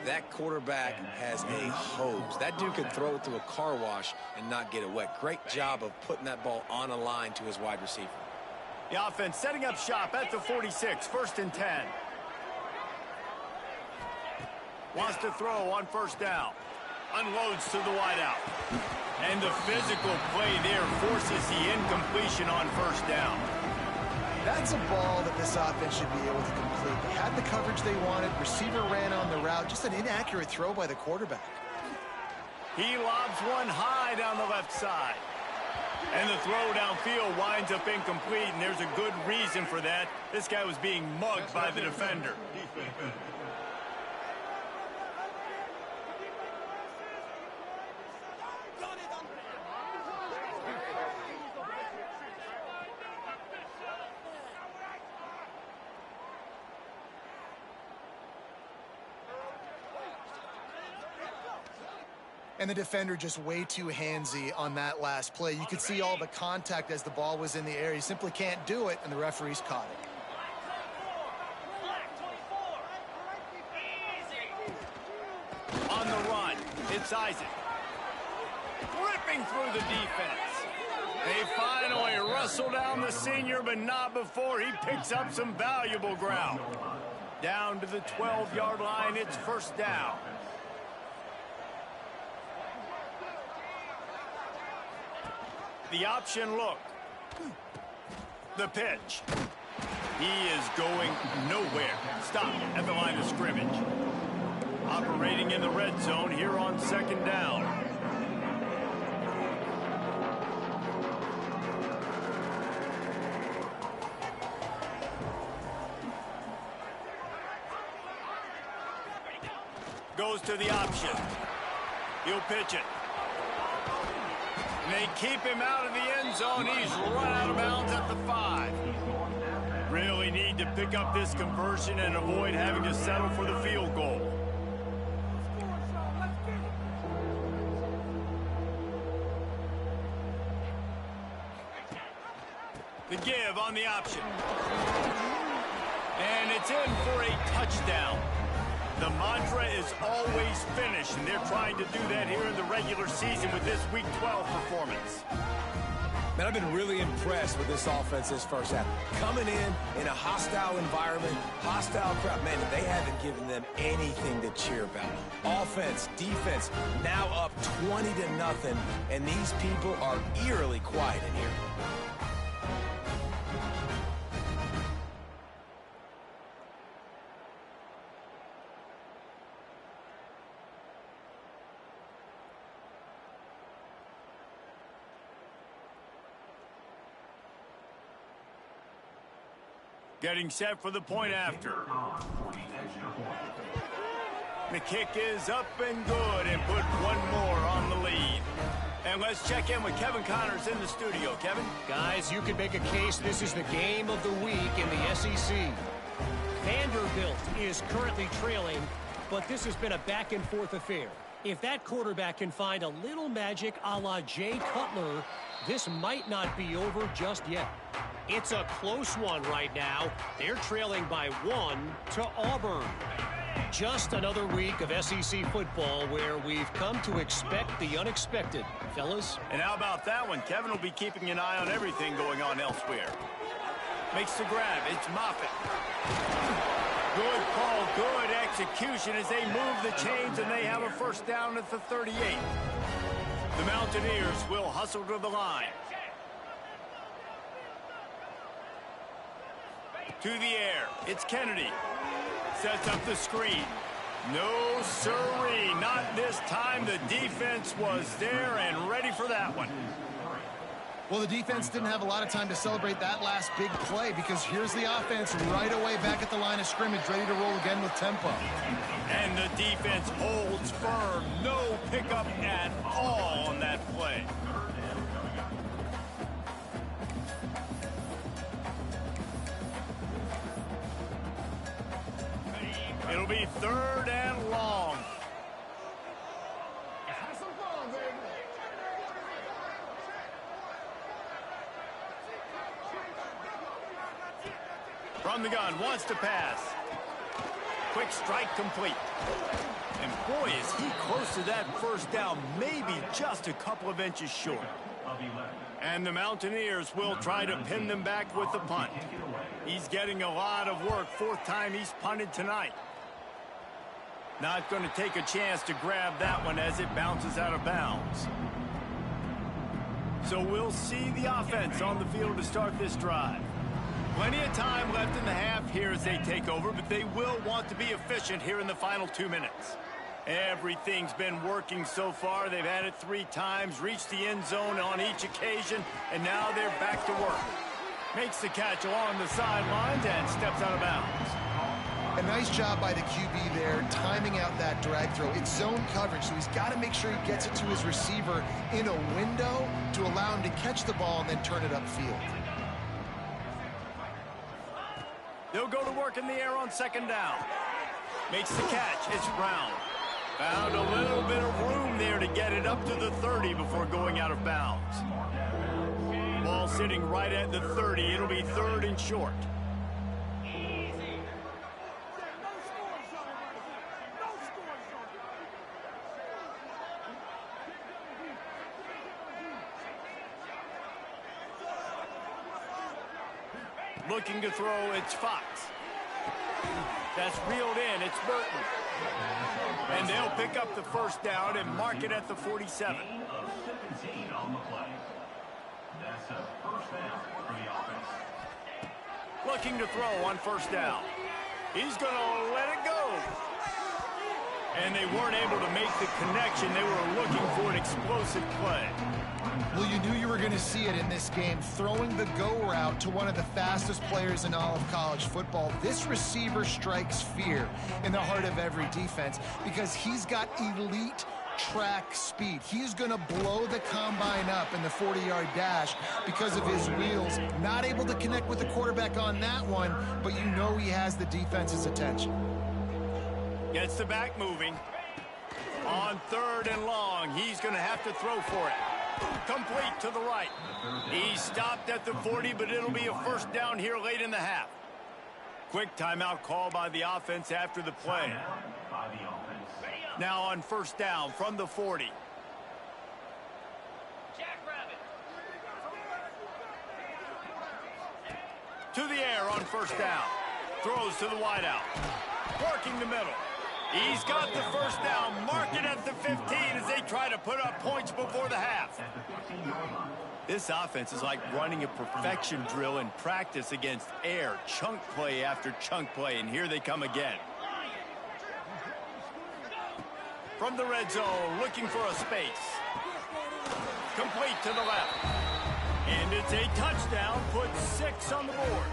That quarterback has a hose. That dude could throw it through a car wash and not get it wet. Great job of putting that ball on a line to his wide receiver. The offense setting up shop at the 46, 1st and 10. Wants to throw on first down. Unloads to the wideout. And the physical play there forces the incompletion on first down. That's a ball that this offense should be able to complete. They had the coverage they wanted. Receiver ran on the route. Just an inaccurate throw by the quarterback. He lobs one high down the left side. And the throw downfield winds up incomplete, and there's a good reason for that. This guy was being mugged by the defender. And the defender just way too handsy on that last play. You could see all the contact as the ball was in the air. He simply can't do it, and the referees caught it. On the run, it's Isaac. Ripping through the defense. They finally wrestle down the senior, but not before he picks up some valuable ground. Down to the 12-yard line, it's first down. The option look. The pitch. He is going nowhere. Stop at the line of scrimmage. Operating in the red zone here on second down. Goes to the option. He'll pitch it. They keep him out of the end zone. He's run out of bounds at the 5. Really need to pick up this conversion and avoid having to settle for the field goal. The give on the option. And it's in for a touchdown. The mantra is always finish, and they're trying to do that here in the regular season with this Week 12 performance. Man, I've been really impressed with this offense this first half. Coming in a hostile environment, hostile crowd, man, they haven't given them anything to cheer about. Offense, defense, now up 20-0, and these people are eerily quiet in here. Getting set for the point after. The kick is up and good and put one more on the lead. And let's check in with Kevin Connors in the studio. Kevin? Guys, you could make a case this is the game of the week in the SEC. Vanderbilt is currently trailing, but this has been a back-and-forth affair. If that quarterback can find a little magic a la Jay Cutler, this might not be over just yet. It's a close one right now. They're trailing by 1 to Auburn. Just another week of SEC football where we've come to expect the unexpected, fellas. And how about that one? Kevin will be keeping an eye on everything going on elsewhere. Makes the grab. It's Moffitt. Good call, good execution as they move the chains, and they have a first down at the 38. The Mountaineers will hustle to the line. To the air. It's Kennedy. Sets up the screen. No sirree, not this time. The defense was there and ready for that one. Well, the defense didn't have a lot of time to celebrate that last big play because here's the offense right away back at the line of scrimmage, ready to roll again with tempo. And the defense holds firm. No pickup at all on that play. It'll be 3rd and long. From the gun, wants to pass. Quick strike complete. And boy, is he close to that first down, maybe just a couple of inches short. And the Mountaineers will try to pin them back with the punt. He's getting a lot of work. 4th time he's punted tonight. Not going to take a chance to grab that one as it bounces out of bounds. So we'll see the offense on the field to start this drive. Plenty of time left in the half here as they take over, but they will want to be efficient here in the final 2 minutes. Everything's been working so far. They've had it 3 times, reached the end zone on each occasion, and now they're back to work. Makes the catch along the sidelines and steps out of bounds. A nice job by the QB there, timing out that drag throw. It's zone coverage, so he's got to make sure he gets it to his receiver in a window to allow him to catch the ball and then turn it upfield. They'll go to work in the air on 2nd down. Makes the catch. It's Brown. Found a little bit of room there to get it up to the 30 before going out of bounds. Ball sitting right at the 30. It'll be 3rd and short. Looking to throw, it's Fox. That's reeled in, it's Burton. And they'll pick up the first down and mark it at the 47. Looking to throw on 1st down. He's going to let it go. And they weren't able to make the connection. They were looking for an explosive play. Well, you knew you were going to see it in this game, throwing the go route to one of the fastest players in all of college football. This receiver strikes fear in the heart of every defense because he's got elite track speed. He's going to blow the combine up in the 40-yard dash because of his wheels. Not able to connect with the quarterback on that one, but you know he has the defense's attention. Gets the back moving. On 3rd and long, he's going to have to throw for it. Complete to the right. He stopped at the 40, but it'll be a first down here late in the half. Quick timeout call by the offense after the play. Now on 1st down from the 40. To the air on 1st down. Throws to the wideout. Working the middle. He's got the first down. Mark it at the 15 as they try to put up points before the half. This offense is like running a perfection drill in practice against air. Chunk play after chunk play, and here they come again. From the red zone, looking for a space. Complete to the left. And it's a touchdown, puts 6 on the board.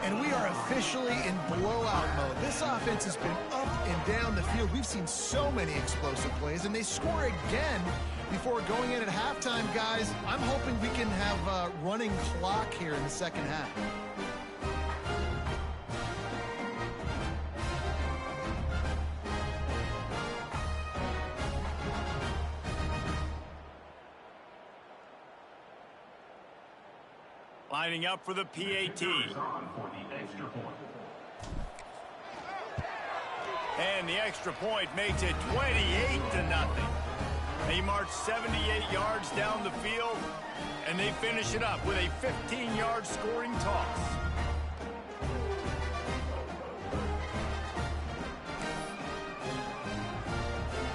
And we are officially in blowout mode. This offense has been up and down the field. We've seen so many explosive plays, and they score again before going in at halftime, guys. I'm hoping we can have a running clock here in the second half. Lining up for the PAT. And the extra point makes it 28-0. They march 78 yards down the field, and they finish it up with a 15-yard scoring toss.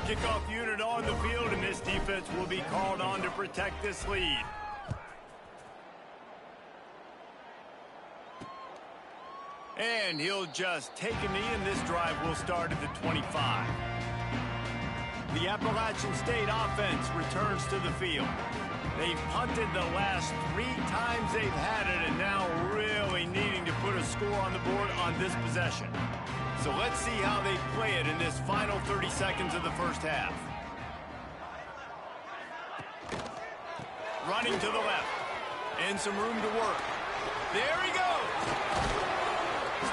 Kickoff unit on the field, and this defense will be called on to protect this lead. And he'll just take a knee, and this drive will start at the 25. The Appalachian State offense returns to the field. They've punted the last 3 times they've had it, and now really needing to put a score on the board on this possession. So let's see how they play it in this final 30 seconds of the first half. Running to the left. And some room to work. There he goes!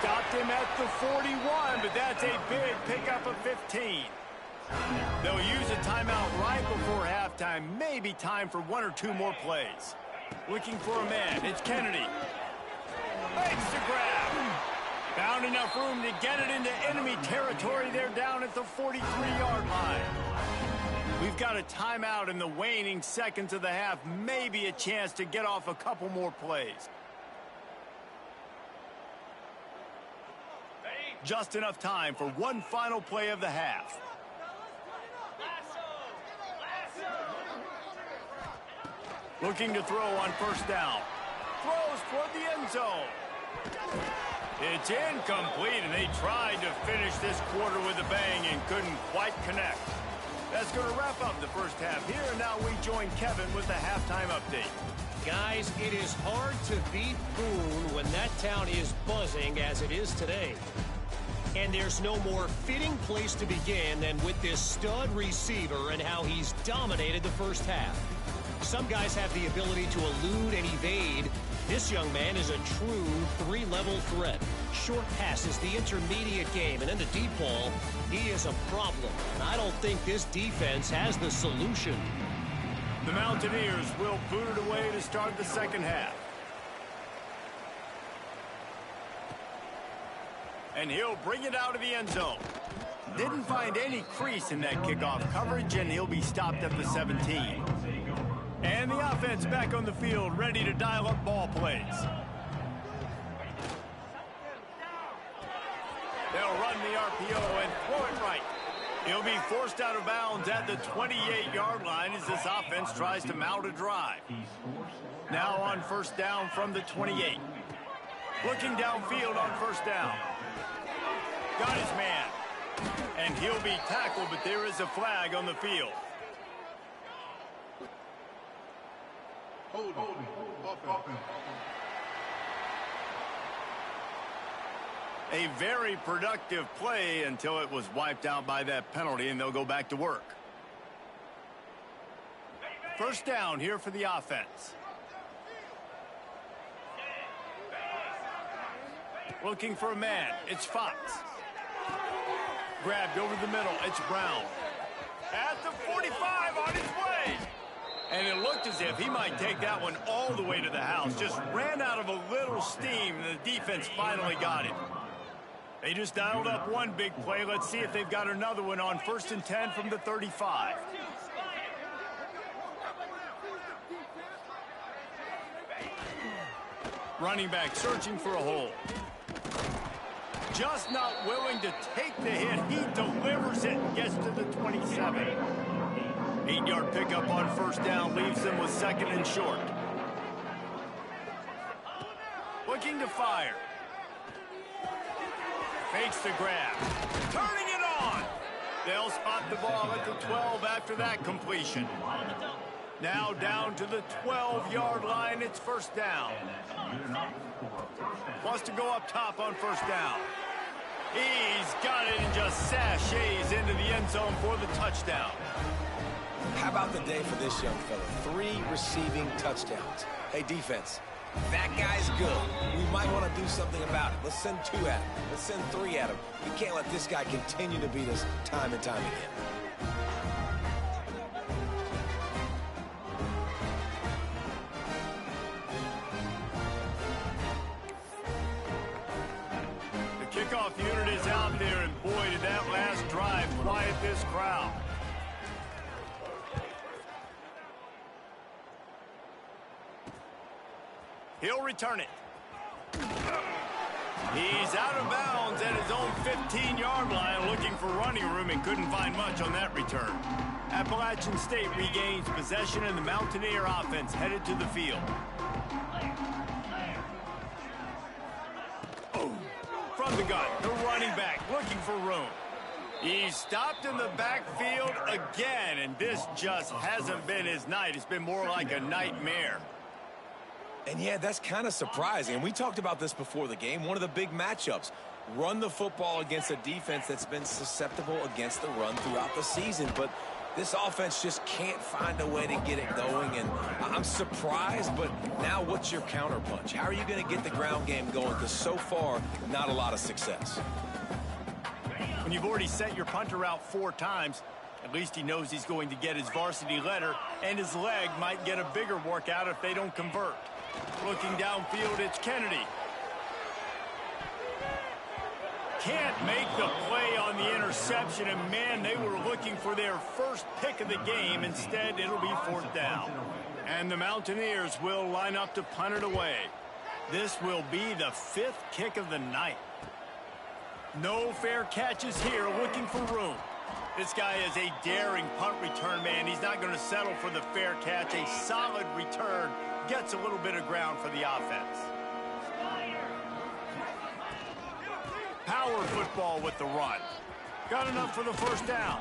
Stopped him at the 41, but that's a big pickup of 15. They'll use a timeout right before halftime. Maybe time for 1 or 2 more plays. Looking for a man. It's Kennedy. Makes the grab. Found enough room to get it into enemy territory. They're down at the 43-yard line. We've got a timeout in the waning seconds of the half. Maybe a chance to get off a couple more plays. Just enough time for one final play of the half. Looking to throw on first down. Throws toward the end zone. It's incomplete, and they tried to finish this quarter with a bang and couldn't quite connect. That's going to wrap up the first half here, and now we join Kevin with the halftime update. Guys, it is hard to beat Boone when that town is buzzing as it is today. And there's no more fitting place to begin than with this stud receiver and how he's dominated the first half. Some guys have the ability to elude and evade. This young man is a true 3-level threat. Short passes, the intermediate game, and then the deep ball, he is a problem. And I don't think this defense has the solution. The Mountaineers will boot it away to start the second half. And he'll bring it out of the end zone. Didn't find any crease in that kickoff coverage, and he'll be stopped at the 17. And the offense back on the field, ready to dial up ball plays. They'll run the RPO and throw it right. He'll be forced out of bounds at the 28-yard line as this offense tries to mount a drive. Now on first down from the 28. Looking downfield on first down. Got his man. And he'll be tackled, but there is a flag on the field. A very productive play until it was wiped out by that penalty, and they'll go back to work. First down here for the offense. Looking for a man. It's Fox. Grabbed over the middle. It's Brown. At the 45 on his way. And it looked as if he might take that one all the way to the house. Just ran out of a little steam, and the defense finally got it. They just dialed up one big play. Let's see if they've got another one on 1st and 10 from the 35. Running back searching for a hole. Just not willing to take the hit. He delivers it and gets to the 27. 8-yard pickup on first down leaves them with 2nd and short. Looking to fire. Fakes the grab. Turning it on. They'll spot the ball at the 12 after that completion. Now down to the 12-yard line. It's first down. Wants to go up top on first down. He's got it and just sashays into the end zone for the touchdown. How about the day for this young fella? 3 receiving touchdowns. Hey, defense, that guy's good. We might want to do something about it. Let's send 2 at him. Let's send 3 at him. We can't let this guy continue to beat us time and time again. The kickoff unit is out there, and boy, did that last drive quiet this crowd. He'll return it. He's out of bounds at his own 15-yard line, looking for running room and couldn't find much on that return. Appalachian State regains possession, and the Mountaineer offense headed to the field. From the gun, the running back looking for room. He's stopped in the backfield again, and this just hasn't been his night. It's been more like a nightmare. And yeah, that's kind of surprising. And we talked about this before the game. One of the big matchups. Run the football against a defense that's been susceptible against the run throughout the season. But this offense just can't find a way to get it going. And I'm surprised, but now what's your counterpunch? How are you going to get the ground game going? Because so far, not a lot of success. When you've already sent your punter out 4 times, at least he knows he's going to get his varsity letter, and his leg might get a bigger workout if they don't convert. Looking downfield, it's Kennedy. Can't make the play on the interception, and man, they were looking for their first pick of the game. Instead, it'll be 4th down. And the Mountaineers will line up to punt it away. This will be the 5th kick of the night. No fair catches here, looking for room. This guy is a daring punt return man. He's not going to settle for the fair catch. A solid return gets a little bit of ground for the offense. Power football with the run. Got enough for the first down.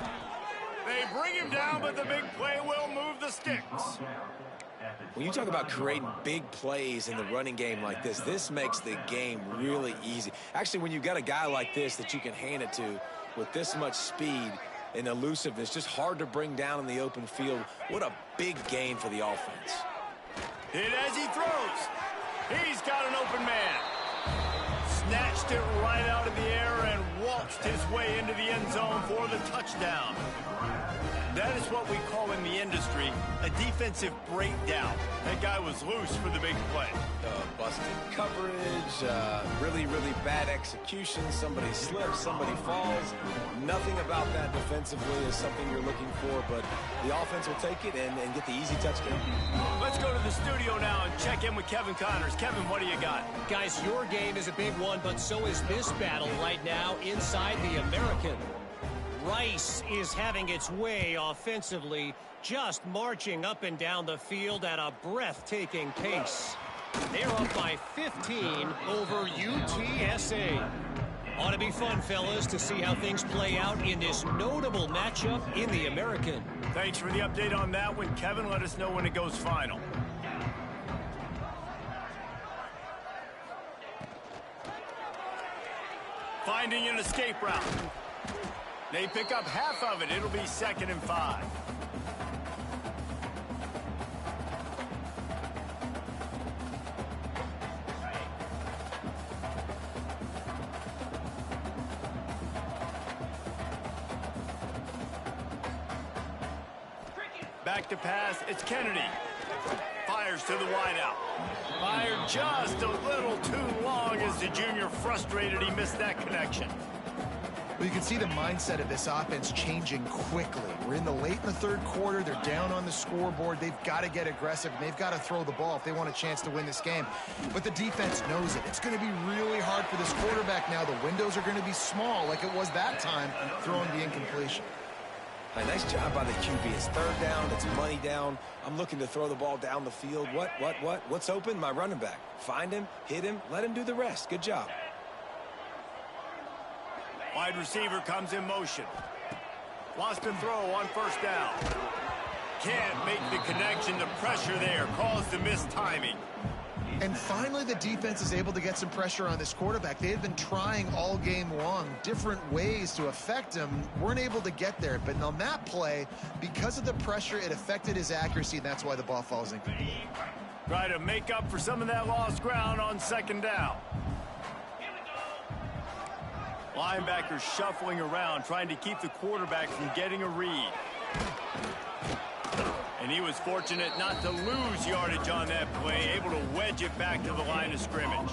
They bring him down, but the big play will move the sticks. When you talk about creating big plays in the running game like this makes the game really easy. Actually, when you've got a guy like this that you can hand it to with this much speed and elusiveness, just hard to bring down in the open field. What a big gain for the offense. Hit as he throws. He's got an open man. Snatched it right out of the air and waltzed his way into the end zone for the touchdown. That is what we call in the industry a defensive breakdown. That guy was loose for the big play. Busted coverage, really bad execution. Somebody slips, somebody falls. Nothing about that defensively is something you're looking for, but the offense will take it and get the easy touchdown. Let's go to the studio now and check in with Kevin Connors. Kevin, what do you got? Guys, your game is a big one, but so is this battle right now inside the American. Rice is having its way offensively, just marching up and down the field at a breathtaking pace. They're up by 15 over UTSA. Ought to be fun, fellas, to see how things play out in this notable matchup in the American. Thanks for the update on that one, Kevin. Let us know when it goes final. Finding an escape route. They pick up half of it. It'll be 2nd and 5. Back to pass. It's Kennedy. Fires to the wideout. Fired just a little too long as the junior frustrated he missed that connection. Well, you can see the mindset of this offense changing quickly. We're in the 3rd quarter. They're down on the scoreboard. They've got to get aggressive, and they've got to throw the ball if they want a chance to win this game. But the defense knows it. It's going to be really hard for this quarterback now. The windows are going to be small like it was that time throwing the incompletion. A nice job by the QB. It's 3rd down. It's money down. I'm looking to throw the ball down the field. What's open? My running back. Find him, hit him, let him do the rest. Good job. Wide receiver comes in motion. Lost a throw on 1st down. can't make the connection. The pressure there caused the missed timing. And finally, the defense is able to get some pressure on this quarterback. They had been trying all game long different ways to affect him, weren't able to get there. But on that play, because of the pressure, it affected his accuracy, and that's why the ball falls incomplete. Try to make up for some of that lost ground on second down. Linebackers shuffling around, trying to keep the quarterback from getting a read. And he was fortunate not to lose yardage on that play, able to wedge it back to the line of scrimmage.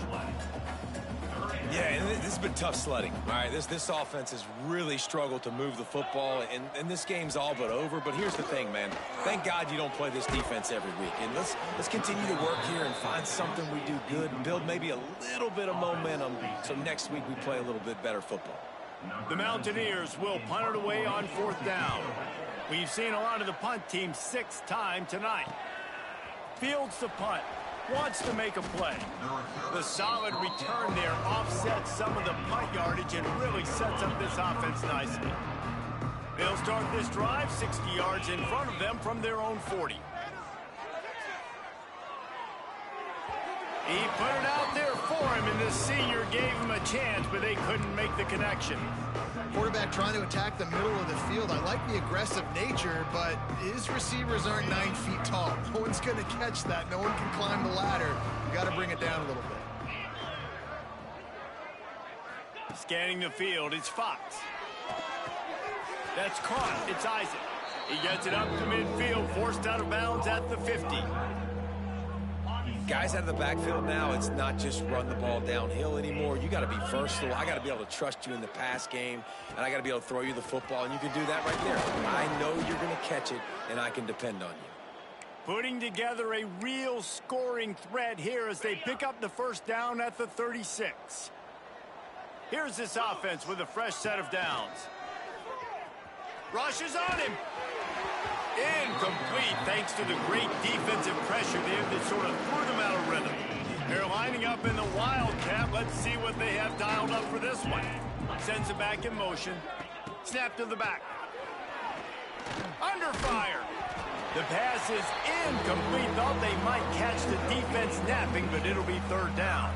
Yeah, and this has been tough sledding. All right, this offense has really struggled to move the football, and this game's all but over. But here's the thing, man. Thank God you don't play this defense every week. And let's continue to work here and find something we do good and build maybe a little bit of momentum so next week we play a little bit better football. The Mountaineers will punt it away on fourth down. We've seen a lot of the punt team 6th time tonight. Fields the punt. Wants to make a play. The solid return there offsets some of the punt yardage and really sets up this offense nicely. They'll start this drive 60 yards in front of them from their own 40. He put it out there for him, and the senior gave him a chance, but they couldn't make the connection. Quarterback trying to attack the middle of the field. I like the aggressive nature, but his receivers aren't 9 feet tall. No one's going to catch that. No one can climb the ladder. You got to bring it down a little bit. Scanning the field, it's Fox. That's caught. It's Isaac. He gets it up to midfield, forced out of bounds at the 50. Guys out of the backfield now, it's not just run the ball downhill anymore. You got to be versatile. I got to be able to trust you in the pass game, and I got to be able to throw you the football, and you can do that right there. I know you're going to catch it, and I can depend on you. Putting together a real scoring threat here as they pick up the first down at the 36. Here's this offense with a fresh set of downs. Rushes on him. Incomplete thanks to the great defensive pressure there that sort of threw them out of rhythm. They're lining up in the Wildcat. Let's see what they have dialed up for this one. Sends it back in motion. Snap to the back. Under fire. The pass is incomplete. Thought they might catch the defense napping, but it'll be third down.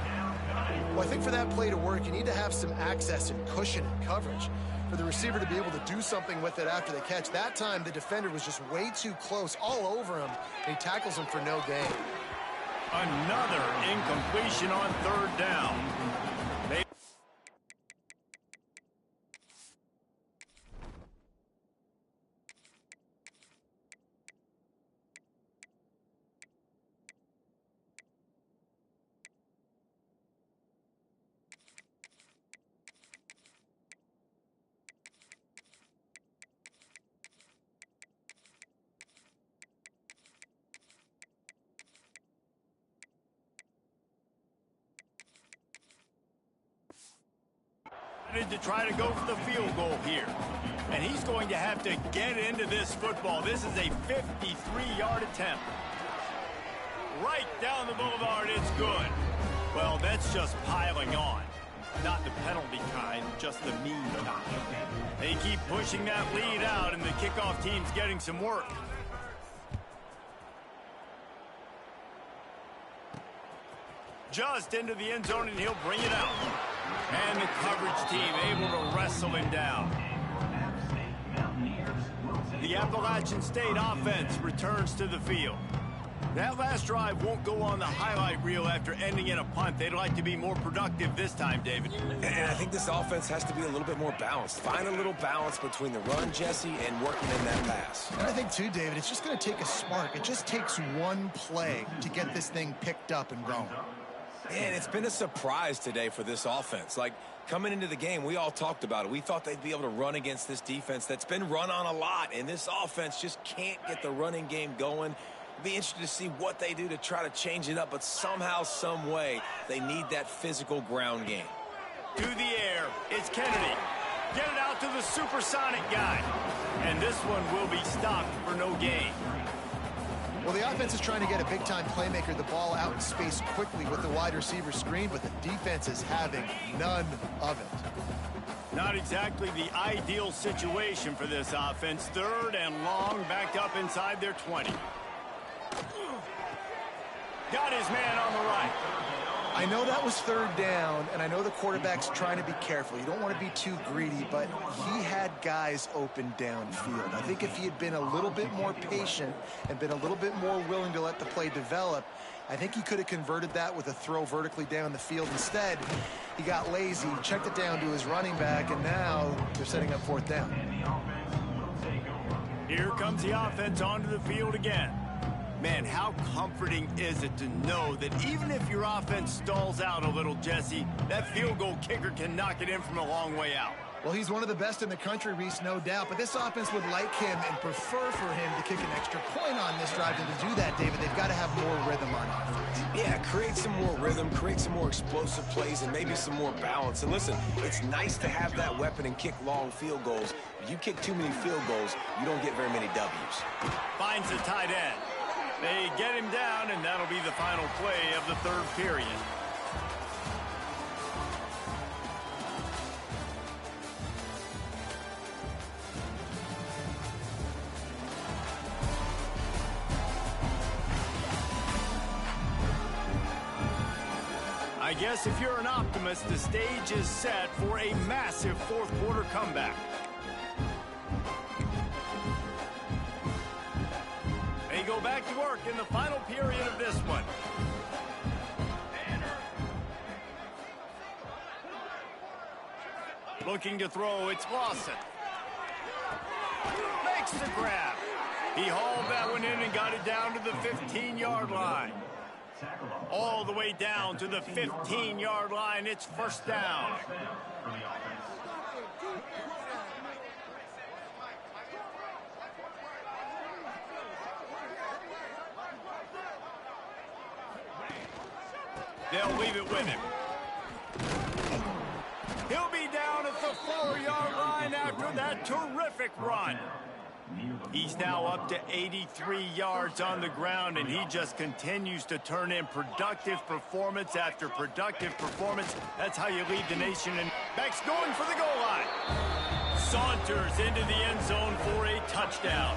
Well, I think for that play to work, you need to have some access and cushion and coverage for the receiver to be able to do something with it after the catch. That time, the defender was just way too close, all over him, and he tackles him for no gain. Another incompletion on third down. To try to go for the field goal here. And he's going to have to get into this football. This is a 53-yard attempt. Right down the boulevard, it's good. Well, that's just piling on. Not the penalty kind, just the mean kind. They keep pushing that lead out, and the kickoff team's getting some work. Just into the end zone, and he'll bring it out. And the coverage team able to wrestle him down. The Appalachian State offense returns to the field. That last drive won't go on the highlight reel after ending in a punt. They'd like to be more productive this time, David. And I think this offense has to be a little bit more balanced. Find a little balance between the run, Jesse, and working in that pass. And I think, too, David, it's just going to take a spark. It just takes one play to get this thing picked up and going. Man, it's been a surprise today for this offense. Like, coming into the game, we all talked about it. We thought they'd be able to run against this defense that's been run on a lot, and this offense just can't get the running game going. Be interested to see what they do to try to change it up, but somehow, some way, they need that physical ground game. To the air, it's Kennedy. Get it out to the supersonic guy. And this one will be stopped for no gain. Well, the offense is trying to get a big-time playmaker the ball out in space quickly with the wide receiver screen, but the defense is having none of it. Not exactly the ideal situation for this offense. 3rd and long, backed up inside their 20. Got his man on the right. I know that was 3rd down, and I know the quarterback's trying to be careful. You don't want to be too greedy, but he had guys open downfield. I think if he had been a little bit more patient and been a little bit more willing to let the play develop, I think he could have converted that with a throw vertically down the field. Instead, he got lazy, checked it down to his running back, and now they're setting up 4th down. Here comes the offense onto the field again. Man, how comforting is it to know that even if your offense stalls out a little, Jesse, that field goal kicker can knock it in from a long way out. Well, he's one of the best in the country, Reese, no doubt. But this offense would like him and prefer for him to kick an extra point on this drive. And to do that, David, they've got to have more rhythm on offense. Yeah, create some more rhythm, create some more explosive plays, and maybe some more balance. And listen, it's nice to have that weapon and kick long field goals. If you kick too many field goals, you don't get very many W's. Finds the tight end. They get him down, and that'll be the final play of the 3rd period. I guess if you're an optimist, the stage is set for a massive 4th quarter comeback. They go back to work in the final period of this one. Looking to throw, it's Lawson. Makes the grab. He hauled that one in and got it down to the 15-yard line. All the way down to the 15-yard line. It's 1st down. They'll leave it with him. He'll be down at the 4-yard line after that terrific run. He's now up to 83 yards on the ground, and he just continues to turn in productive performance after productive performance. That's how you lead the nation. And Beck's going for the goal line. Saunters into the end zone for a touchdown.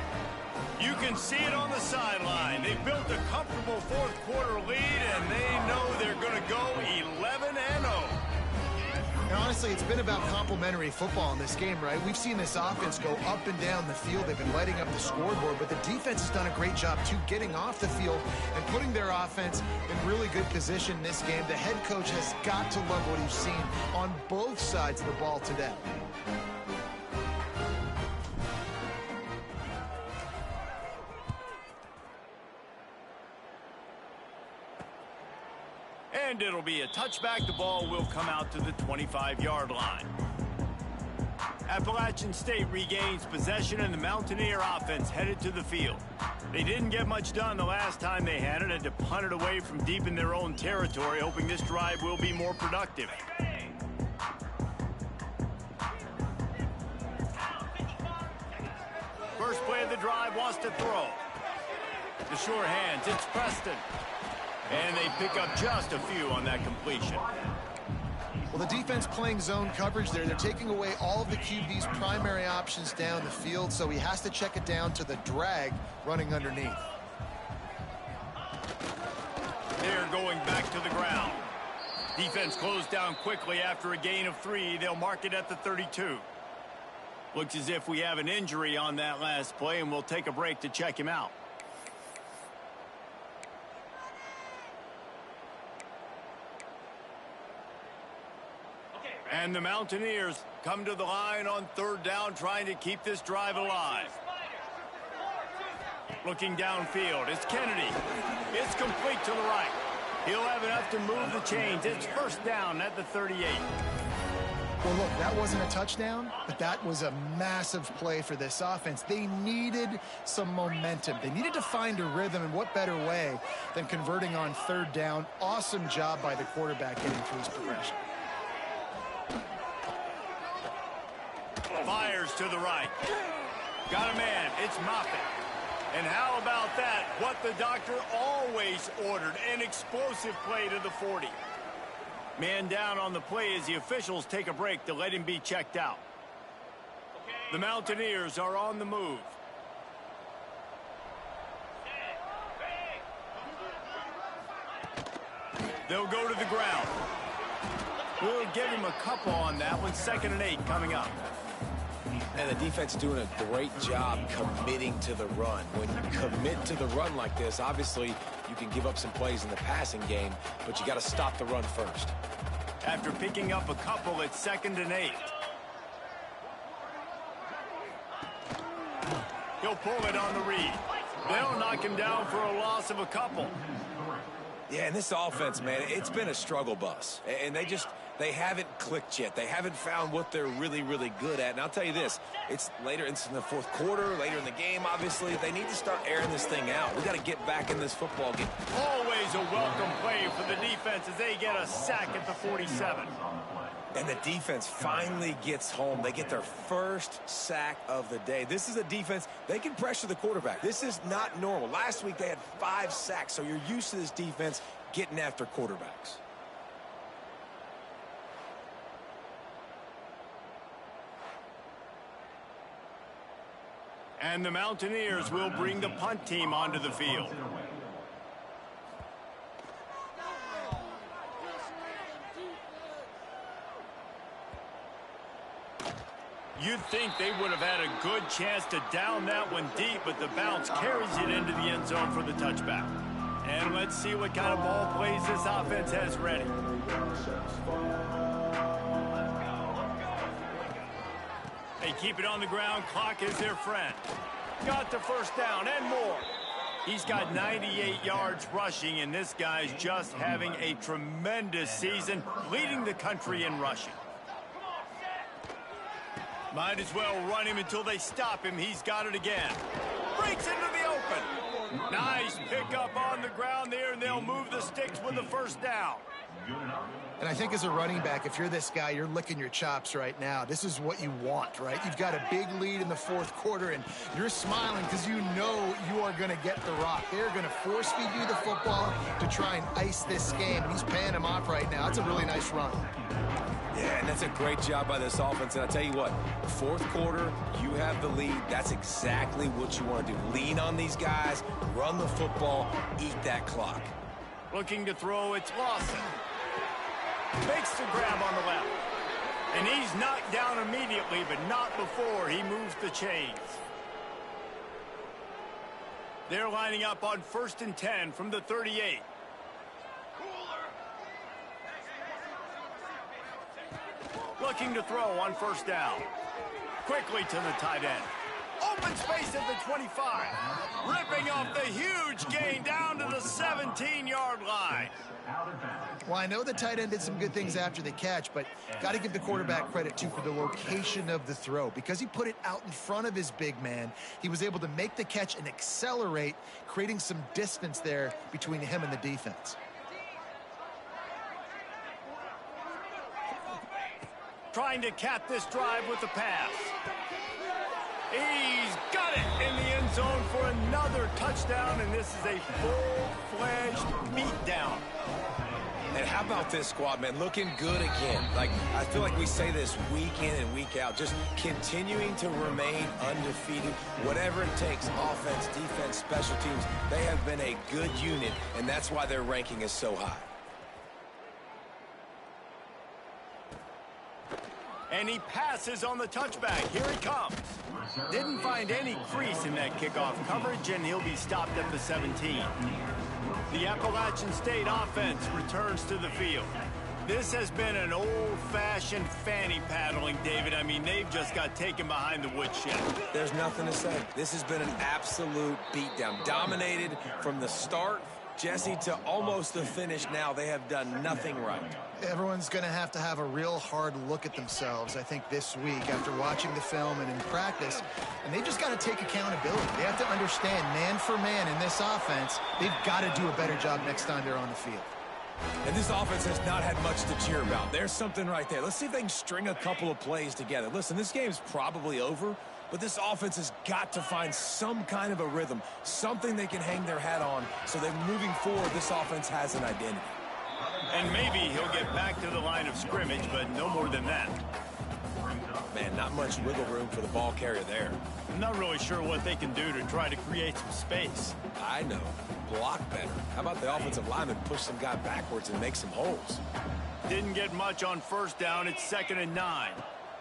You can see it on the sideline. They've built a comfortable 4th quarter lead, and they know they're going to go 11-0. And honestly, it's been about complementary football in this game, right? We've seen this offense go up and down the field. They've been lighting up the scoreboard, but the defense has done a great job, too, getting off the field and putting their offense in really good position in this game. The head coach has got to love what he's seen on both sides of the ball today. And it'll be a touchback. The ball will come out to the 25-yard line. Appalachian State regains possession, and the Mountaineer offense headed to the field. They didn't get much done the last time they had it, had to punt it away from deep in their own territory, hoping this drive will be more productive. First play of the drive, wants to throw. The sure hands, it's Preston. And they pick up just a few on that completion. Well, the defense playing zone coverage there. They're taking away all of the QB's primary options down the field, so he has to check it down to the drag running underneath. They're going back to the ground. Defense closed down quickly after a gain of 3. They'll mark it at the 32. Looks as if we have an injury on that last play, and we'll take a break to check him out. And the Mountaineers come to the line on 3rd down, trying to keep this drive alive. Looking downfield, it's Kennedy. It's complete to the right. He'll have enough to move the chains. It's 1st down at the 38. Well, look, that wasn't a touchdown, but that was a massive play for this offense. They needed some momentum. They needed to find a rhythm, and what better way than converting on 3rd down. Awesome job by the quarterback getting through his progression. Fires to the right. Got a man. It's Moffitt. And how about that? What the doctor always ordered. An explosive play to the 40. Man down on the play as the officials take a break to let him be checked out. The Mountaineers are on the move. They'll go to the ground. We'll give him a couple on that one. 2nd and 8 coming up. And the defense doing a great job committing to the run. When you commit to the run like this, obviously you can give up some plays in the passing game, but you got to stop the run first. After picking up a couple, it's 2nd and 8. He'll pull it on the read. They'll knock him down for a loss of a couple. Yeah, and this offense, man, it's been a struggle bus. And they haven't clicked yet. They haven't found what they're really, really good at. And I'll tell you this, it's later in the 4th quarter, later in the game, obviously. They need to start airing this thing out. We got to get back in this football game. Always a welcome play for the defense as they get a sack at the 47. And the defense finally gets home. They get their first sack of the day. This is a defense, they can pressure the quarterback. This is not normal. Last week they had 5 sacks, so you're used to this defense getting after quarterbacks. And the Mountaineers will bring the punt team onto the field. You'd think they would have had a good chance to down that one deep, but the bounce carries it into the end zone for the touchback. And let's see what kind of ball plays this offense has ready. They keep it on the ground. Clock is their friend. Got the first down and more. He's got 98 yards rushing, and this guy's just having a tremendous season, leading the country in rushing. Might as well run him until they stop him. He's got it again. Breaks into the open. Nice pickup on the ground there, and they'll move the sticks with the first down. And I think as a running back, if you're this guy, you're licking your chops right now. This is what you want, right? You've got a big lead in the 4th quarter, and you're smiling because you know you are going to get the rock. They're going to force feed you the football to try and ice this game, and he's paying him off right now. It's a really nice run. Yeah, and that's a great job by this offense. And I tell you what, 4th quarter, you have the lead. That's exactly what you want to do. Lean on these guys, run the football, eat that clock. Looking to throw, it's Lawson. Makes the grab on the left. And he's knocked down immediately, but not before he moves the chains. They're lining up on 1st and 10 from the 38. Looking to throw on 1st down. Quickly to the tight end. Open space at the 25. Ripping off the huge gain down to the 17-yard line. Well, I know the tight end did some good things after the catch, but got to give the quarterback credit, too, for the location of the throw. Because he put it out in front of his big man, he was able to make the catch and accelerate, creating some distance there between him and the defense. Trying to cap this drive with the pass. He's got it in the end zone for another touchdown, and this is a full-fledged beatdown. And how about this squad, man? Looking good again. I feel like we say this week in and week out, just continuing to remain undefeated. Whatever it takes, offense, defense, special teams, they have been a good unit, and that's why their ranking is so high. And he passes on the touchback. Here he comes. Didn't find any crease in that kickoff coverage, and he'll be stopped at the 17. The Appalachian State offense returns to the field. This has been an old-fashioned fanny paddling, David. I mean, they've just got taken behind the woodshed. There's nothing to say. This has been an absolute beatdown. Dominated from the start, Jesse, to almost the finish now. They have done nothing right. Everyone's going to have a real hard look at themselves, I think, this week after watching the film and in practice. And they just got to take accountability. They have to understand, man for man in this offense, they've got to do a better job next time they're on the field. And this offense has not had much to cheer about. There's something right there. Let's see if they can string a couple of plays together. Listen, this game's probably over, but this offense has got to find some kind of a rhythm, something they can hang their hat on so that moving forward, this offense has an identity. And maybe he'll get back to the line of scrimmage, but no more than that. Man, not much wiggle room for the ball carrier there. I'm not really sure what they can do to try to create some space. I know. Block better. How about the offensive lineman push some guy backwards and make some holes? Didn't get much on first down. It's 2nd and 9.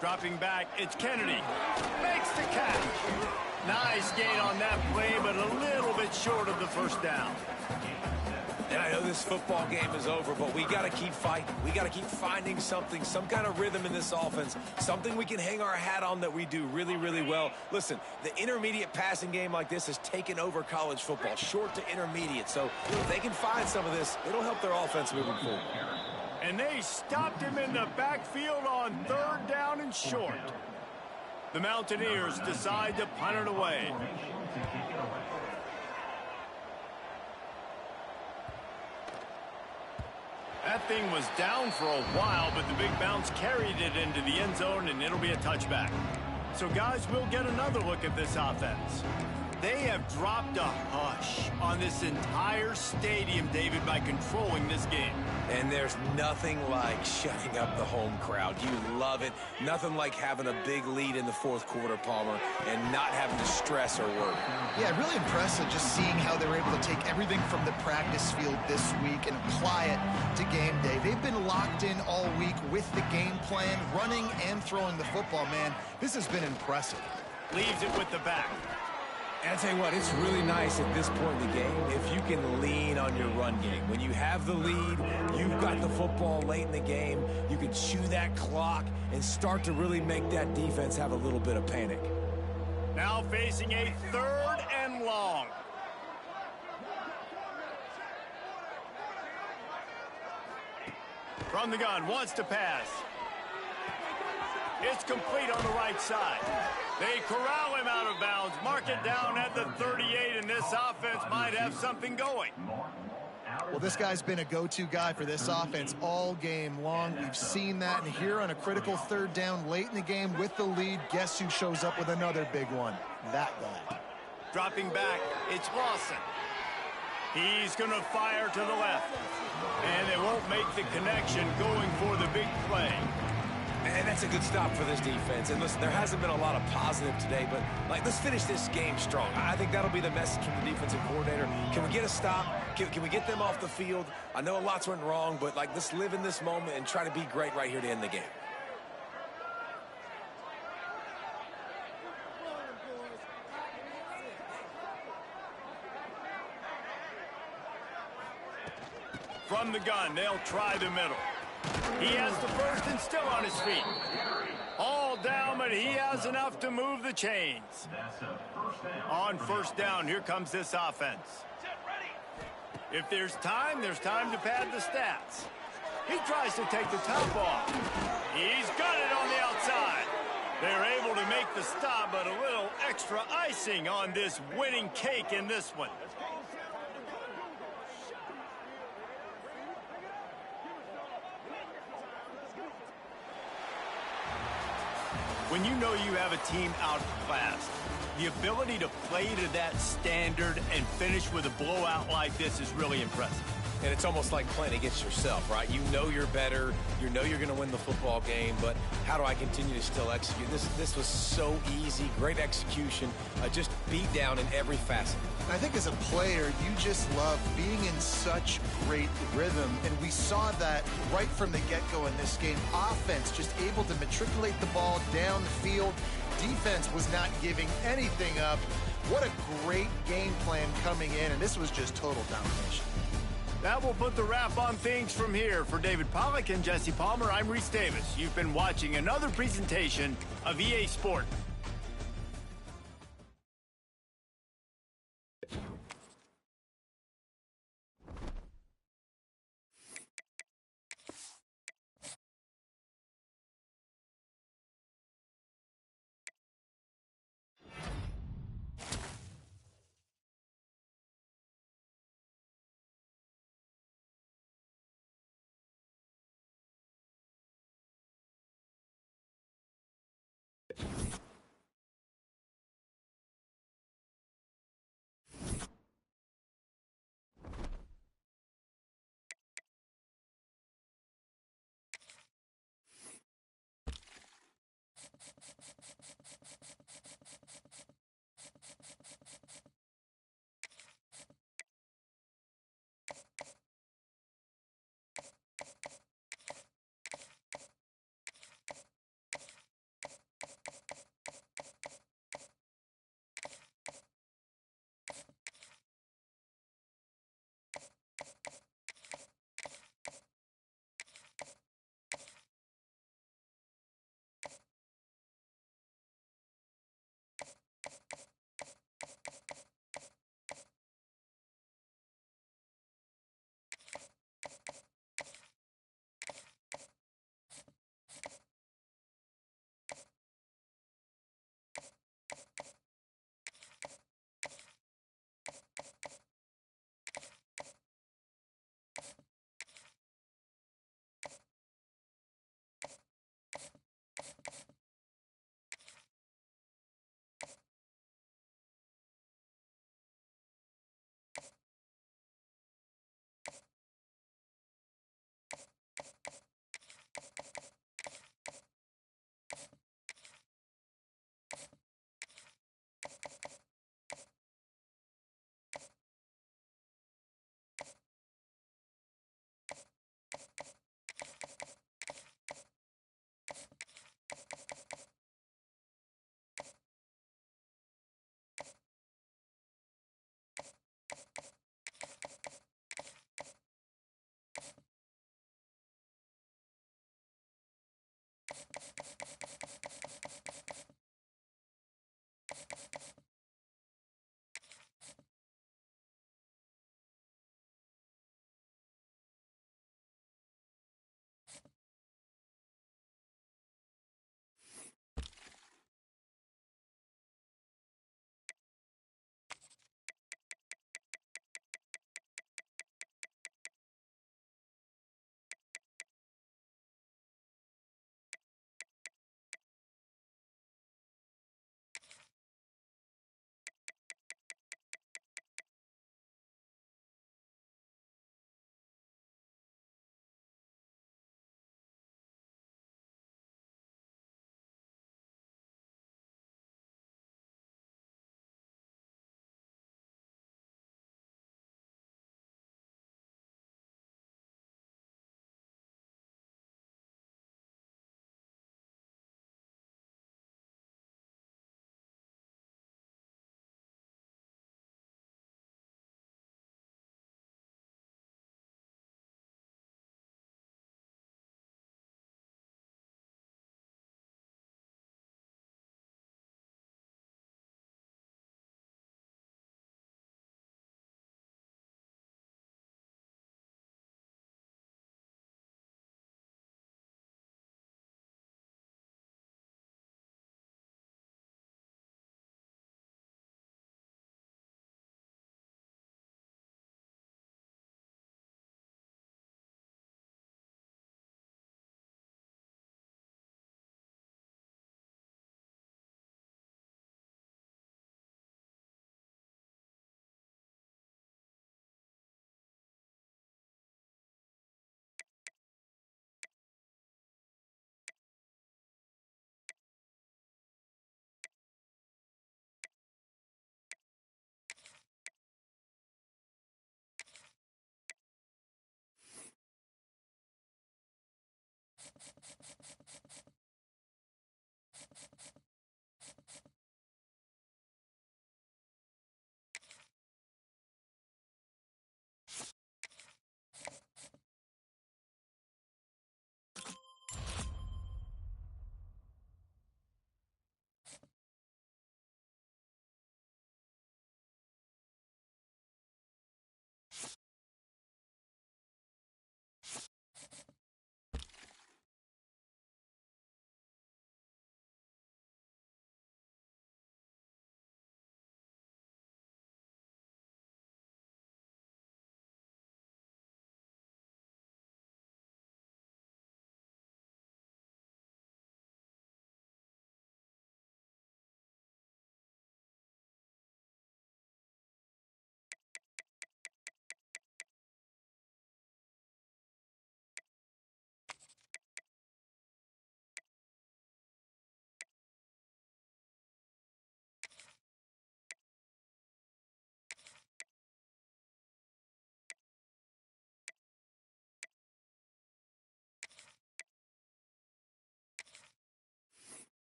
Dropping back, it's Kennedy. Makes the catch. Nice gain on that play, but a little bit short of the first down. And I know this football game is over, but we got to keep fighting. We got to keep finding something, some kind of rhythm in this offense, something we can hang our hat on that we do really, really well. Listen, the intermediate passing game like this has taken over college football, short to intermediate. So if they can find some of this, it'll help their offense moving forward. And they stopped him in the backfield on 3rd down and short. The Mountaineers decide to punt it away. That thing was down for a while, but the big bounce carried it into the end zone, and it'll be a touchback. So, guys, we'll get another look at this offense. They have dropped a hush on this entire stadium, David, by controlling this game. And there's nothing like shutting up the home crowd. You love it. Nothing like having a big lead in the 4th quarter, Palmer, and not having to stress or worry. Yeah, really impressive just seeing how they were able to take everything from the practice field this week and apply it to game day. They've been locked in all week with the game plan, running and throwing the football, man. This has been impressive. Leaves it with the back. And I tell you what, it's really nice at this point in the game if you can lean on your run game. When you have the lead, you've got the football late in the game, you can chew that clock and start to really make that defense have a little bit of panic. Now facing a 3rd and long. From the gun, wants to pass. It's complete on the right side. They corral him out of bounds, mark it down at the 38, and this offense might have something going. Well, this guy's been a go-to guy for this offense all game long. We've seen that, and here on a critical 3rd down late in the game with the lead, guess who shows up with another big one? That guy. Dropping back, it's Lawson. He's going to fire to the left, and they won't make the connection going for the big play. And that's a good stop for this defense. And listen, there hasn't been a lot of positive today, but let's finish this game strong. I think that'll be the message from the defensive coordinator. Can we get a stop? Can we get them off the field? I know a lot's went wrong, but let's live in this moment and try to be great right here to end the game. From the gun, they'll try the middle. He has the first and still on his feet. All down, but he has enough to move the chains. On first down, here comes this offense. If there's time to pad the stats. He tries to take the top off. He's got it on the outside. They're able to make the stop, but a little extra icing on this winning cake in this one. When you know you have a team outclassed, the ability to play to that standard and finish with a blowout like this is really impressive. And it's almost like playing against yourself, right? You know you're better. You know you're going to win the football game, but how do I continue to still execute? This was so easy, great execution, just beat down in every facet. I think as a player, you just love being in such great rhythm, and we saw that right from the get-go in this game. Offense just able to matriculate the ball down the field. Defense was not giving anything up. What a great game plan coming in, and this was just total domination. That will put the wrap on things from here. For David Pollack and Jesse Palmer, I'm Reese Davis. You've been watching another presentation of EA Sports.